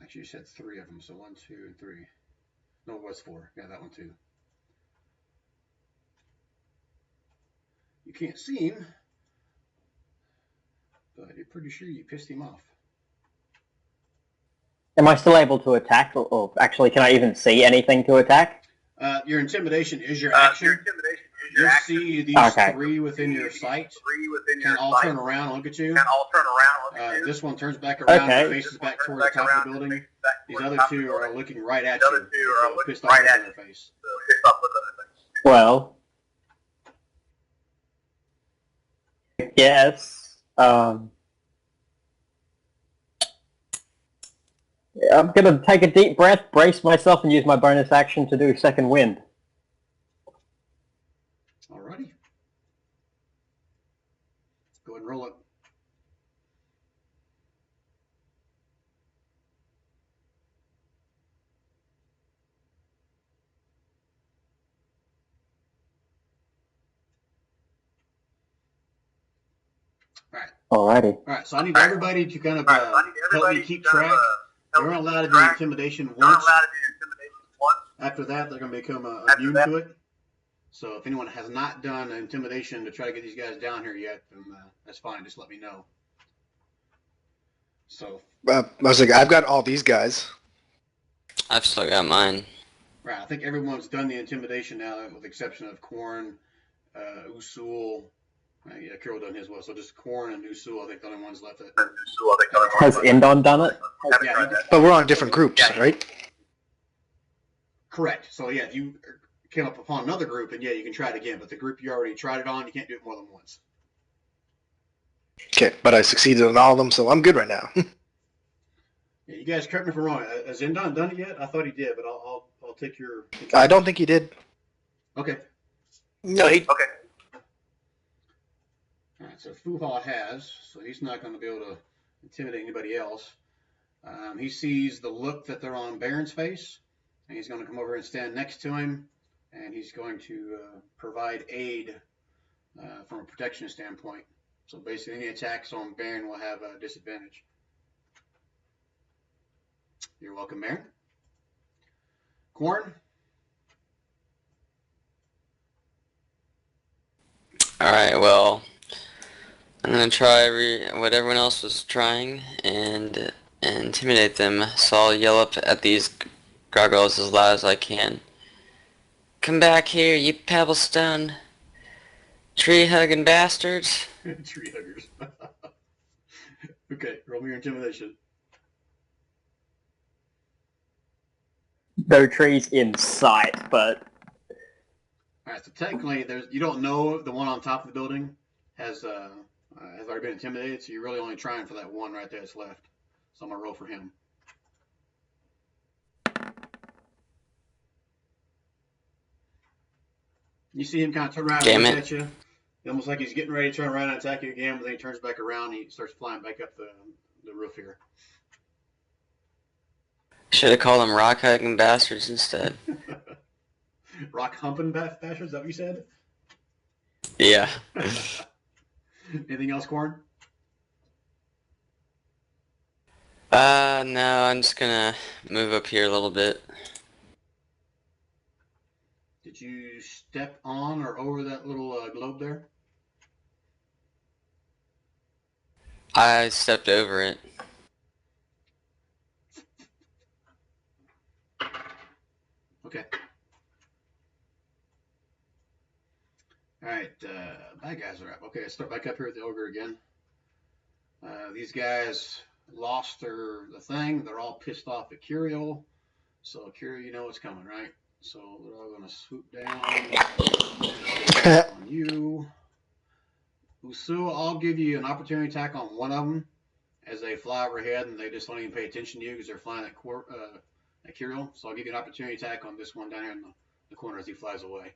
Actually, you said 3 of them, so 1, 2, and 3. No, it was 4. Yeah, that one too. You can't see him, but you're pretty sure you pissed him off. Am I still able to attack, or actually, can I even see anything to attack? Your intimidation is your action. Your intimidation is You'll your action. see these Okay. 3 within your sight. 3 within Can your all sight. turn around and look at you. Can all turn around and look at you. This one turns back around Okay. and faces This one back turns toward the back top around of the and building. faces back These toward other the top of the 2 are building. looking right at The you. other 2 are So looking pissed off right look at on you. their face. So pissed off look on their face. Well, guess. I'm gonna take a deep breath, brace myself, and use my bonus action to do second wind. Alrighty. Go ahead and roll it. Alrighty. Alright, so I need everybody to kind of help me keep track. They're not allowed to do intimidation once. After that, they're going to become immune to it. So if anyone has not done intimidation to try to get these guys down here yet, then that's fine. Just let me know. So. I was like, I've got all these guys. I've still got mine. Right, I think everyone's done the intimidation now, with the exception of Korn, Usul. Yeah, Kirill done his well. So just Korn and Usul, I think the only ones left. Has Indon done it? Yeah, he did. But we're on different groups, right? Correct. So yeah, if you came up upon another group, and yeah, you can try it again. But the group you already tried it on, you can't do it more than once. Okay, but I succeeded on all of them, so I'm good right now. Yeah, you guys correct me if I'm wrong. Has Indon done it yet? I thought he did, but I'll take your. I don't think he did. Okay. No, he. Okay. All right. So Fuha has, so he's not going to be able to intimidate anybody else. He sees the look that they're on Baron's face, and he's going to come over and stand next to him, and he's going to provide aid from a protection standpoint. So basically, any attacks on Baron will have a disadvantage. You're welcome, Baron. Korn? Alright, well, I'm gonna try what everyone else was trying and intimidate them, so I'll yell up at these gargoyles as loud as I can. Come back here, you pebblestone tree-hugging bastards. Tree huggers. Okay, roll me your intimidation. No trees in sight, but Alright, so technically, you don't know if the one on top of the building has already been intimidated, so you're really only trying for that one right there that's left. So I'm going to roll for him. You see him kind of turn around and look at you. Almost like he's getting ready to turn around and attack you again, but then he turns back around and he starts flying back up the roof here. Should have called them rock-hugging bastards instead. Rock humping bastards, is that what you said? Yeah. Anything else, Korn? No, I'm just gonna move up here a little bit. Did you step on or over that little globe there? I stepped over it. Okay. Alright, bad guys are up. Okay, let's start back up here with the ogre again. These guys lost the thing. They're all pissed off at Curiel. So, Curiel, you know what's coming, right? So, they're all going to swoop down on you. Usu, I'll give you an opportunity attack on one of them as they fly overhead, and they just don't even pay attention to you because they're flying at Curiel. So, I'll give you an opportunity attack on this one down here in the corner as he flies away.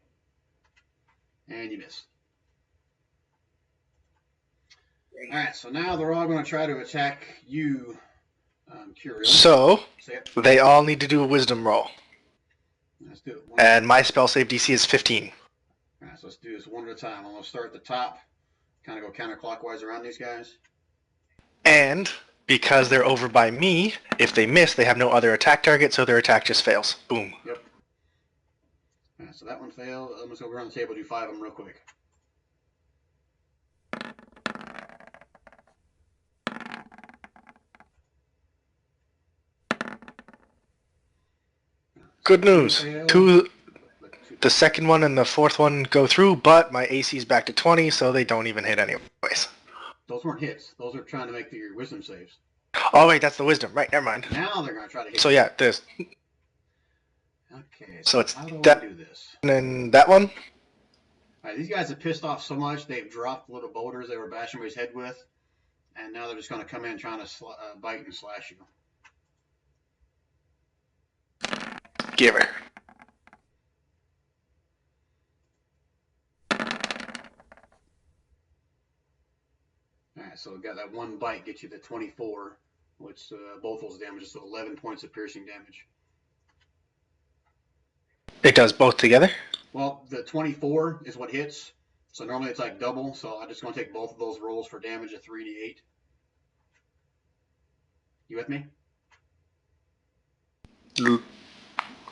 And you miss. Alright, so now they're all going to try to attack you, Curiel. So, they all need to do a wisdom roll. Let's do it. And my spell save DC is 15. Alright, so let's do this one at a time. I'm going to start at the top, kind of go counterclockwise around these guys. And, because they're over by me, if they miss, they have no other attack target, so their attack just fails. Boom. Yep. Alright, so that one failed. I'm just going to go around the table and do 5 of them real quick. Good news. The second one and the fourth one go through, but my AC is back to 20, so they don't even hit anyways. Those weren't hits. Those are trying to make your wisdom saves. Oh wait, that's the wisdom. Right, never mind. Now they're going to try to hit So you. yeah, this. Okay, So it's how do that- I do this? And then that one. right, these guys have pissed off so much they've dropped little boulders they were bashing his head with, and now they're just going to come in trying to bite and slash you. Give her. Alright, so we got that one bite get you the 24, which both those damages, so 11 points of piercing damage. It does both together? Well, the 24 is what hits, so normally it's like double, so I'm just going to take both of those rolls for damage at 3d8. You with me?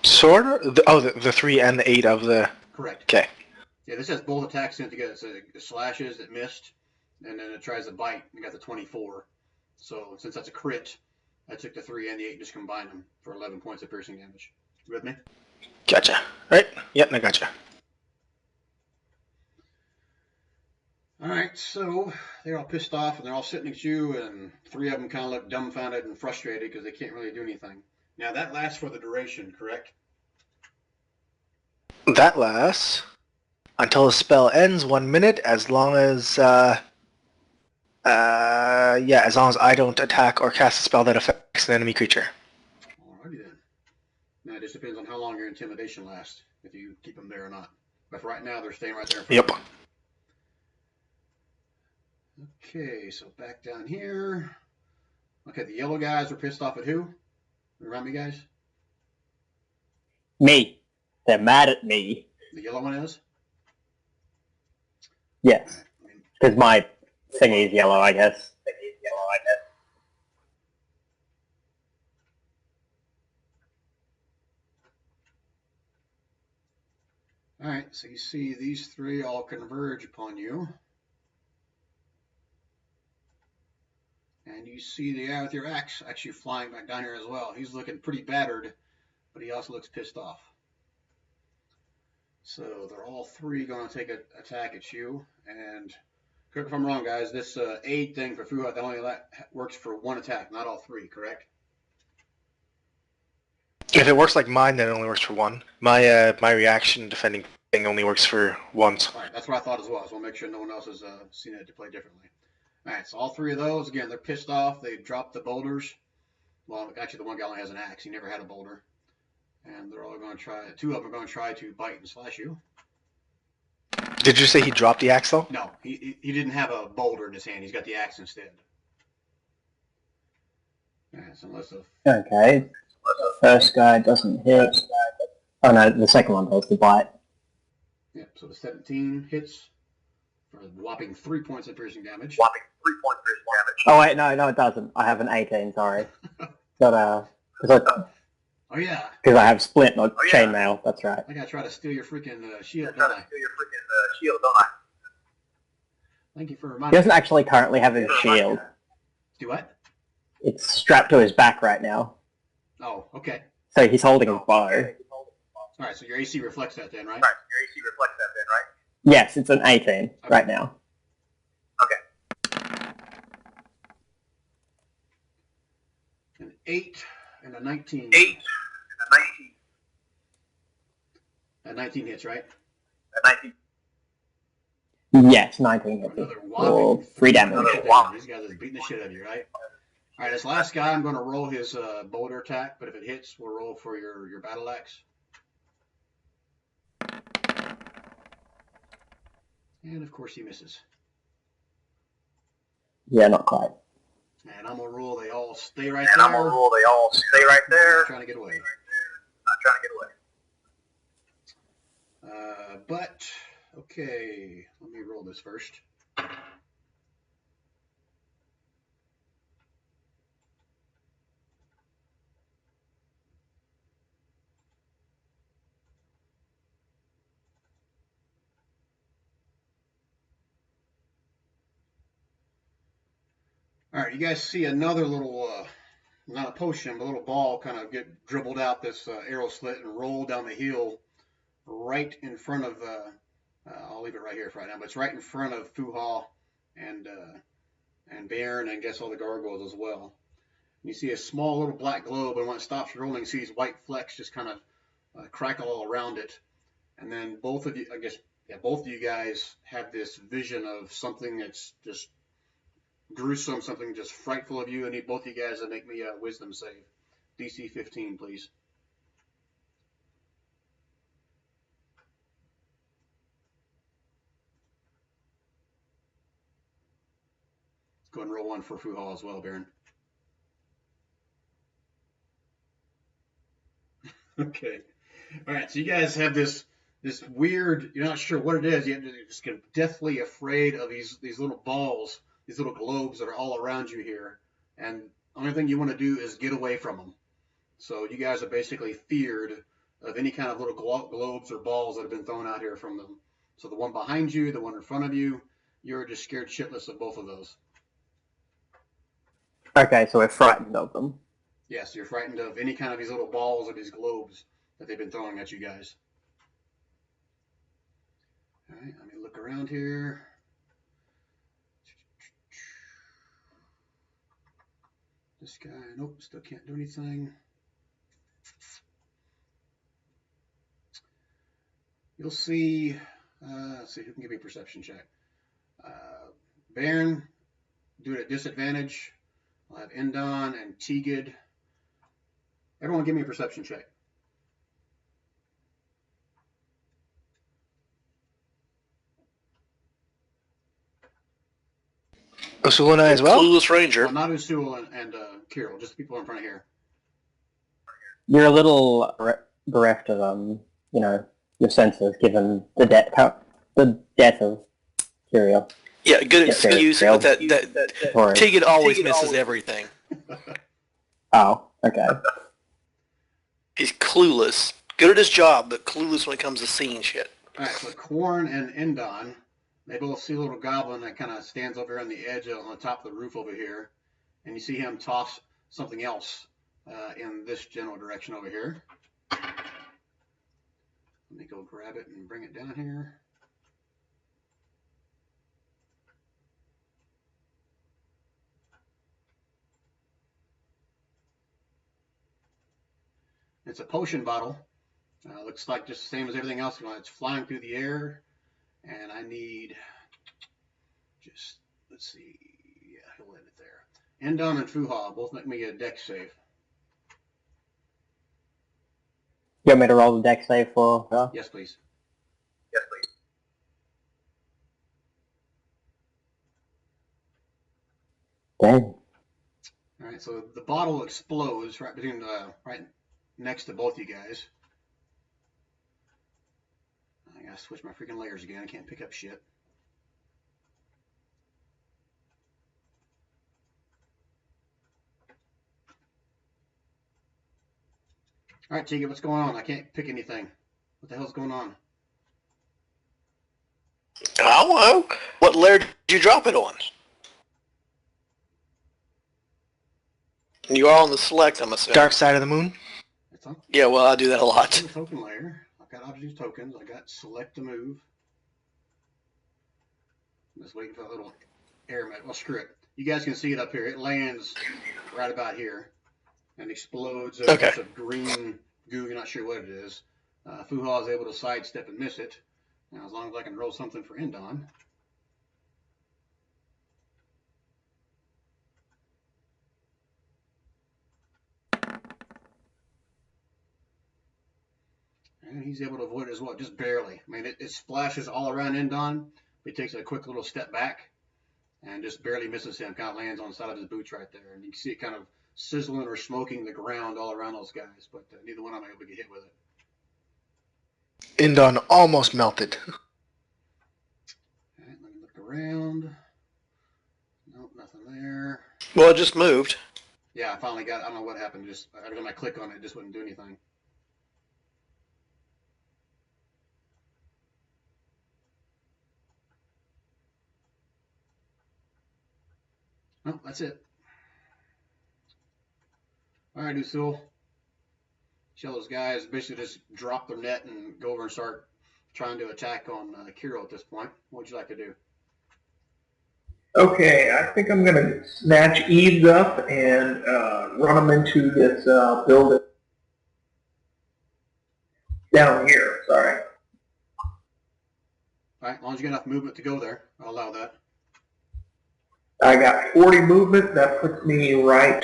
Sort of? The 3 and the 8 of the... Correct. Okay. Yeah, this has both attacks in together. So it slashes, it missed, and then it tries to bite. You got the 24. So since that's a crit, I took the 3 and the 8 and just combined them for 11 points of piercing damage. You with me? Gotcha. Right? Yep, I gotcha. Alright, so they're all pissed off and they're all sitting at you, and 3 of them kind of look dumbfounded and frustrated because they can't really do anything. Now that lasts for the duration, correct? That lasts until the spell ends 1 minute, as long as as long as I don't attack or cast a spell that affects an enemy creature. Alrighty then. Now it just depends on how long your intimidation lasts, if you keep them there or not. But for right now, they're staying right there in front Yep. of you. Okay, so back down here. Okay, the yellow guys were pissed off at who? Remind me, guys? Me. They're mad at me. The yellow one is? Yes. Because my thingy is yellow, I guess. Alright, so you see these 3 all converge upon you. And you see the guy with your axe actually flying back down here as well. He's looking pretty battered, but he also looks pissed off. So they're all 3 going to take an attack at you. And correct if I'm wrong, guys, this aid thing for Fuha, that only works for 1 attack, not all 3, correct? If it works like mine, then it only works for 1. My my reaction defending thing only works for once. All right, that's what I thought as well. So I'll make sure no one else has seen it to play differently. All right, so all 3 of those, again, they're pissed off. They dropped the boulders. Well, actually, the one guy only has an axe. He never had a boulder. And they're all going to try, 2 of them are going to try to bite and slash you. Did you say he dropped the axe, though? No, he didn't have a boulder in his hand. He's got the axe instead. All right, so unless Okay. First guy doesn't hit. Oh no, the second one does, the bite. yeah, so the 17 hits for a whopping 3 points of piercing damage. Oh wait, no it doesn't. I have an 18, sorry. Got Oh, yeah. because I have splint, not chainmail, that's right. I got to try to steal your freaking shield, don't I? Thank you for He reminding me. doesn't actually currently have his shield. Do what? It's strapped to his back right now. Oh, okay. So he's holding his bow. All right, so your AC reflects that then, right? Yes, it's an 18 right now. An 8 and a 19. 8 and a 19. That 19 hits, right? Yes, 19 hits. Another For whopping 3 damage. These guys are beating the shit out of you, right? All right, this last guy, I'm going to roll his boulder attack, but if it hits, we'll roll for your battle axe. And of course he misses. Yeah, not quite. And I'm going to roll they all stay right And there. I'm gonna roll. They all stay right there. Trying to get away. Not trying to get away. But, okay, let me roll this first. All right, you guys see another little, not a potion, but a little ball kind of get dribbled out this arrow slit and roll down the hill right in front of, I'll leave it right here for right now, but it's right in front of Fuha and Baron, and I guess all the gargoyles as well. And you see a small little black globe, and when it stops rolling, you see these white flecks just kind of crackle all around it. And then both of you, I guess Yeah, both of you guys have this vision of something that's just gruesome, something just frightful of you. I need both of you guys to make me a wisdom save. DC 15, please. Go ahead and roll one for Fuhal as well, Baron. Okay. All right. So you guys have this weird. You're not sure what it is. You're just get deathly afraid of these little balls, these little globes that are all around you here, and the only thing you want to do is get away from them. So you guys are basically feared of any kind of little globes or balls that have been thrown out here from them. So the one behind you, the one in front of you, you're just scared shitless of both of those. Okay, so we're frightened of them. Yes, you're frightened of any kind of these little balls or these globes that they've been throwing at you guys. All right, let me look around here. This guy, nope, still can't do anything. You'll see, let's see who can give me a perception check. Baron, do it at disadvantage. I'll have Endon and Tegid. Everyone give me a perception check. Usul and I as well? Clueless Ranger. Not Usul and Kirill, just the people in front of here. You're a little bereft of, your senses given the death of Kirill. Yeah, good excuse, but that Tegan always misses everything. Oh, okay. He's clueless. Good at his job, but clueless when it comes to seeing shit. All right, so Korn and Endon, they both see a little goblin that kind of stands over on the edge on the top of the roof over here, and you see him toss something else in this general direction over here. Let me go grab it and bring it down here. It's a potion bottle. Looks like just the same as everything else. It's flying through the air. And I need just, let's see. Yeah, he'll end it there. Endon and Fuhal both make me a dex save. You want me to roll the dex save for her? Yes, please. Yes, please. Dang. All right, so the bottle explodes right between right next to both you guys. I gotta switch my freaking layers again. I can't pick up shit. All right, Tegan, what's going on? I can't pick anything. What the hell's going on? I don't know. What layer did you drop it on? You are on the select, I'm assuming. Dark side of the moon? It's on Yeah, well, I do that a lot. the token layer. I've got object tokens. I got select to move. I'm just waiting for a little air mat. Well, screw it. You guys can see it up here. It lands right about here and explodes a bunch of green goo. You're not sure what it is. Fuhal is able to sidestep and miss it. Now, as long as I can roll something for Endon. And he's able to avoid it as well, just barely. I mean, it splashes all around Endon. He takes a quick little step back and just barely misses him. Kind of lands on the side of his boots right there. And you can see it kind of sizzling or smoking the ground all around those guys. But neither one of them are able to get hit with it. Endon almost melted. All right, let me look around. Nope, nothing there. Well, it just moved. Yeah, I finally got it. I don't know what happened. Just every time I click on it, it just wouldn't do anything. Oh, that's it. All right, Usul. Show those guys basically just drop their net and go over and start trying to attack on Kirill at this point. What would you like to do? Okay, I think I'm going to snatch Eves up and run them into this building down here. Sorry. All right, as long as you get enough movement to go there, I'll allow that. I got 40 movement. That puts me right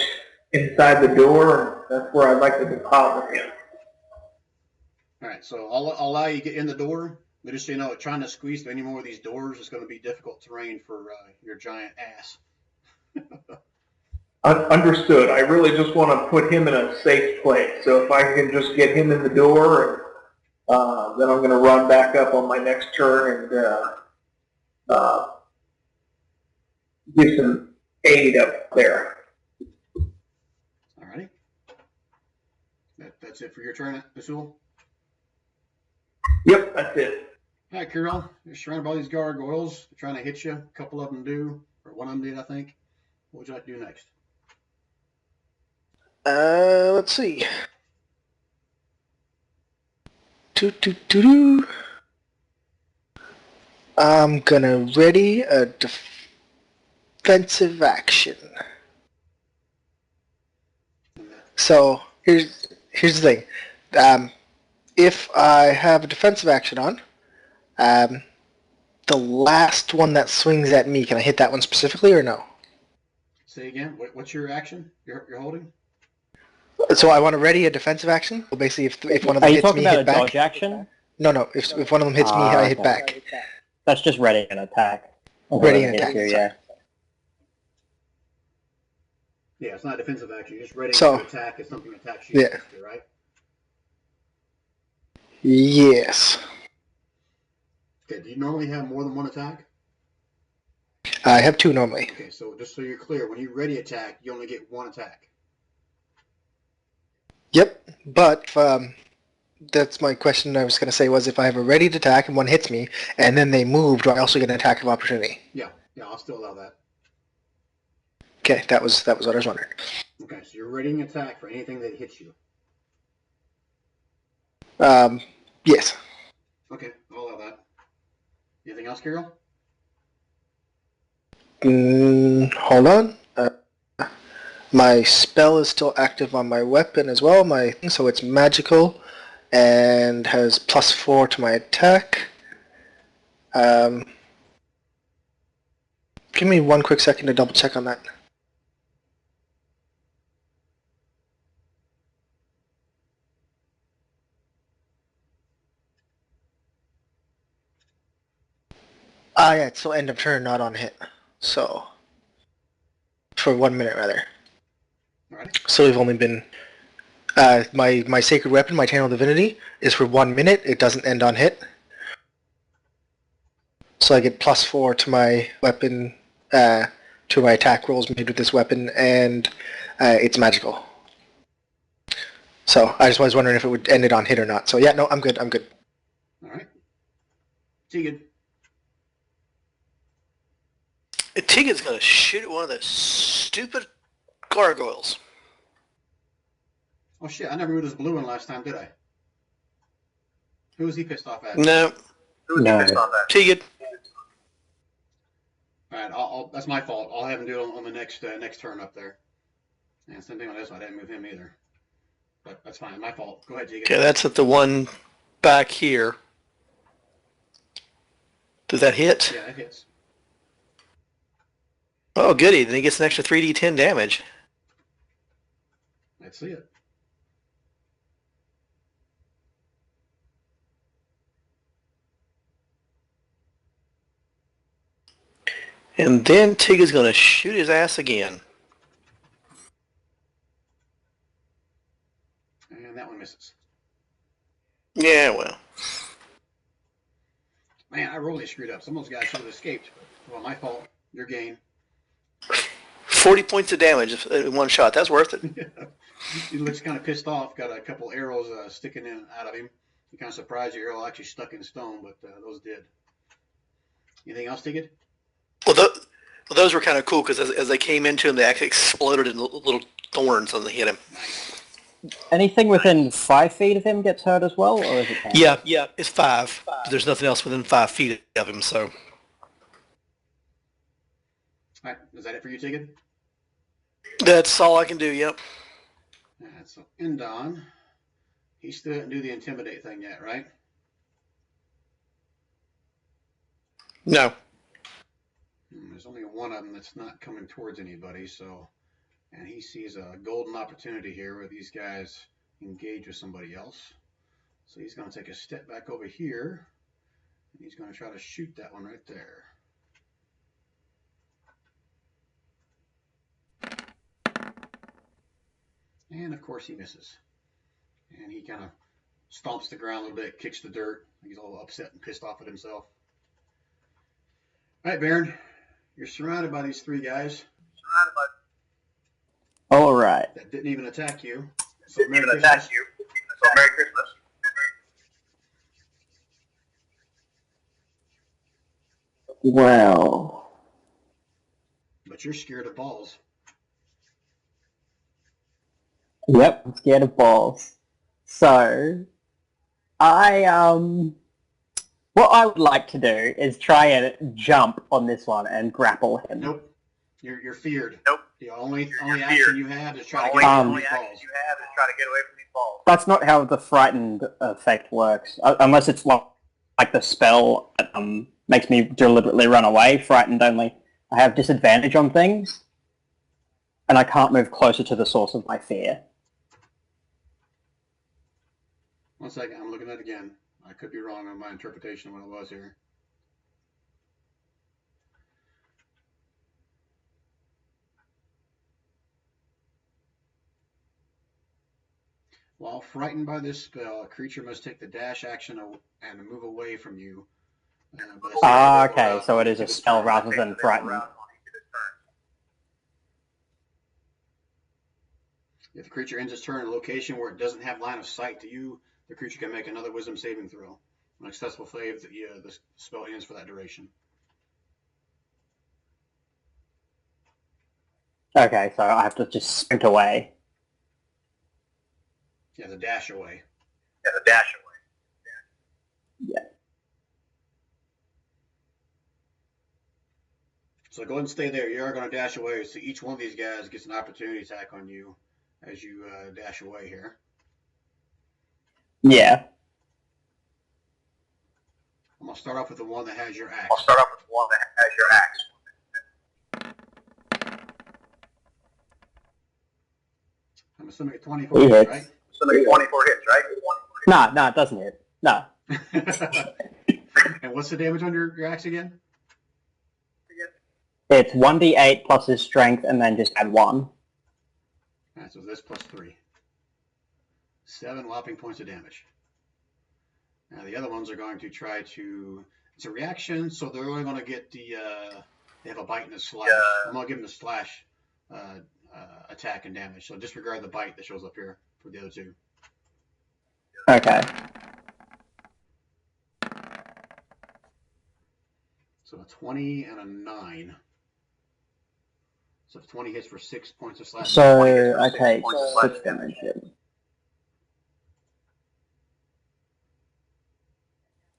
inside the door. That's where I'd like to deposit him. All right, so I'll allow you to get in the door, but just so you know, trying to squeeze through any more of these doors is going to be difficult terrain for your giant ass. Understood. I really just want to put him in a safe place. So if I can just get him in the door, and then I'm going to run back up on my next turn and give some aid up there. All righty. That's it for your turn, Azul? Yep, that's it. All right, Kirill, you're surrounded by all these gargoyles. They're trying to hit you. A couple of them do, or one of them did, I think. What would you like to do next? Let's see. Do. I'm gonna ready a defensive action. So here's the thing. If I have a defensive action on, the last one that swings at me, can I hit that one specifically or no? Say again. What's your action you're holding? So I want to ready a defensive action. So basically, if one of them Are you hits talking me, about hit a back. dodge action? No. If one of them hits me, I hit okay. back. That's just ready an attack. Ready an Hits attack, you, sorry. yeah. Yeah, it's not a defensive action. You're just ready So- to attack if something attacks you. Yeah. Right? Yes. Okay, do you normally have more than one attack? I have two normally. Okay, so just so you're clear, when you ready attack, you only get one attack. Yep, but that's my question I was going to say was if I have a ready to attack and one hits me, and then they move, do I also get an attack of opportunity? Yeah, I'll still allow that. Okay, that was what I was wondering. Okay, so you're readying attack for anything that hits you. Yes. Okay, I'll allow that. Anything else, Kirill? Hold on. My spell is still active on my weapon as well, so it's magical and has +4 to my attack. Give me one quick second to double check on that. Yeah, it's still end of turn, not on hit. So, for 1 minute rather. Alright. So we've only been, my sacred weapon, my channel divinity, is for 1 minute. It doesn't end on hit. So I get +4 to my weapon, to my attack rolls made with this weapon, and it's magical. So I just was wondering if it would end it on hit or not. So yeah, no, I'm good. Alright. Tegan. Tegan's gonna shoot at one of those stupid gargoyles. Oh shit, I never moved this blue one last time, did I? Who was he pissed off at? No, Who's No. pissed on that? Tegan. Alright, that's my fault. I'll have him do it on the next turn up there. And same thing on this one, I didn't move him either. But that's fine, my fault. Go ahead, Tegan. Okay, that's at the one back here. Does that hit? Yeah, that hits. Oh, goody. Then he gets an extra 3d10 damage. Let's see it. And then Tegan's gonna shoot his ass again. And that one misses. Yeah, well. Man, I really screwed up. Some of those guys should have escaped. Well, my fault. Your gain. 40 points of damage in one shot. That's worth it. He looks kind of pissed off. Got a couple arrows sticking in out of him. You're kind of surprised your arrow actually stuck in stone, but those did. Anything else, Tegan? Well, those were kind of cool because as they came into him, they actually exploded in little thorns when they hit him. Anything within 5 feet of him gets hurt as well, or is it 10? Yeah, it's 5. There's nothing else within 5 feet of him, so. All right, is that it for you, Tegan? That's all I can do, yep. All right, so Indon, he still didn't do the intimidate thing yet, right? No. There's only one of them that's not coming towards anybody, so, and he sees a golden opportunity here where these guys engage with somebody else. So he's going to take a step back over here, and he's going to try to shoot that one right there. And of course he misses. And he kind of stomps the ground a little bit, kicks the dirt. He's all upset and pissed off at himself. All right, Baron, you're surrounded by these three guys Surrounded by All right. that didn't even attack you. So didn't Merry even Christmas. attack you. So Merry Christmas. Well, But you're scared of balls. yep, I'm scared of balls. So, what I would like to do is try and jump on this one and grapple him. Nope. You're feared. Nope. The only You're action feared. you have is try to Only, get away from only these action balls. you have is try to get away from these balls. That's not how the frightened effect works, unless it's like the spell makes me deliberately run away. Frightened only. I have disadvantage on things, and I can't move closer to the source of my fear. 1 second, I'm looking at it again. I could be wrong on my interpretation of what it was here. While frightened by this spell, a creature must take the dash action and move away from you. But it's Ah, not okay, so it is a its spell turn. rather than frightened. If the creature ends its turn in a location where it doesn't have line of sight to you, the creature can make another wisdom saving throw. On a successful save, the spell ends for that duration. Okay, so I have to just sprint away. Yeah, the dash away. Yeah, the dash away. So go ahead and stay there. You are going to dash away. So each one of these guys gets an opportunity attack on you as you dash away here. Yeah. I'm going to start off with the one that has your axe. I'll start off with one that has your axe. I'm assuming a 24 He hits, hits. So the 24 hits, right? No, it doesn't hit. No. right? And what's the damage on your axe again? It's 1d8 plus his strength, and then just add 1. All right, so this plus 3. 7 whopping points of damage. Now the other ones are going to try to... It's a reaction, so they're only going to get the... they have a bite and a slash. I'm going to give them the slash attack and damage. So disregard the bite that shows up here for the other two. Okay. So a 20 and a 9. So if 20 hits for 6 points of slash. So 20 hits for I 6 take points of slashing 6 damage.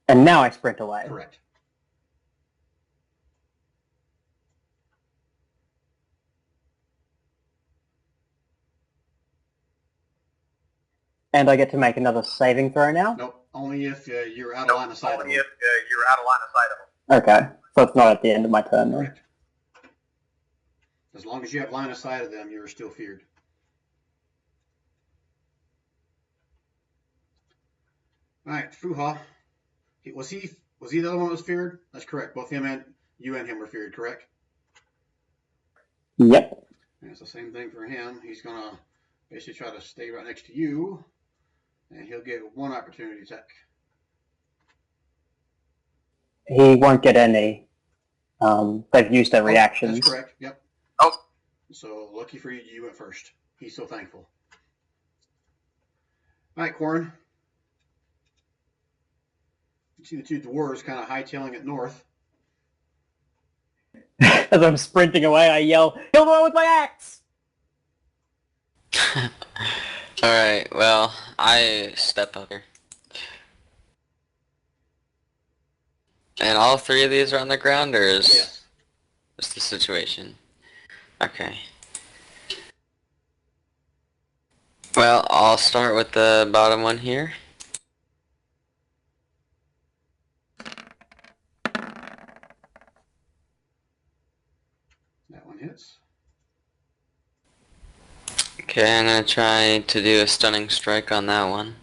And now I sprint away. Correct. And I get to make another saving throw now? Nope. Only if you're out of line of sight of Only them. if you're out of line of sight of them. Okay. So it's not at the end of my turn then. Correct. As long as you have line of sight of them, you're still feared. All right, Fuha. Was he the other one that was feared? That's correct. Both him and you and him were feared, correct? Yep. And it's the same thing for him. He's gonna basically try to stay right next to you, and he'll get one opportunity attack. He won't get any. They've used their reactions. That's correct. Yep. Oh. So lucky for you, you went first. He's so thankful. All right, Quarren. You see the two dwarves kind of hightailing it north. As I'm sprinting away, I yell, "Kill the one with my axe!" Alright, well, I step up here. And all three of these are on the ground, or is Yes. what's the situation? Okay. Well, I'll start with the bottom one here. hits. Okay, I'm gonna try to do a stunning strike on that one.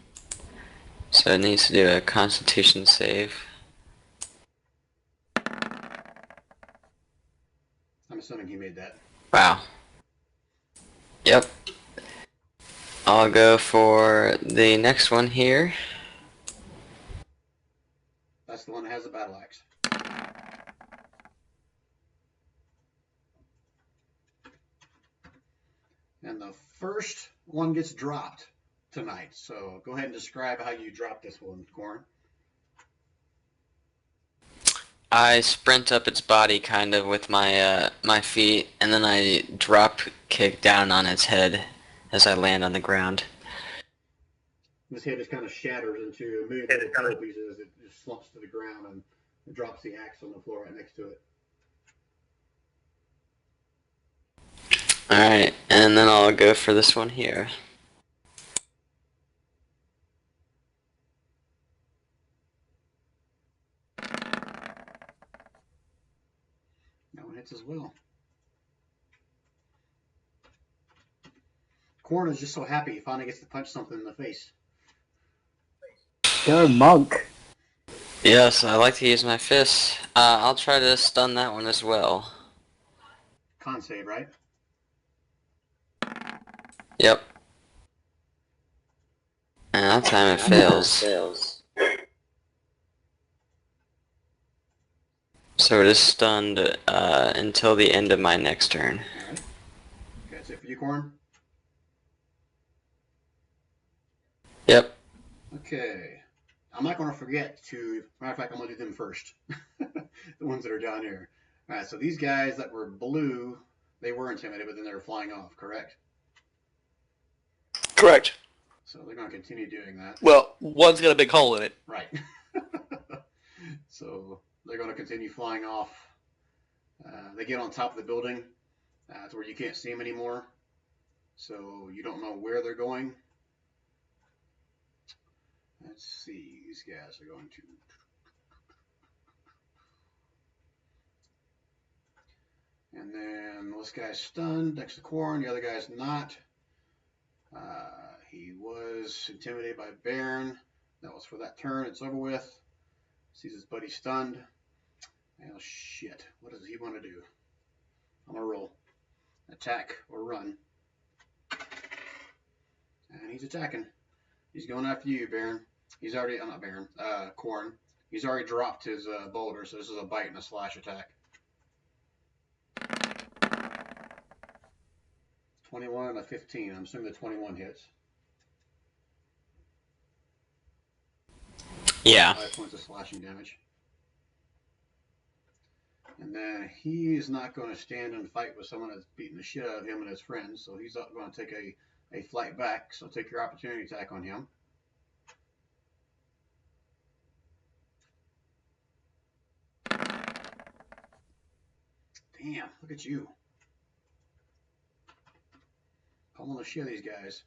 So it needs to do a Constitution save. I'm assuming he made that. Wow. Yep. I'll go for the next one here. That's the one that has the battle axe. And the first one gets dropped tonight. So go ahead and describe how you drop this one, Corn. I sprint up its body kind of with my my feet, and then I drop kick down on its head as I land on the ground. This head just kind of shatters into a million little pebble pieces. It just slumps to the ground and it drops the axe on the floor right next to it. Alright, and then I'll go for this one here. That one hits as well. Corn is just so happy he finally gets to punch something in the face. Go monk. Yes, I like to use my fists. I'll try to stun that one as well. Con save, right? Yep. And that time it fails. So it is stunned until the end of my next turn. Alright. Okay, that's it for you, Corn? Yep. Okay. I'm not going to forget to, matter of fact, I'm going to do them first. The ones that are down here. Alright, so these guys that were blue, they were intimidated, but then they were flying off, correct? Correct. So they're going to continue doing that. Well, one's got a big hole in it. Right. So they're going to continue flying off. They get on top of the building to where you can't see them anymore. So you don't know where they're going. Let's see. These guys are going to... And then this guy's stunned next to Corn. The other guy's not. He was intimidated by Baron. That was for that turn. It's over with. Sees his buddy stunned. Oh shit. What does he want to do? I'm going to roll. Attack or run. And he's attacking. He's going after you, Baron. He's already, not Baron, Corn. He's already dropped his boulder, so this is a bite and a slash attack. 21 and a 15. I'm assuming the 21 hits. Yeah. 5 points of slashing damage. And then he's not going to stand and fight with someone that's beating the shit out of him and his friends, so he's not going to take a flight back, so take your opportunity attack on him. Damn, look at you. Pummeling the shit of these guys.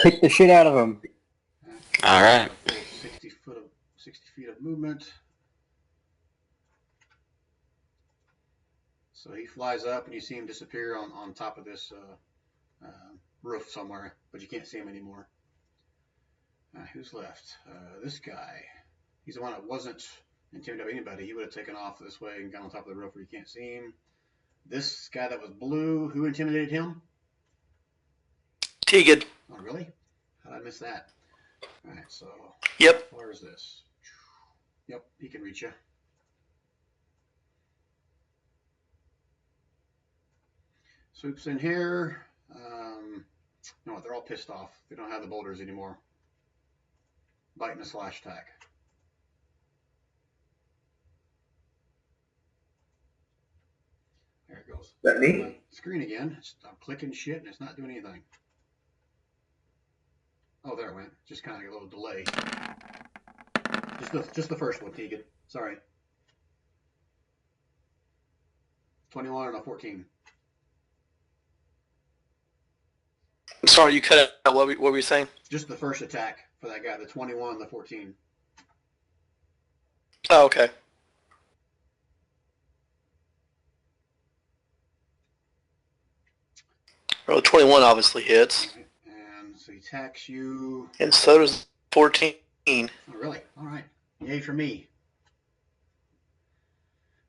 Kick the shit out of them. Alright. 60 feet of movement. So he flies up and you see him disappear on top of this roof somewhere, but you can't see him anymore. Who's left? This guy. He's the one that wasn't intimidated by anybody. He would have taken off this way and gone on top of the roof where you can't see him. This guy that was blue, who intimidated him? Tegan. Oh, really? How did I miss that? All right, so Yep. how far is this? Yep, he can reach you. Swoops in here. No, they're all pissed off. They don't have the boulders anymore. Bite and a slash attack. There it goes. Is that me? Screen again. I'm clicking shit and it's not doing anything. Oh, there it went. Just kind of a little delay. Just the first one, Tegan. Sorry. 21 and a 14. Sorry, you cut out. What were you saying? Just the first attack for that guy, the 21 and the 14. Oh, okay. Well, 21 obviously hits. And so he attacks you. And so does 14. Oh, really? All right. Yay for me.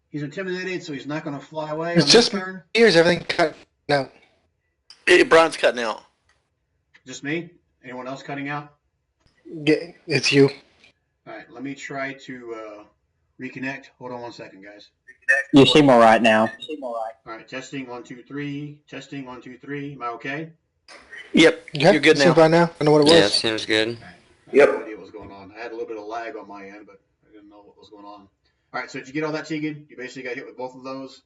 He's intimidated, so he's not going to fly away. It's just turn. Here's everything cut out. Brian's cutting out. Just me? Anyone else cutting out? It's you. All right, let me try to reconnect. Hold on 1 second, guys. You seem all right now. All right, testing 1 2 3. Testing 1 2 3. Am I okay? Yep, Yeah, you're good seems now. fine now. I know what it was. Yeah, it seems good. I had no idea what was going on. I had a little bit of lag on my end, but I didn't know what was going on. All right, so did you get all that, Tegan? You basically got hit with both of those.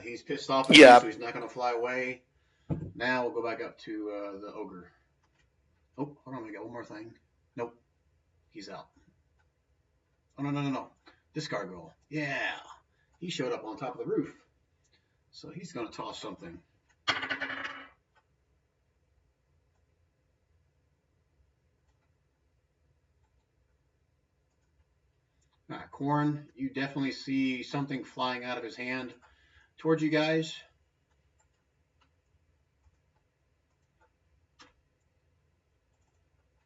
He's pissed off at you, so he's not going to fly away. Now we'll go back up to the ogre. Oh, hold on, we got one more thing. Nope, he's out. Oh, no. This gargoyle. Yeah, he showed up on top of the roof. So he's going to toss something. Corn, you definitely see something flying out of his hand towards you guys.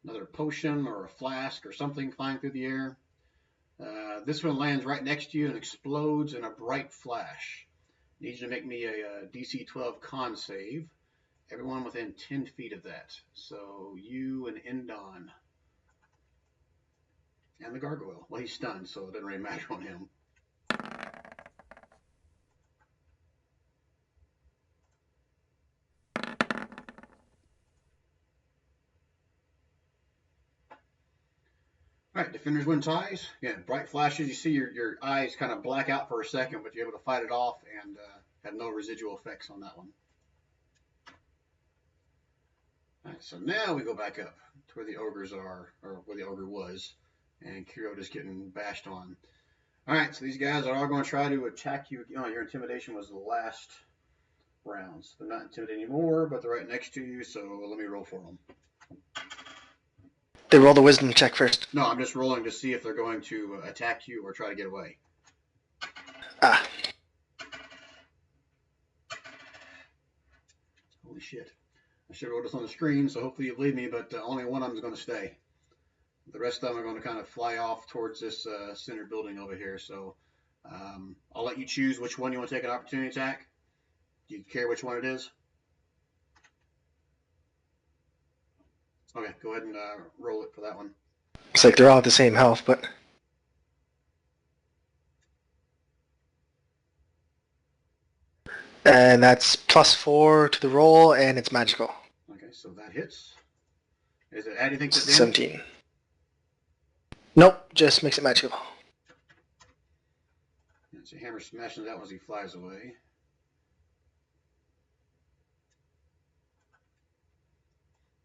Another potion or a flask or something flying through the air. This one lands right next to you and explodes in a bright flash. Need you to make me a DC 12 con save. Everyone within 10 feet of that. So you and Endon. And the gargoyle. Well, he's stunned, so it doesn't really matter on him. All right, defenders win ties. Yeah, bright flashes. You see your eyes kind of black out for a second, but you're able to fight it off and have no residual effects on that one. All right, so now we go back up to where the ogres are, or where the ogre was, and Kiro just getting bashed on. All right, so these guys are all going to try to attack you. Your intimidation was the last rounds. They're not intimidated anymore, but they're right next to you, so let me roll for them. They roll the wisdom check first. No, I'm just rolling to see if they're going to attack you or try to get away. Ah. Holy shit. I should have wrote this on the screen, so hopefully you believe me, but only one of them is going to stay. The rest of them are going to kind of fly off towards this center building over here. So I'll let you choose which one you want to take an opportunity attack. Do you care which one it is? Okay, go ahead and roll it for that one. It's like they're all at the same health, but... And that's +4 to the roll, and it's magical. Okay, so that hits. Is it add anything to damage? 17. Nope, just makes it magical. So hammer smashes that as he flies away.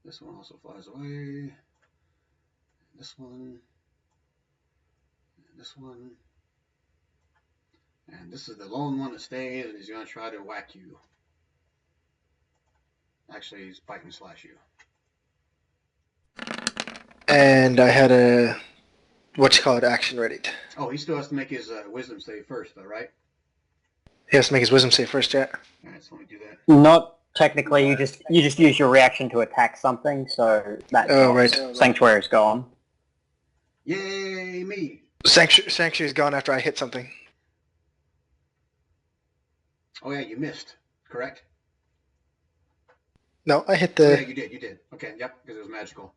This one also flies away. This one. And this one. And this is the lone one that stays, and he's going to try to whack you. Actually, he's bite and slash you. And I had a... action ready. Oh, he still has to make his wisdom save first, though, right? He has to make his wisdom save first, yeah. All right, so let me do that. Not technically. You just use your reaction to attack something, so that right. Sanctuary's gone. Yay, me! Sanctuary's gone after I hit something. Oh yeah, you missed, correct? No, I hit the... Oh, yeah, you did. Okay, yep, because it was magical.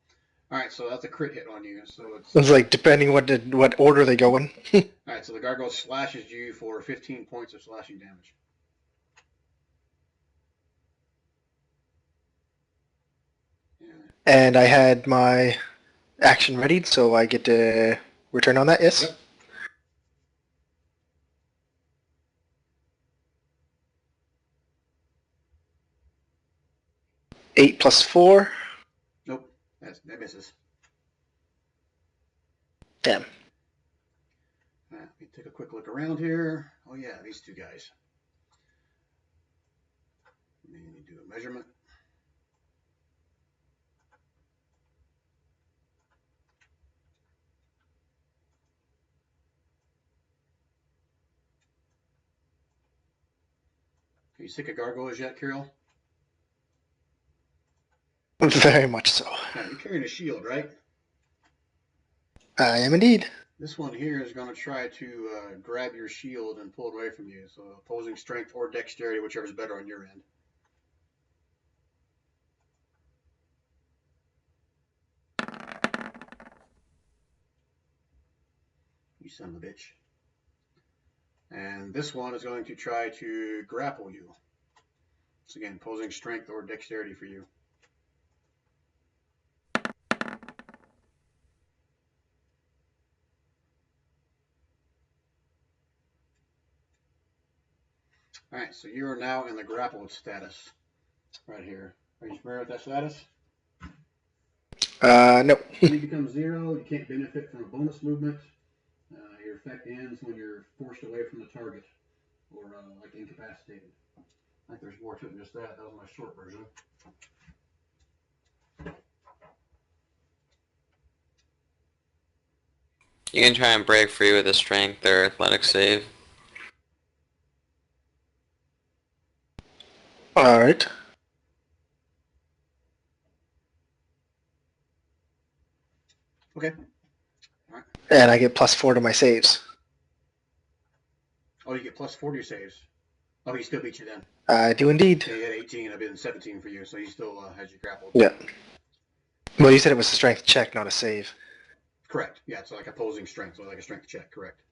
All right, so that's a crit hit on you. So it's like depending what order they go in. All right, so the gargoyle slashes you for 15 points of slashing damage. Yeah. And I had my action ready, so I get to return on that, yes? Yep. Eight plus 4. Nope, that misses. Damn. All right, let me take a quick look around here. Oh yeah, these two guys. Let me do a measurement. Are you sick of gargoyles yet, Kirill? Very much so. Now, you're carrying a shield, right? I am indeed. This one here is going to try to grab your shield and pull it away from you. So opposing strength or dexterity, whichever's better on your end. You son of a bitch. And this one is going to try to grapple you. So again, opposing strength or dexterity for you. All right, so you are now in the grappled status right here. Are you familiar with that status? No. When you become 0, you can't benefit from a bonus movement. Your effect ends when you're forced away from the target or like incapacitated. I think there's more to it than just that. That was my short version. You can try and break free with a strength or athletic save. All right. Okay. All right. And I get +4 to my saves. Oh, you get +4 to your saves. Oh, he still beat you then. I do indeed. Yeah, you had 18. I've been 17 for you, so he still has you grappled. Yeah. Well, you said it was a strength check, not a save. Correct. Yeah, it's like opposing strength, so like a strength check. Correct.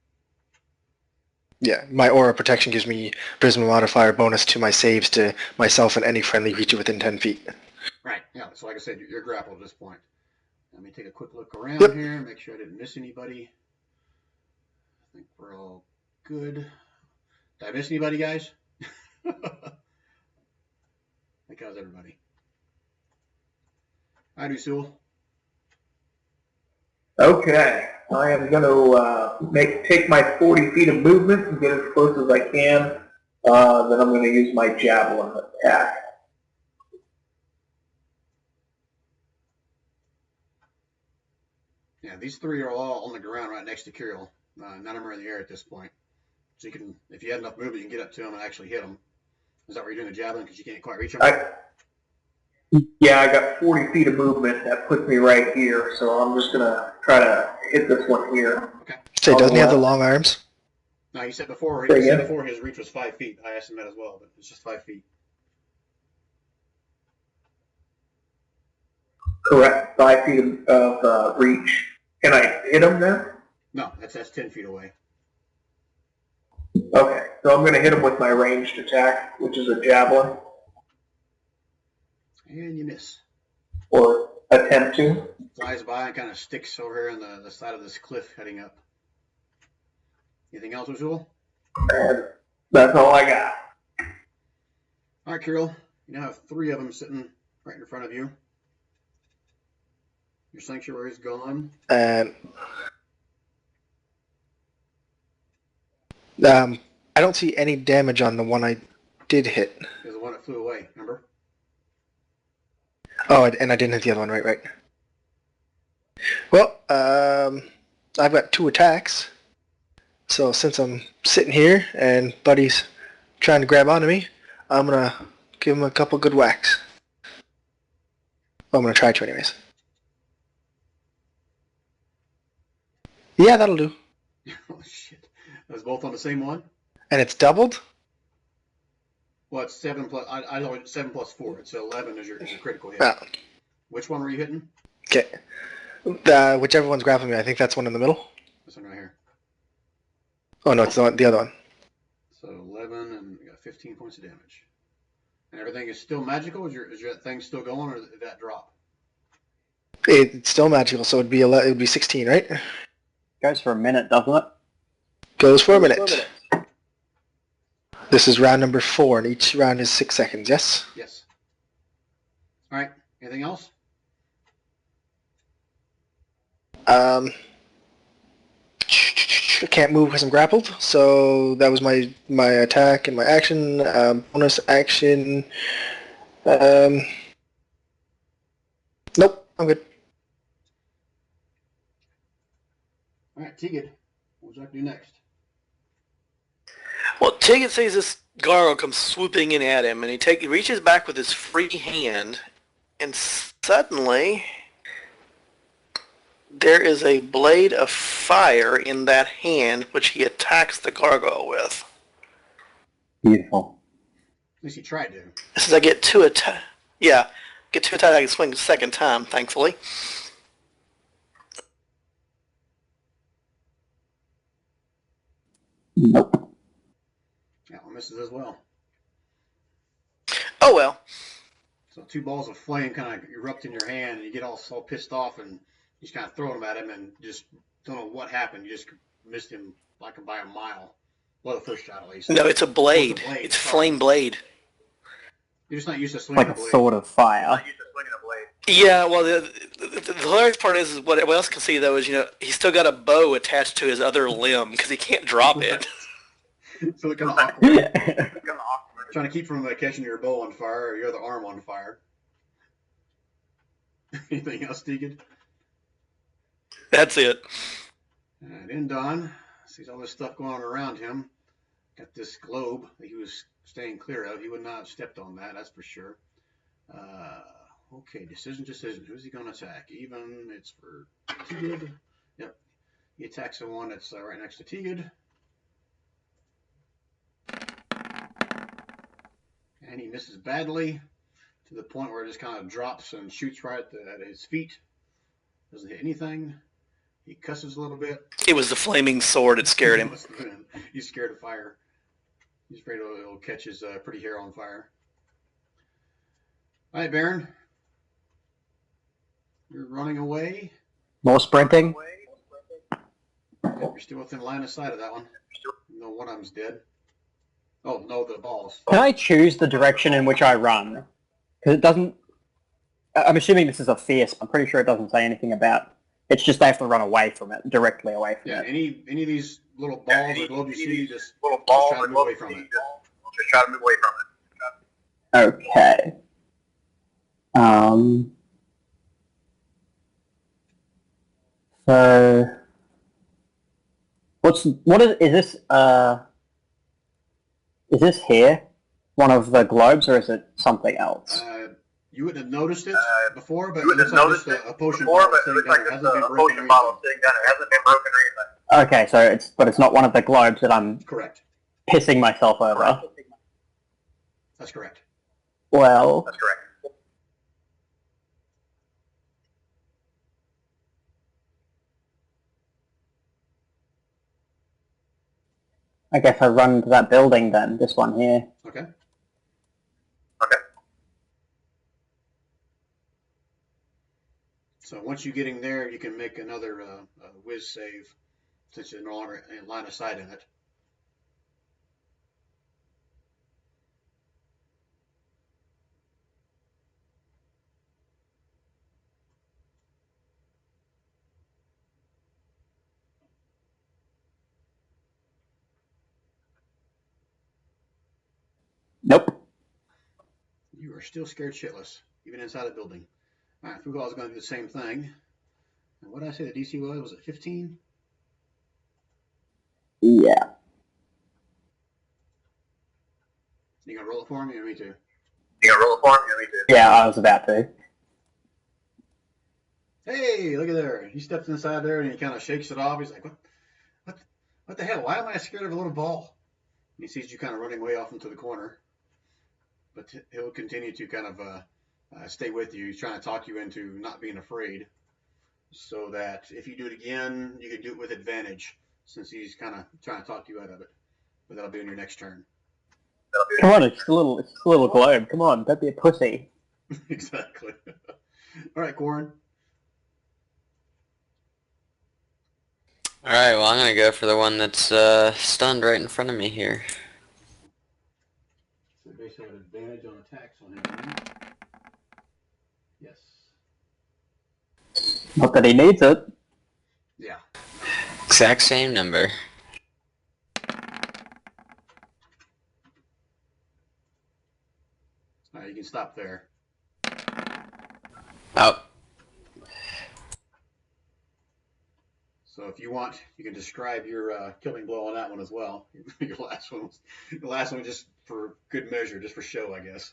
Yeah, my aura protection gives me charisma modifier bonus to my saves to myself and any friendly creature within 10 feet. Right. Yeah. So like I said, you're grappled at this point. Let me take a quick look around Yep. here, make sure I didn't miss anybody. I think we're all good. Did I miss anybody, guys? I think how's everybody? Hi, Usul. Okay, I am going to take my 40 feet of movement and get as close as I can. Then I'm going to use my javelin attack. Yeah, these three are all on the ground right next to Kirill. None of them are in the air at this point. So you can, if you had enough movement, you can get up to them and actually hit them. Is that where you're doing the javelin because you can't quite reach them? Yeah, I got 40 feet of movement. That puts me right here, so I'm just going to try to hit this one here. Okay. Say, doesn't he have the long arms? No, he said before. Say He said again? before his reach was 5 feet. I asked him that as well, but it's just 5 feet. Correct, 5 feet of reach. Can I hit him now? No, that's 10 feet away. Okay, so I'm going to hit him with my ranged attack, which is a javelin, And you miss. or attempt to. Flies by and kind of sticks over here on the side of this cliff heading up. Anything else, Usul? And that's all I got. All right, Kirill. You now have 3 of them sitting right in front of you. Your sanctuary is gone. And I don't see any damage on the one I did hit. There's the one that flew away, remember? Oh, and I didn't hit the other one, right. Well, I've got 2 attacks. So since I'm sitting here and Buddy's trying to grab onto me, I'm going to give him a couple good whacks. Well, I'm going to try to anyways. Yeah, that'll do. Oh, shit. Those both on the same one? And it's doubled? Well, it's 7 plus, I know it's 7 plus 4. It's 11 is your critical hit. Oh, Which one were you hitting? okay. Whichever one's grappling me, I think that's one in the middle. This one right here. Oh, no, it's the other one. So 11 and you got 15 points of damage. And everything is still magical? Is your thing still going, or did that drop? It's still magical, so it'd be 16, right? Goes for a minute, doesn't it? Goes for a minute. This is round number 4, and each round is 6 seconds, yes? Yes. All right. Anything else? I can't move because I'm grappled, so that was my attack and my action. Bonus action. Nope, I'm good. All right, Tegan. What would you like to do next? Well, Tigget sees this gargoyle come swooping in at him, and he reaches back with his free hand and suddenly there is a blade of fire in that hand which he attacks the gargoyle with. Beautiful. At least he tried to. This is I get two attack. Yeah, get two attack. I can swing the second time, thankfully. Nope. That one misses as well. Oh well. So 2 balls of flame kind of erupt in your hand, and you get all so pissed off, and you just kind of throw them at him, and just don't know what happened. You just missed him like by a mile. Well, the first shot at least. No, it's a blade. Oh, it's a blade. It's flame blade. You're just not used to swinging Like a a blade. sword of fire. Not used to swinging a blade. Yeah, well, the hilarious part is what everyone else can see, though, is, he's still got a bow attached to his other limb because he can't drop it. So it's kind of awkward. It's kind of awkward. Trying to keep from catching your bow on fire or your other arm on fire. Anything else, Tegan? That's it. And Indon sees all this stuff going on around him. Got this globe that he was staying clear of. He would not have stepped on that, that's for sure. Okay, decision. Who's he going to attack? Even, it's for Tegid. Yep. He attacks the one that's right next to Tegid. And he misses badly to the point where it just kind of drops and shoots right at his feet. Doesn't hit anything. He cusses a little bit. It was the flaming sword that scared him. He's scared of fire. He's afraid it'll catch his pretty hair on fire. All right, Baron. You're running away. More sprinting. Yep, you're still within line of sight of that one. No, one of them's dead. Oh, no, the balls. Can I choose the direction in which I run? Because it doesn't... I'm assuming this is a fierce. I'm pretty sure it doesn't say anything about... It's just they have to run away from it, directly away from Yeah, it. any of these little balls or globes you see, just Little ball try to move away from it. Just try to move away from it. Okay. So... Is this here one of the globes, or is it something else? You wouldn't have noticed it before, but You it would have looks like noticed just it a potion before, bottle but it sitting looks down like there. it's Hasn't been a broken potion or bottle anything. sitting down there. It hasn't been broken or anything. Okay, so it's not one of the globes that I'm Correct. pissing myself over. That's correct. Well, That's correct. I guess I run to that building then, this one here. Okay. Okay. So once you're getting there, you can make another whiz save since you're no longer in line of sight in it. Nope. You are still scared shitless, even inside the building. All right, Fugal is going to do the same thing. And what did I say the DC was? Was it 15? Yeah. You going to roll it for me or me too? You gonna roll it for him? Yeah, me too. Yeah, I was about to. Hey, look at there. He steps inside there and he kind of shakes it off. He's like, what the hell? Why am I scared of a little ball? And he sees you kind of running way off into the corner. But he'll continue to kind of stay with you. He's trying to talk you into not being afraid so that if you do it again, you can do it with advantage since he's kind of trying to talk you out of it. But that'll be on your next turn. Come on, it's a little globe. Come on, don't be a pussy. Exactly. All right, Corin. Alright, well, I'm gonna go for the one that's stunned right in front of me here. So basically have advantage on attacks on him. Right? Yes. Not that he needs it. Yeah. Exact same number. All right, you can stop there. Oh. So if you want, you can describe your killing blow on that one as well. The last one was just for good measure, just for show, I guess.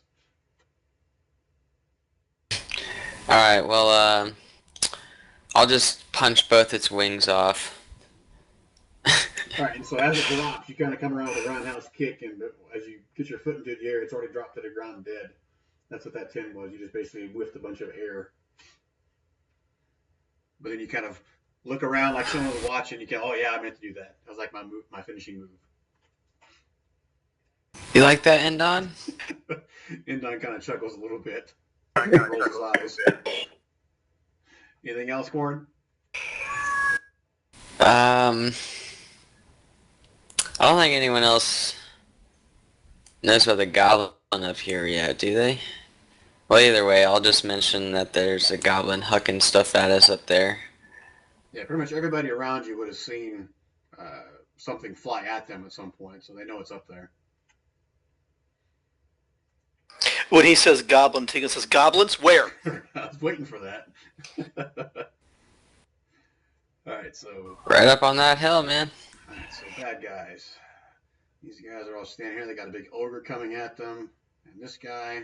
Alright, well, I'll just punch both its wings off. All right, and so as it drops, you kind of come around with a roundhouse kick, and as you get your foot into the air, it's already dropped to the ground dead. That's what that 10 was. You just basically whiffed a bunch of air. But then you kind of look around like someone was watching. You can, oh yeah, I meant to do that. That was like my move, my finishing move. You like that, Endon? Endon kind of chuckles a little bit. Rolls his eyes. Anything else, Warren? I don't think anyone else knows about the goblin up here yet, do they? Well, either way, I'll just mention that there's a goblin hucking stuff at us up there. Yeah, pretty much everybody around you would have seen something fly at them at some point, so they know it's up there. When he says goblin, Tegan says, goblins? Where? I was waiting for that. All right, so... Right up on that hill, man. All right, so bad guys. These guys are all standing here. They got a big ogre coming at them, and this guy,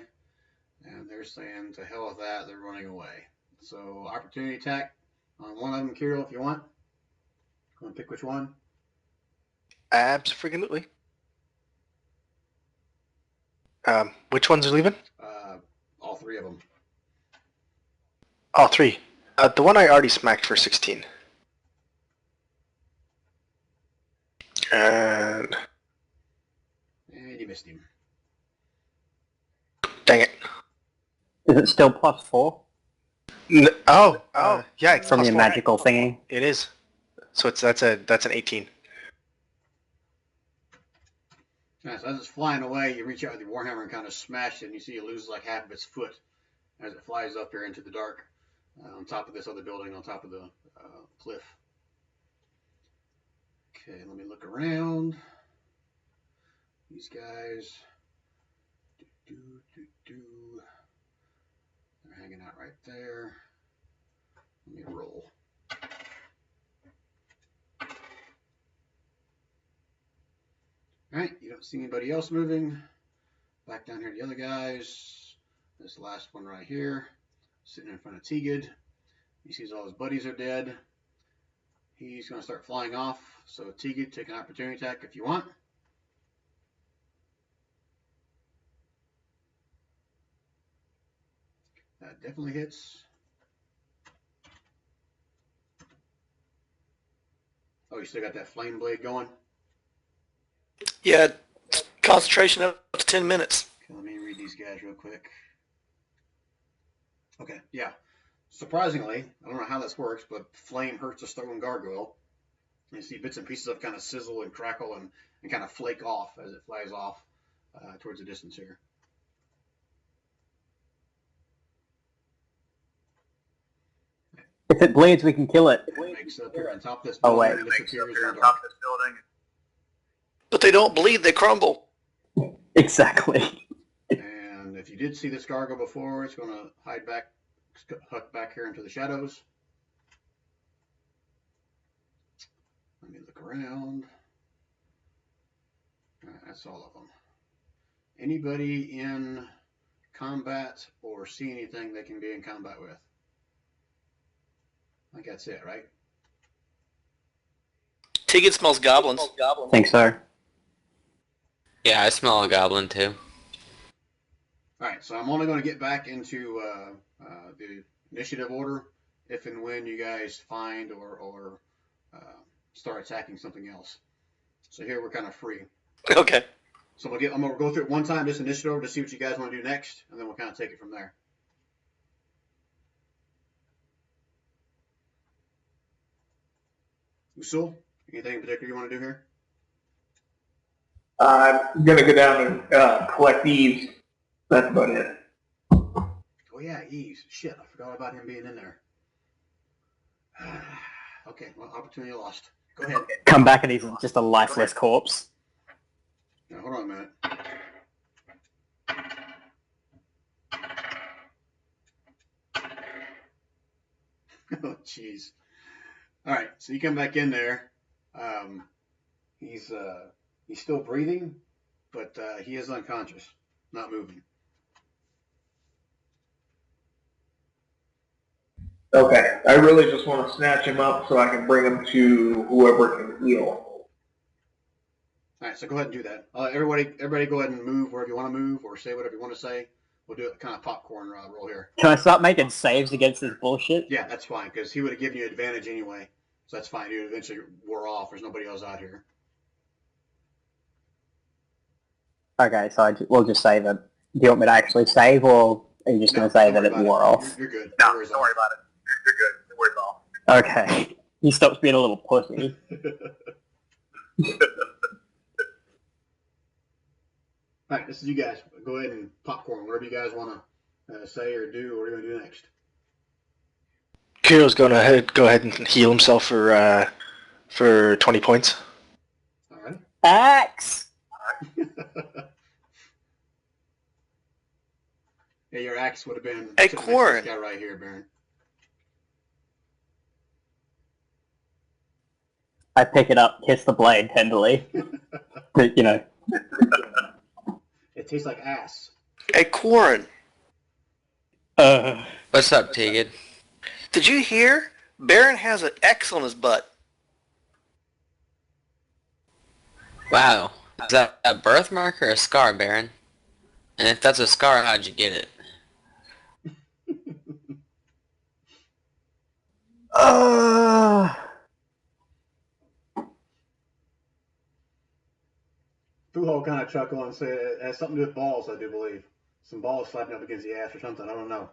and they're saying, to hell with that, they're running away. So, opportunity attack on one of them, Kirill, if you want. You want to pick which one? Absolutely. Which ones are leaving? All three of them. All three. The one I already smacked for 16. And you missed him. Dang it. Is it still +4 yeah, it's from plus your 4. magical thingy? It is. So that's an 18. Right, so as it's flying away, you reach out with your warhammer and kind of smash it, and you see it loses like half of its foot as it flies up here into the dark on top of this other building, on top of the cliff. Okay, let me look around. These guys, they're hanging out right there. Let me roll. All right, you don't see anybody else moving. Back down here, the other guys. This last one right here, sitting in front of Tegid. He sees all his buddies are dead. He's going to start flying off. So Tegid, take an opportunity attack if you want. That definitely hits. Oh, you still got that flame blade going? Yeah, concentration up to 10 minutes. Okay, let me read these guys real quick. Okay, yeah. Surprisingly, I don't know how this works, but flame hurts a stone gargoyle. You see bits and pieces of kind of sizzle and crackle and kind of flake off as it flies off towards the distance here. If it bleeds, we can kill it. It makes up here on top of this Oh, building wait. and Makes up disappears here in on the top dark. of this building. But they don't bleed, they crumble. Exactly. And if you did see this gargoyle before, it's going to huck back here into the shadows. Let me look around. All right, that's all of them. Anybody in combat or see anything they can be in combat with? I think that's it, right? Tegan smells goblins. Think so. Yeah, I smell a goblin too. All right, so I'm only going to get back into the initiative order if and when you guys find or start attacking something else. So here we're kind of free. Okay. So I'm going to go through it one time, this initiative order, to see what you guys want to do next, and then we'll kind of take it from there. Usul, anything in particular you want to do here? I'm going to go down and collect these. That's about it. Oh yeah, Eves. Shit, I forgot about him being in there. Okay, well, opportunity lost. Go ahead. Come back and he's just a lifeless corpse. Now, hold on a minute. Oh, jeez. All right, so you come back in there. He's still breathing, but he is unconscious, not moving. Okay, I really just want to snatch him up so I can bring him to whoever can heal. All right, so go ahead and do that. Everybody, go ahead and move wherever you want to move, or say whatever you want to say. We'll do it kind of popcorn roll here. Can I start making saves against this bullshit? Yeah, that's fine, because he would have given you advantage anyway. So that's fine. You eventually wore off. There's nobody else out here. Okay, so we'll just say that. Do you want me to actually save, or are you just going to say that it wore off? You're good. No, don't worry about it. You're good. It wears off. Okay. He stops being a little pussy. All right, this is you guys. Go ahead and popcorn. Whatever you guys want to say or do, what are you going to do next? Kiro's going to go ahead and heal himself for 20 points. All right. Axe! Yeah, your axe would have been Hey, sitting next to Quarren. this guy right here, Baron. I pick it up, kiss the blade tenderly. You know. It tastes like ass. Hey, Quarren, What's up, Tegan? did you hear? Baron has an X on his butt. Wow. Is that a birthmark or a scar, Baron? And if that's a scar, how'd you get it? Fuho kind of chuckle and say it has something to do with balls, I do believe. Some balls slapping up against the ass or something. I don't know.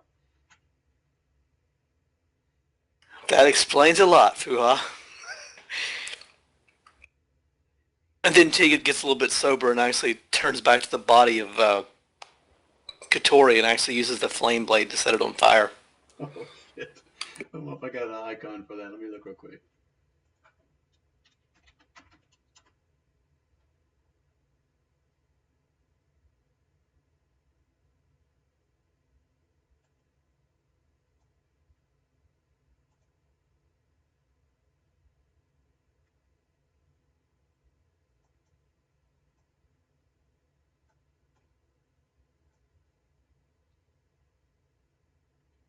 That explains a lot, Fuha. And then Tegan gets a little bit sober and actually turns back to the body of Katori and actually uses the flame blade to set it on fire. Oh, shit. I don't know if I got an icon for that. Let me look real quick.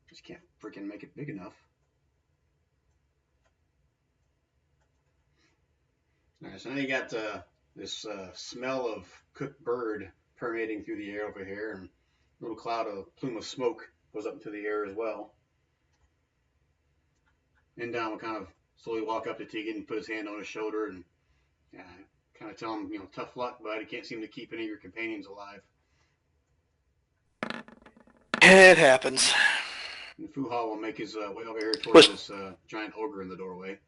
Just can't freaking make it big enough. All right, so now you got this smell of cooked bird permeating through the air over here, and a little plume of smoke goes up into the air as well. And Don will kind of slowly walk up to Tegan and put his hand on his shoulder and kind of tell him, tough luck, bud. You can't seem to keep any of your companions alive. It happens. And Fuha will make his way over here towards this giant ogre in the doorway.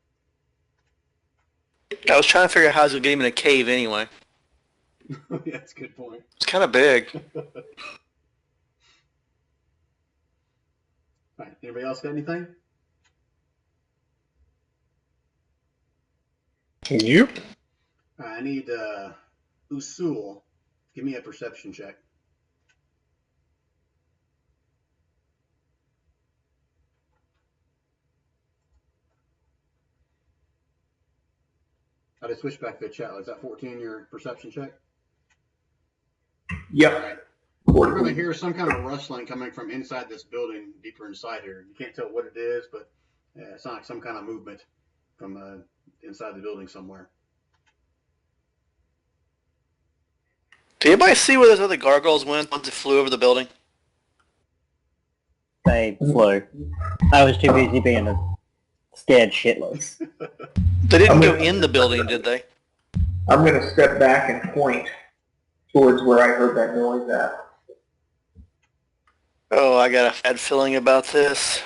I was trying to figure out how I was going to get him in a cave anyway. Yeah, that's a good point. It's kind of big. All right, anybody else got anything? Yep. I need Usul. Give me a perception check. I just switched back to the chat. Is that 14 your perception check? Yep. All right. We're going to hear some kind of rustling coming from inside this building, deeper inside here. You can't tell what it is, but it's not like some kind of movement from inside the building somewhere. Did anybody see where those other gargoyles went once it flew over the building? They flew. I was too busy being scared shitless. They didn't go in the building, did they? I'm going to step back and point towards where I heard that noise at. Oh, I got a bad feeling about this.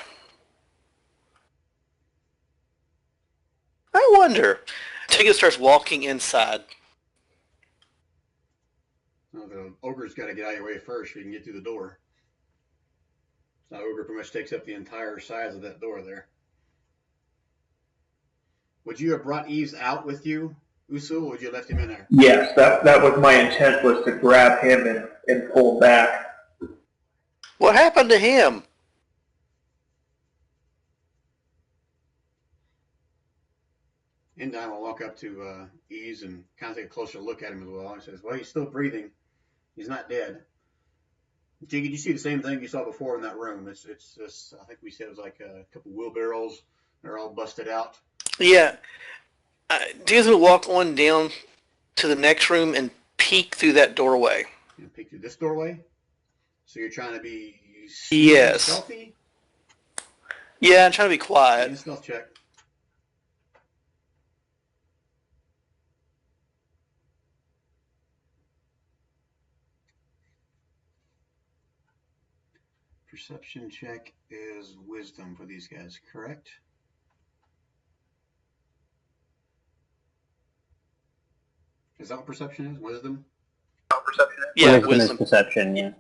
I wonder. Tegan starts walking inside. Well, the ogre's got to get out of your way first so you can get through the door. The ogre pretty much takes up the entire size of that door there. Would you have brought Eves out with you, Usul, or would you have left him in there? Yes, that was my intent, was to grab him and pull him back. What happened to him? Indine will walk up to Eves and kind of take a closer look at him as well. He says, well, he's still breathing. He's not dead. Jiggy, you see the same thing you saw before in that room. It's just, I think we said it was like a couple wheelbarrows. They're all busted out. Yeah. Do you guys want to walk on down to the next room and peek through that doorway? And peek through this doorway. So you're trying to be Yes. stealthy? Yeah, I'm trying to be quiet. Yeah, stealth check. Perception check is wisdom for these guys, correct? Is that what perception is? Wisdom? Perception. Yeah, Wisdom is wisdom. perception, yeah.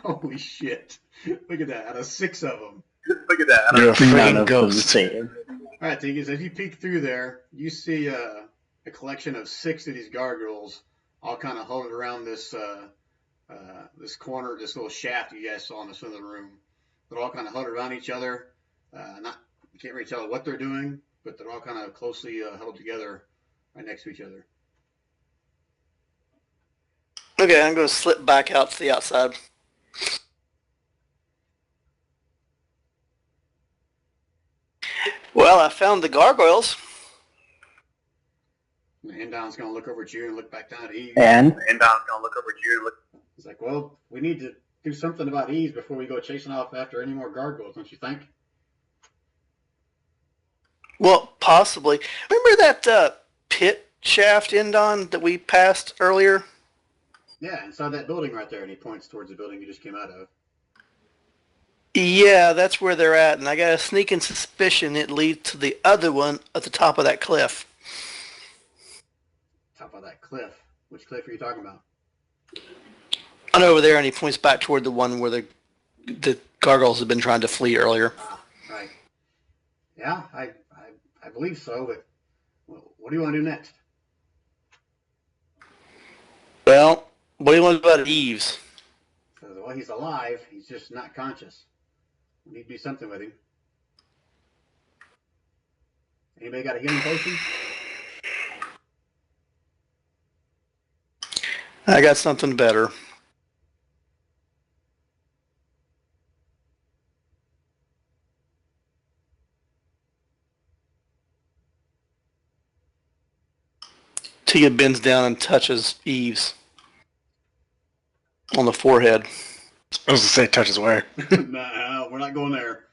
Holy shit. Look at that. Out of 6 of them. Look at that. You're a None freaking of them ghost. see it. All right, Tiggies, as you peek through there, you see a collection of 6 of these gargoyles all kind of huddled around this this corner, this little shaft you guys saw in the center of the room. They're all kind of huddled around each other. You can't really tell what they're doing, but they're all kind of closely huddled together right next to each other. Okay, I'm going to slip back out to the outside. Well, I found the gargoyles. And Don's going to look over at you and look back down at Eve. And And Don's gonna look over at you and look. He's like, well, we need to do something about Eve before we go chasing off after any more gargoyles, don't you think? Well, possibly. Remember that pit shaft Endon that we passed earlier? Yeah, inside that building right there, and he points towards the building you just came out of. Yeah, that's where they're at, and I got a sneaking suspicion it leads to the other one at the top of that cliff. Top of that cliff. Which cliff are you talking about? And over there, and he points back toward the one where the gargoyles have been trying to flee earlier. Right. Yeah, I believe so, but what do you want to do next? Well, what do you want about Eves? Says, well, he's alive. He's just not conscious. We need to do something with him. Anybody got a healing potion? I got something better. Tia bends down and touches Eves on the forehead. I was going to say touches where. No, we're not going there.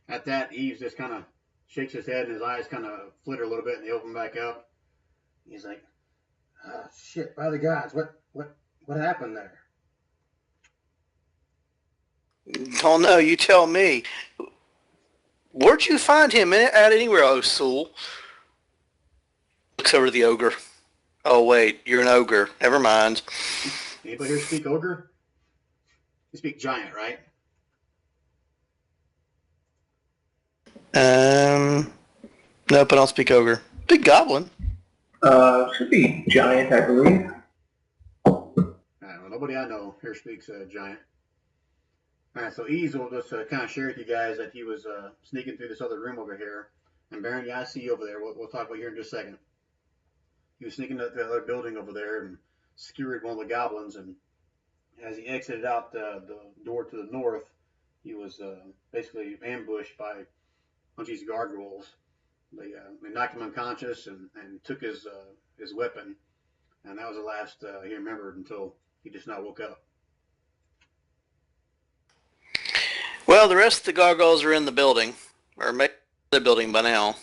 At that, Eves just kind of shakes his head and his eyes kind of flitter a little bit and they open back up. He's like, shit, by the gods, what happened there? Oh no, you tell me. Where'd you find him at anywhere, Osul? Looks over to the ogre. Oh wait, you're an ogre. Never mind. Anybody here speak ogre? You speak giant, right? Nope, I don't speak ogre. Big goblin. Should be giant, I believe. Well, nobody I know here speaks giant. All right, so Ease will just kind of share with you guys that he was sneaking through this other room over here. And Baron, yeah, I see you over there. We'll talk about you in just a second. He was sneaking up the other building over there and skewered one of the goblins. And as he exited out the door to the north, he was basically ambushed by a bunch of these gargoyles. They knocked him unconscious and took his weapon. And that was the last he remembered until he just now woke up. Well, the rest of the gargoyles are in the building, or maybe the building by now.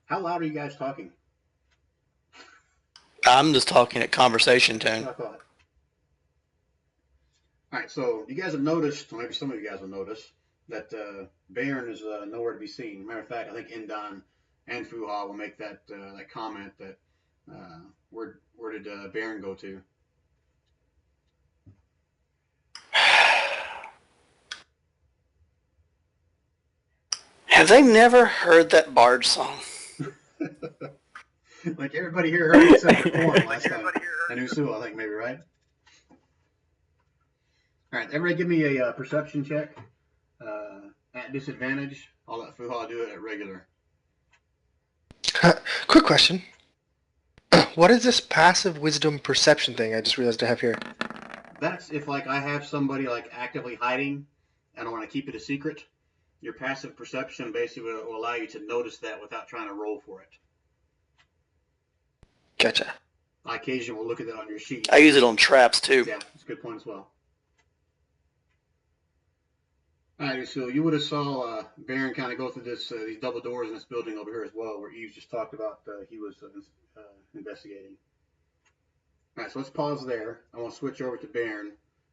How loud are you guys talking? I'm just talking at conversation tone. I thought. All right, so you guys have noticed, or maybe some of you guys have noticed, that Baron is nowhere to be seen. Matter of fact, I think Endon and Fuha will make that comment that where did Baron go to? Have they never heard that bard song? Like everybody here heard except for Corn last time. And Usul, I think maybe, right? All right, everybody give me a perception check at disadvantage. I'll let Fuha do it at regular. Quick question. What is this passive wisdom perception thing I just realized I have here? That's if like I have somebody like actively hiding and I want to keep it a secret. Your passive perception basically will allow you to notice that without trying to roll for it. Gotcha. I occasionally will look at that on your sheet. I use it on traps too. Yeah, that's a good point as well. All right, so you would have saw Baron kind of go through this these double doors in this building over here as well, where Eves just talked about he was investigating. All right, so let's pause there. I want to switch over to Baron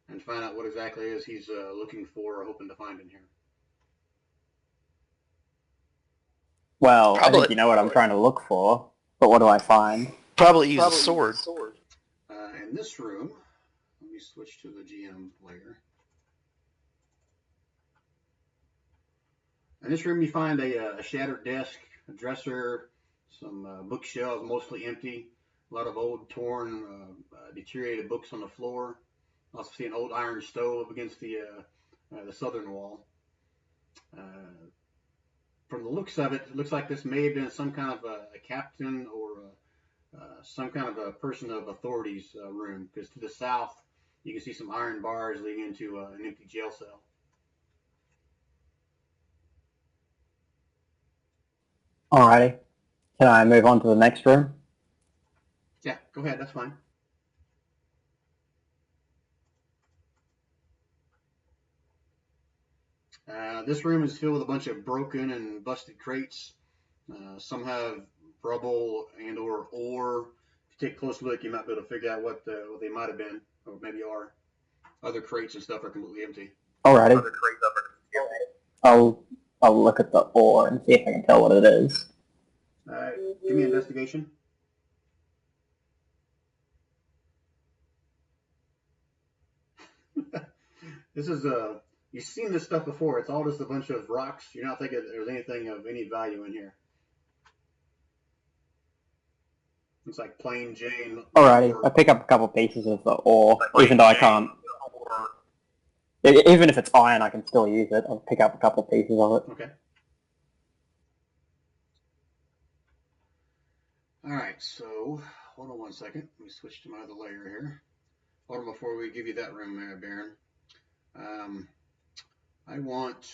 and find out what exactly it is he's looking for or hoping to find in here. Well, I Probably- think you know what I'm trying to look for, but what do I find? Probably use a sword. In this room, let me switch to the GM layer. In this room, you find a shattered desk, a dresser, some bookshelves mostly empty, a lot of old, torn, deteriorated books on the floor. Also see an old iron stove against the southern wall. From the looks of it, it looks like this may have been some kind of a captain or some kind of a person of authority's room, because to the south, you can see some iron bars leading into an empty jail cell. Alrighty. Can I move on to the next room? Yeah, go ahead, that's fine. This room is filled with a bunch of broken and busted crates. Some have rubble and or ore. If you take a close look, you might be able to figure out what they might have been, or maybe are. Other crates and stuff are completely empty. Alrighty. Other crates up are I'll look at the ore and see if I can tell what it is. Give me an investigation. This is you've seen this stuff before. It's all just a bunch of rocks. You're not thinking there's anything of any value in here. It's like plain Jane. Alrighty. Or, I pick up a couple pieces of the ore, like even though I can't. or Even if it's iron, I can still use it. I'll pick up a couple pieces of it. okay. All right. So hold on one second. Let me switch to my other layer here. Hold on before we give you that room there, Baron. I want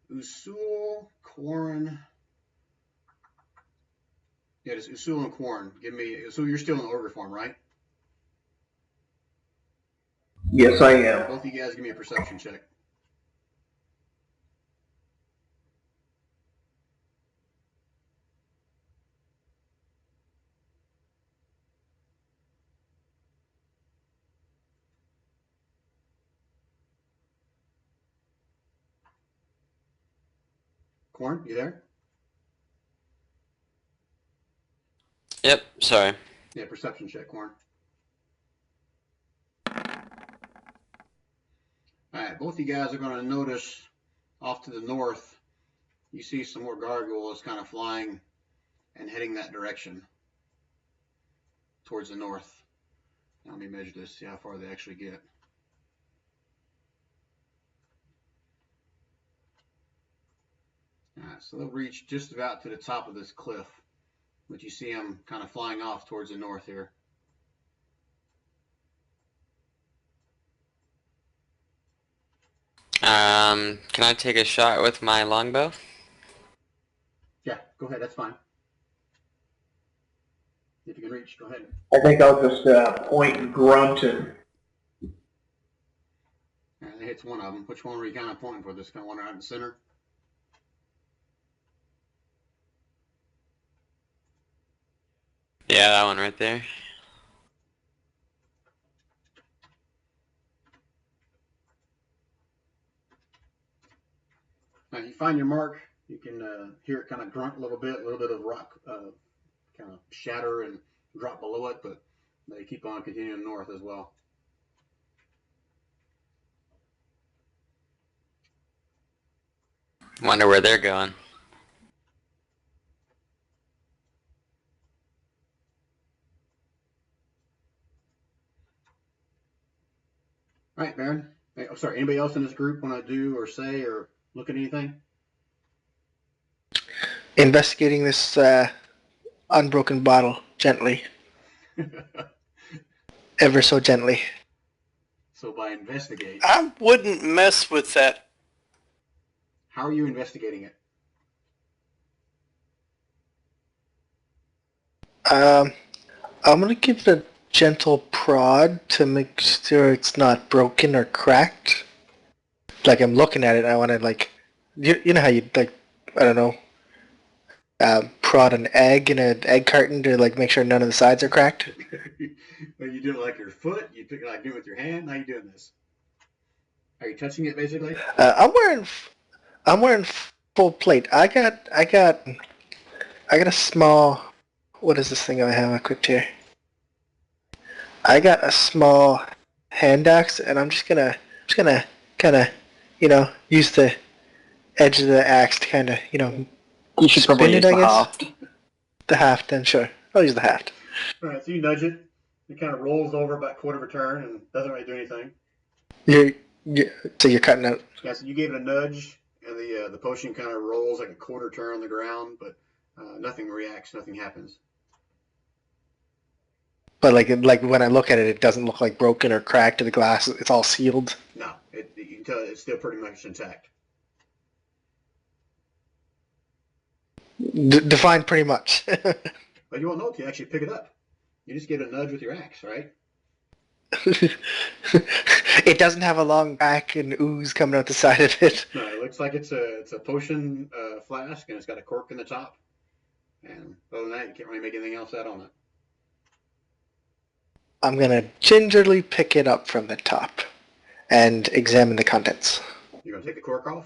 Usul, Quarren. Yeah, it's Usul and Quarren. Give me. So you're still in ogre form, right? Yes, I am. Both of you guys give me a perception check. Quarren, you there? Yep, sorry. Yeah, perception check, Quarren. All right, both of you guys are going to notice off to the north, you see some more gargoyles kind of flying and heading that direction towards the north. Now let me measure this, see how far they actually get. All right, so they'll reach just about to the top of this cliff, but you see them kind of flying off towards the north here. Can I take a shot with my longbow? Yeah, go ahead, that's fine. If you can reach, go ahead. I think I'll just point and grunt and And it hits one of them. Which one were you kind of pointing for? This kind of one right in the center? Yeah, that one right there. Now you find your mark. You can hear it kind of grunt a little bit of rock kind of shatter and drop below it, but they keep on continuing north as well. Wonder where they're going. All right, Baron. Hey, oh, sorry, anybody else in this group want to do or say or look at anything? Investigating this unbroken bottle gently, ever so gently. So by investigate, I wouldn't mess with that. how are you investigating it? I'm gonna give it a gentle prod to make sure it's not broken or cracked. Like I'm looking at it, I want to like, you know how you like, I don't know, prod an egg in an egg carton to like make sure none of the sides are cracked. Well, you do it like your foot. You pick it like do it with your hand. How you doing this? Are you touching it basically? I'm wearing full plate. I got a small. What is this thing I have equipped here? I got a small hand axe, and I'm just gonna kind of, use the edge of the axe to kind of, You should probably use the haft. The haft, then sure. I'll use the haft. All right, so you nudge it. It kind of rolls over about a quarter of a turn and doesn't really do anything. So you're cutting out. Yeah, so you gave it a nudge, and the potion kind of rolls like a quarter turn on the ground, but nothing reacts, nothing happens. But like when I look at it, it doesn't look like broken or cracked to the glass. It's all sealed. No, you can tell it's still pretty much intact. Define pretty much. But you won't know until you actually pick it up. You just get a nudge with your axe, right? It doesn't have a long back and ooze coming out the side of it. No, it looks like it's a potion flask, and it's got a cork in the top. And other than that, you can't really make anything else out on it. I'm gonna gingerly pick it up from the top and examine the contents. You're gonna take the cork off?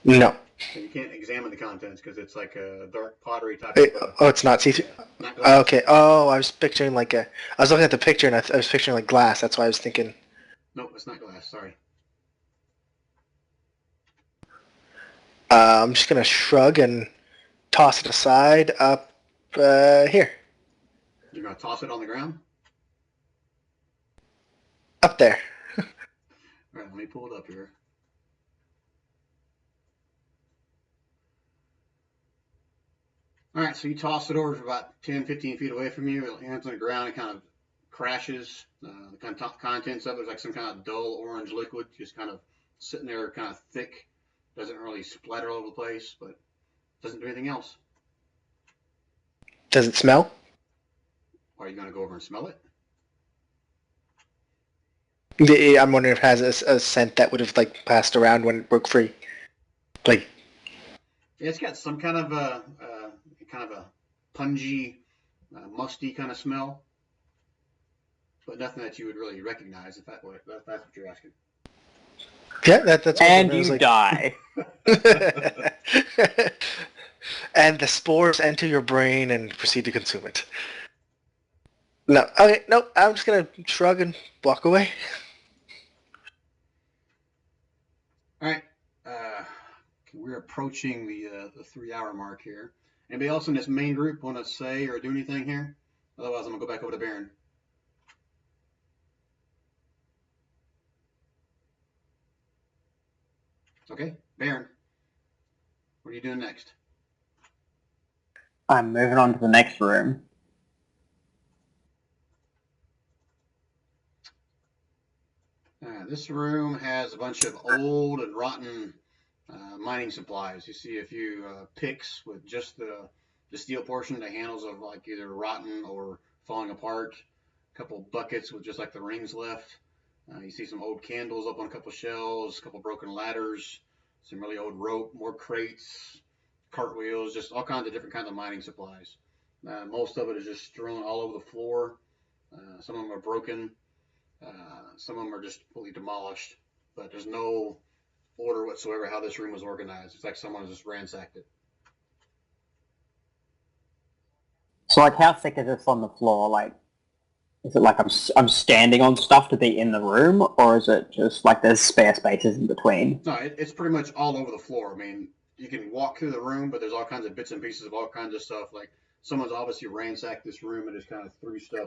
No. And you can't examine the contents because it's like a dark pottery type Oh, it's not see-through? not glass. Okay. Oh, I was picturing I was looking at the picture and I was picturing like glass. That's why I was thinking. No, it's not glass. Sorry. I'm just gonna shrug and toss it aside up here. You're gonna toss it on the ground? Up there. All right, let me pull it up here. All right, so you toss it over to about 10, 15 feet away from you. It lands on the ground. It kind of crashes. The contents of it is like some kind of dull orange liquid, just kind of sitting there, kind of thick. Doesn't really splatter all over the place, but doesn't do anything else. Does it smell? Are you going to go over and smell it? I'm wondering if it has a scent that would have like passed around when it broke free. Like. Yeah, it's got some kind of a pungy, musty kind of smell, but nothing that you would really recognize if that's what you're asking. Yeah, that's what and you die. And the spores enter your brain and proceed to consume it. No, okay, no, I'm just gonna shrug and walk away. All right, we're approaching the 3-hour mark here. Anybody else in this main group want to say or do anything here? Otherwise, I'm gonna go back over to Baron. Okay, Baron, what are you doing next? I'm moving on to the next room. This room has a bunch of old and rotten mining supplies. You see a few picks with just the steel portion, the handles of like either rotten or falling apart. A couple buckets with just like the rings left. You see some old candles up on a couple shelves, a couple broken ladders, some really old rope, more crates, cartwheels, just all kinds of different kinds of mining supplies. Most of it is just strewn all over the floor. Some of them are broken. Some of them are just completely demolished, but there's no order whatsoever how this room was organized. It's like someone just ransacked it. So like how thick is this on the floor? Like, is it like I'm standing on stuff to be in the room, or is it just like there's spare spaces in between? No, it's pretty much all over the floor. I mean, you can walk through the room, but there's all kinds of bits and pieces of all kinds of stuff. Like someone's obviously ransacked this room and just kind of threw stuff.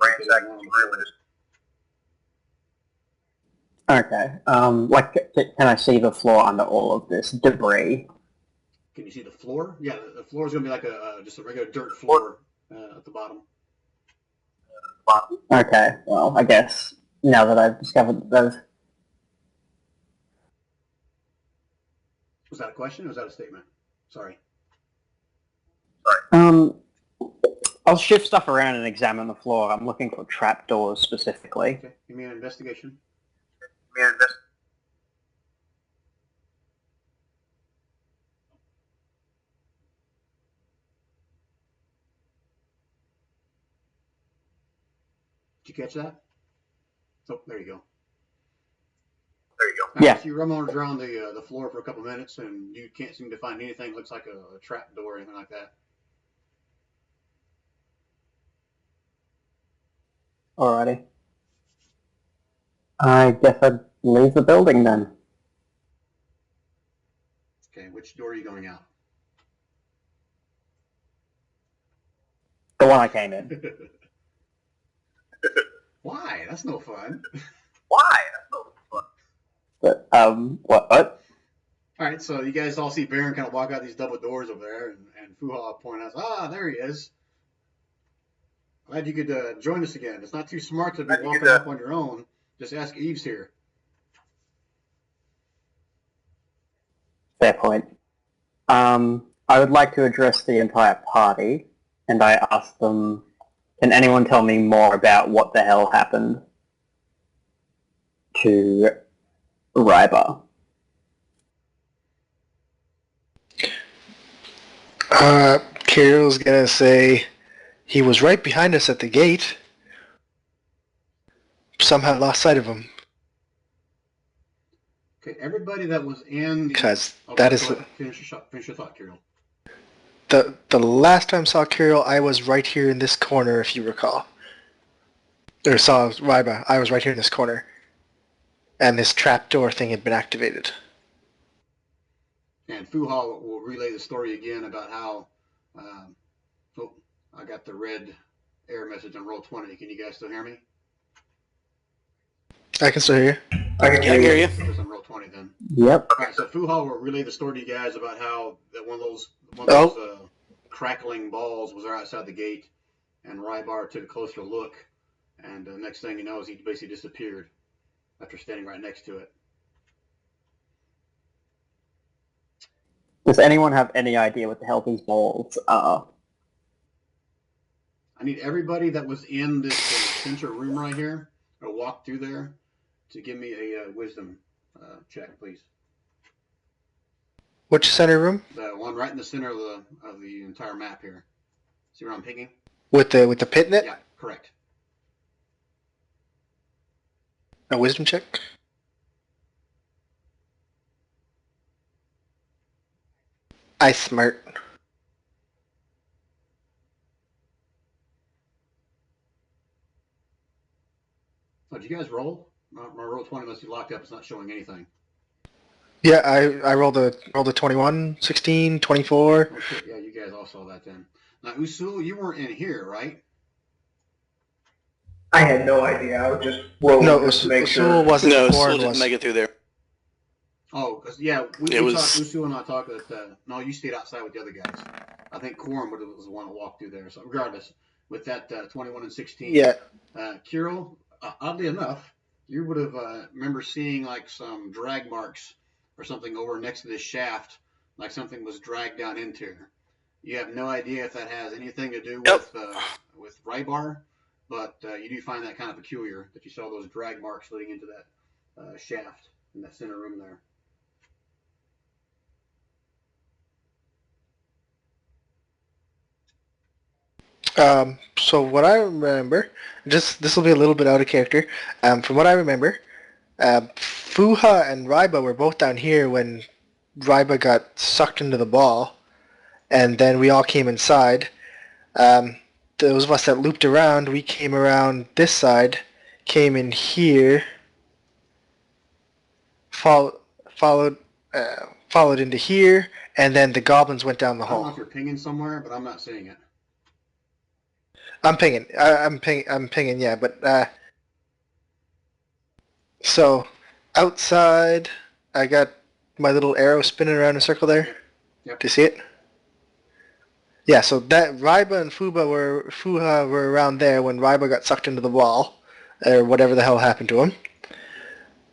Okay. Can I see the floor under all of this debris? Can you see the floor? Yeah, the floor is going to be like just a regular dirt floor at the bottom. Okay. Well, I guess now that I've discovered those. Was that a question or was that a statement? Sorry. I'll shift stuff around and examine the floor. I'm looking for trapdoors specifically. Okay, give me an investigation. Did you catch that? Oh, there you go. Yeah. So you rummage around the floor for a couple minutes and you can't seem to find anything. Looks like a trap door or anything like that. Alrighty. I guess I'd leave the building then. Okay, which door are you going out? The one I came in. Why? That's no fun. But, what? All right, so you guys all see Baron kind of walk out these double doors over there, and Fuha point out, there he is. Glad you could join us again. It's not too smart to be walking off on your own. Just ask Eves here. Fair point. I would like to address the entire party, and I asked them, can anyone tell me more about what the hell happened to Ryba? Kirill's gonna say he was right behind us at the gate. Somehow lost sight of him. Okay, everybody that was in the... Because that is... Finish your thought, Kirill. The last time I saw Kirill, I was right here in this corner, if you recall. Or saw Ryba, I was right here in this corner. And this trapdoor thing had been activated. And Fuha will relay the story again about how... I got the red error message on roll 20. Can you guys still hear me? I can still hear you. I can hear you. It was on roll 20 then. Yep. All right, so Fuha will relay the story to you guys about how that one of those crackling balls was right outside the gate, and Rybar took a closer look, and next thing you know is he basically disappeared after standing right next to it. Does anyone have any idea what the hell these balls are? I need everybody that was in this center room right here, or walked through there, to give me a wisdom check, please. Which center room? The one right in the center of the entire map here. See where I'm picking? With the pit in it? Yeah, correct. A wisdom check? I smart. Oh, did you guys roll? My roll 20 must be locked up. It's not showing anything. Yeah, I rolled a 21, 16, 24. Okay, yeah, you guys all saw that then. Now, Usul, you weren't in here, right? I had no idea. I was just rolling to make sure. Usul wasn't. No, Warren Usul didn't was. make it through there. Oh, because yeah, Usul and I talked that. No, you stayed outside with the other guys. I think Quorum was the one that walked through there. So regardless, with that 21 and 16. Yeah. Kirill, oddly enough, you would have remember seeing like some drag marks or something over next to this shaft, like something was dragged down into. You have no idea if that has anything to do with Rybar, but you do find that kind of peculiar that you saw those drag marks leading into that shaft in that center room there. So what I remember, this will be a little bit out of character. From what I remember, Fuha and Ryba were both down here when Ryba got sucked into the ball, and then we all came inside. Those of us that looped around, we came around this side, came in here, followed into here, and then the goblins went down the I don't know hall. if you're pinging somewhere, but I'm not seeing it. I'm pinging. I'm pinging. Yeah, but so outside, I got my little arrow spinning around in a circle there. Yep. Do you see it? Yeah, so that Raiba and Fuha were around there when Raiba got sucked into the wall, or whatever the hell happened to him.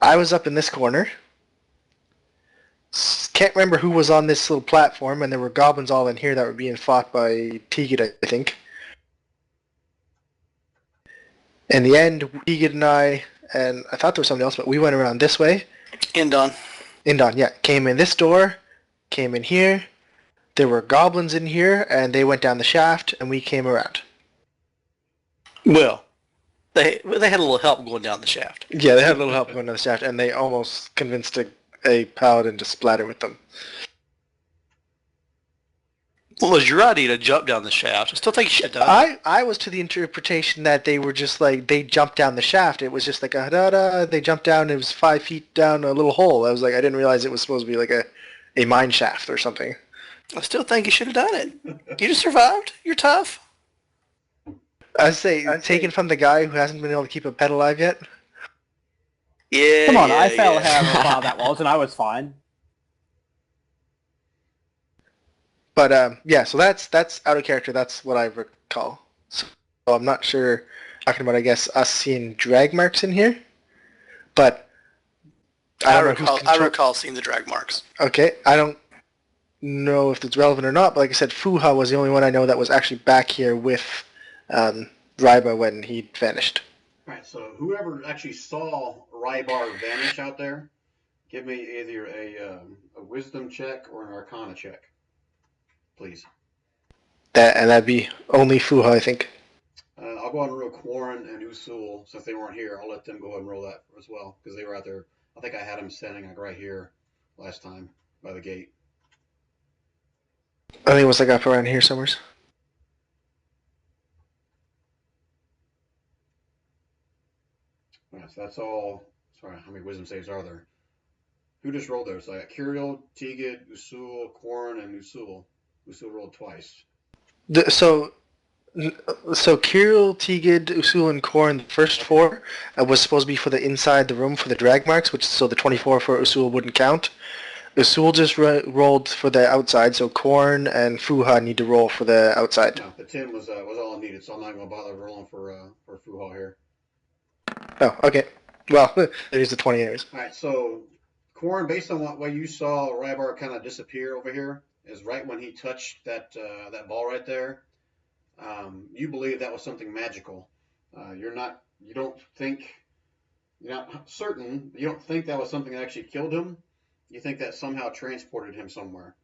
I was up in this corner. Can't remember who was on this little platform, and there were goblins all in here that were being fought by Teagid, I think. In the end, Teagid and I thought there was somebody else, but we went around this way. Indon. Indon, yeah. Came in this door, came in here. There were goblins in here, and they went down the shaft, and we came around. Well, they had a little help going down the shaft. Yeah, they had a little help going down the shaft, and they almost convinced a paladin to splatter with them. Well, it was your idea to jump down the shaft. I still think you should have done it. I was to the interpretation that they were just like, they jumped down the shaft. It was just like they jumped down, it was 5 feet down a little hole. I was like, I didn't realize it was supposed to be like a mine shaft or something. I still think you should have done it. You just survived. You're tough. I'd say, taken from the guy who hasn't been able to keep a pet alive yet. Yeah. Come on, yeah, I fell yeah. however far that was, and I was fine. But yeah, so that's out of character. That's what I recall. So I'm not sure. Talking about, I guess, us seeing drag marks in here, but I recall seeing the drag marks. Okay, I don't know if it's relevant or not, but like I said, Fuha was the only one I know that was actually back here with Raiba when he vanished. Alright, so whoever actually saw Rybar vanish out there, give me either a wisdom check or an arcana check, please. That'd be only Fuha, I think. I'll go ahead and roll Quarren and Usul. Since they weren't here, I'll let them go ahead and roll that as well, because they were out there. I think I had them standing like right here last time by the gate. I think it was like up around here somewhere. Alright, so that's all. Sorry, how many wisdom saves are there? Who just rolled there? So I got Kirill, Teagid, Usul, Quarren, and Usul. Usul rolled twice. So Kirill, Teagid, Usul, and Korn, the first four, was supposed to be for the inside the room for the drag marks, which so the 24 for Usul wouldn't count. Usul just rolled for the outside, so Korn and Fuha need to roll for the outside. No, the 10 was all needed, so I'm not going to bother rolling for Fuha here. Oh, okay. Well, there's the 20 anyways. All right, so Korn, based on what you saw, Rybar kind of disappear over here, is right when he touched that ball right there. You believe that was something magical. You're not certain. You don't think that was something that actually killed him. You think that somehow transported him somewhere.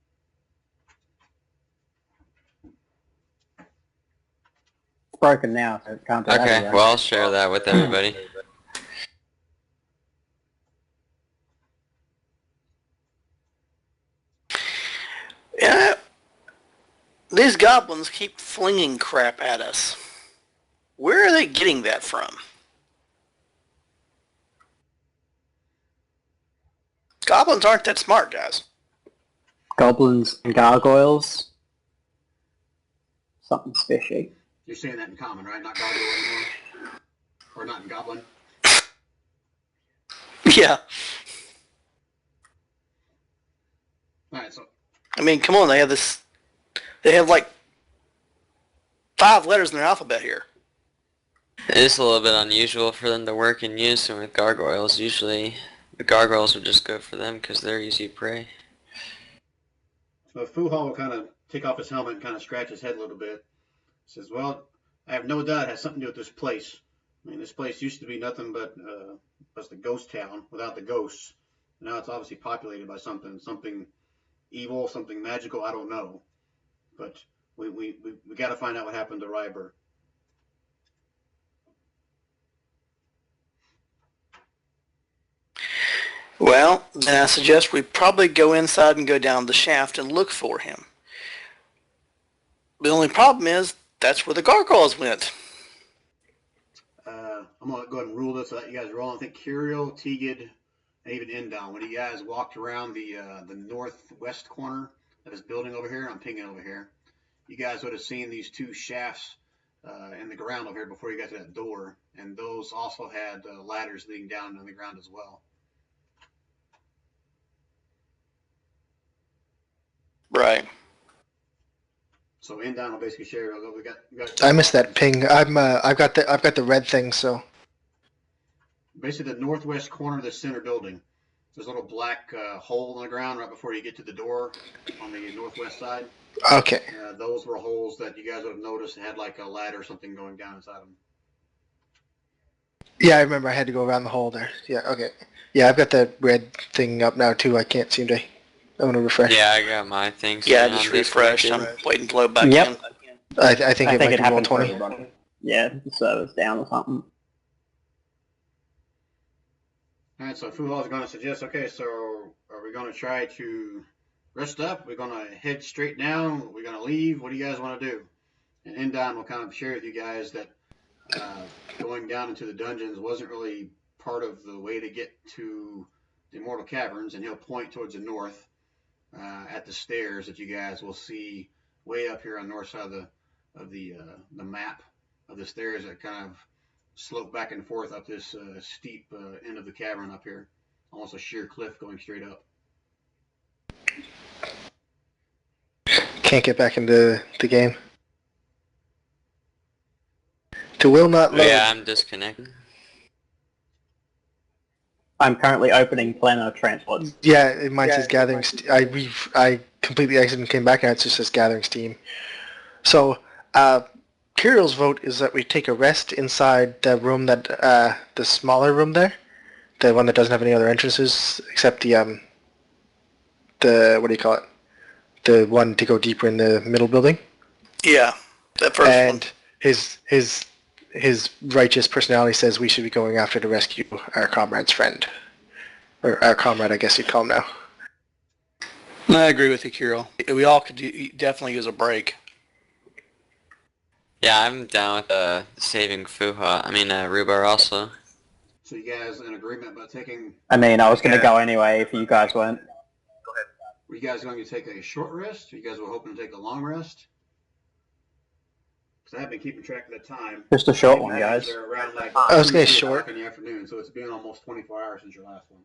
It's broken now, so it can't do that Okay, again. well, I'll share that with everybody. Yeah. These goblins keep flinging crap at us. Where are they getting that from? Goblins aren't that smart, guys. Goblins and gargoyles. Something's fishy. You're saying that in common, right? Not gargoyle anymore? Or not in goblin? Yeah. Alright, so I mean, come on, they have like 5 letters in their alphabet here. It is a little bit unusual for them to work in unison with gargoyles. Usually, the gargoyles would just go for them because they're easy prey. So Fuha will kind of take off his helmet and kind of scratch his head a little bit. He says, well, I have no doubt it has something to do with this place. I mean, this place used to be nothing but the ghost town without the ghosts. Now it's obviously populated by something evil, something magical, I don't know. But we got to find out what happened to Ryber. Well, then I suggest we probably go inside and go down the shaft and look for him. The only problem is, that's where the gargoyles went. I'm going to go ahead and rule this so that you guys are all. I think Kirill, Teagid, and even Indon, when you guys walked around the northwest corner of this building over here, I'm pinging over here, you guys would have seen these 2 shafts in the ground over here before you got to that door, and those also had ladders leading down in the ground as well. Right. So in down will basically share. We got I missed that ping. I've got the red thing. So basically the northwest corner of the center building. There's a little black hole in the ground right before you get to the door on the northwest side. okay. Those were holes that you guys would have noticed had like a ladder or something going down inside them. Yeah, I remember I had to go around the hole there. Yeah. Okay. Yeah, I've got that red thing up now too. I can't seem to. I want to refresh. Yeah, I got my thing. Yeah, so just I'm refreshed. I'm disconnected. waiting to load back Yep. in. I think it might be roll happened for 20. everybody. Yeah, the server's down or something. All right, so Fu is going to suggest, okay, so are we going to try to rest up? We're going to head straight down? We're going to leave? What do you guys want to do? And Endon will kind of share with you guys that going down into the dungeons wasn't really part of the way to get to the Immortal Caverns, and he'll point towards the north at the stairs that you guys will see way up here on the north side of the map of the stairs that kind of slope back and forth up this steep end of the cavern up here. Almost a sheer cliff going straight up. Can't get back into the game. To will not load. Yeah, I'm disconnected. I'm currently opening Plano transports. Yeah, mine says gathering. I completely exited and came back, and it just says gathering steam. So, Kirill's vote is that we take a rest inside the room that the smaller room there, the one that doesn't have any other entrances except the what do you call it? The one to go deeper in the middle building. Yeah, that first And one. his righteous personality says we should be going after to rescue our comrade's friend. Or our comrade, I guess you'd call him now. I agree with you, Kirill. We all could definitely use a break. Yeah, I'm down with saving Fuha. I mean, Rubar also. So you guys in agreement about taking... I mean, I was going to go anyway if you guys weren't. Were you guys going to take a short rest? Or you guys were hoping to take a long rest? Because I've been keeping track of the time. Just a short one, guys. They're around like I was gonna 2 short. o'clock in the afternoon, so it's been almost 24 hours since your last one.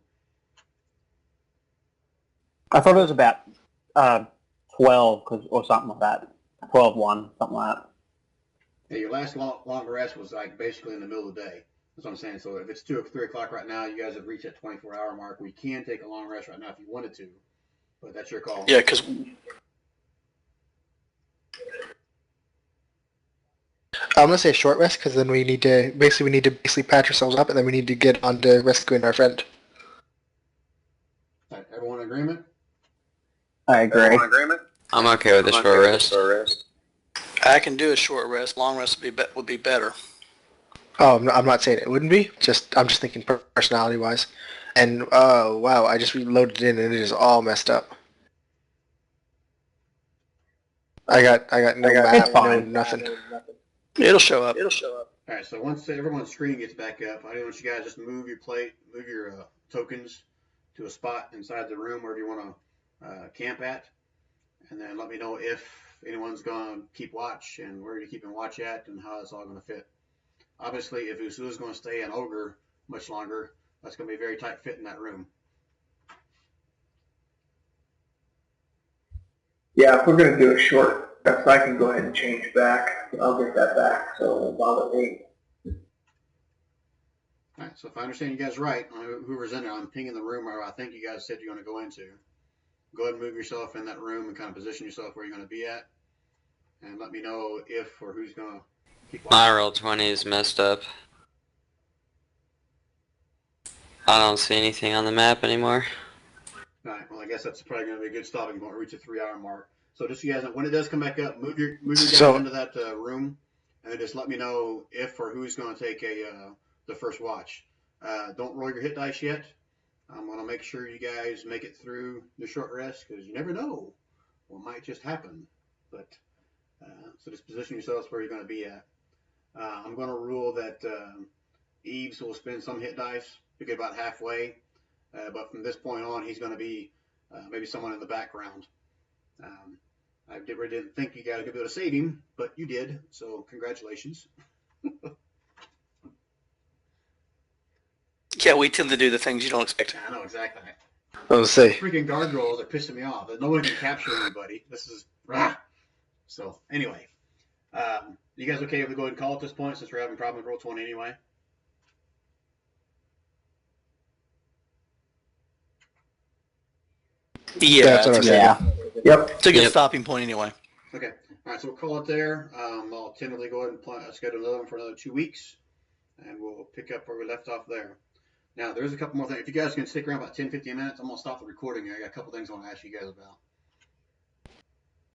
I thought it was about 12 or something like that. 12-1, something like that. Yeah, your last long rest was like basically in the middle of the day. That's what I'm saying. So if it's 2 or 3 o'clock right now, you guys have reached that 24-hour mark. We can take a long rest right now if you wanted to, but that's your call. Yeah, because I'm gonna say a short rest because then we need to patch ourselves up and then we need to get on to rescuing our friend. All right, everyone in agreement? I agree. I'm okay with the short rest. I can do a short rest. Long rest would be better. Oh, I'm not saying it wouldn't be. I'm just thinking personality wise. And oh wow, I just reloaded it in and it is all messed up. I got no map, no nothing. It'll show up. All right, so once everyone's screen gets back up, I want you guys just move your tokens to a spot inside the room wherever you want to camp at, and then let me know if anyone's going to keep watch and where you're keeping watch at and how it's all going to fit. Obviously, if Usu is going to stay an ogre much longer, that's going to be a very tight fit in that room. Yeah, if we're going to do a short rest, I can go ahead and change back. I'll get that back, so it won't bother me. All right, so if I understand you guys right, whoever's in there, I'm pinging the room where I think you guys said you're going to go into. Go ahead and move yourself in that room and kind of position yourself where you're going to be at. And let me know if or who's going to keep watching. My roll 20 is messed up. I don't see anything on the map anymore. All right, well, I guess that's probably going to be a good stopping point. Reach a 3-hour mark. So just so you guys know, when it does come back up, move your guys into that room, and then just let me know if or who's going to take the first watch. Don't roll your hit dice yet. I'm going to make sure you guys make it through the short rest because you never know what might just happen. But so just position yourselves where you're going to be at. I'm going to rule that Eves will spend some hit dice. You get about halfway. But from this point on, he's going to be maybe someone in the background. I really didn't think you guys would be able to save him, but you did, so congratulations. Yeah, we tend to do the things you don't expect. I know, exactly. I was say. Freaking gargoyles are pissing me off. No one can capture anybody. This is so. Anyway, you guys okay if we go ahead and call at this point since we're having problems with Roll20 anyway? Yeah, That's what I was saying. Yep. it's a good Yep. stopping point anyway. Okay. All right. So we'll call it there. I'll tentatively go ahead and schedule another one for another 2 weeks, and we'll pick up where we left off there. Now, there's a couple more things. If you guys can stick around about 10, 15 minutes, I'm going to stop the recording here. I got a couple things I want to ask you guys about.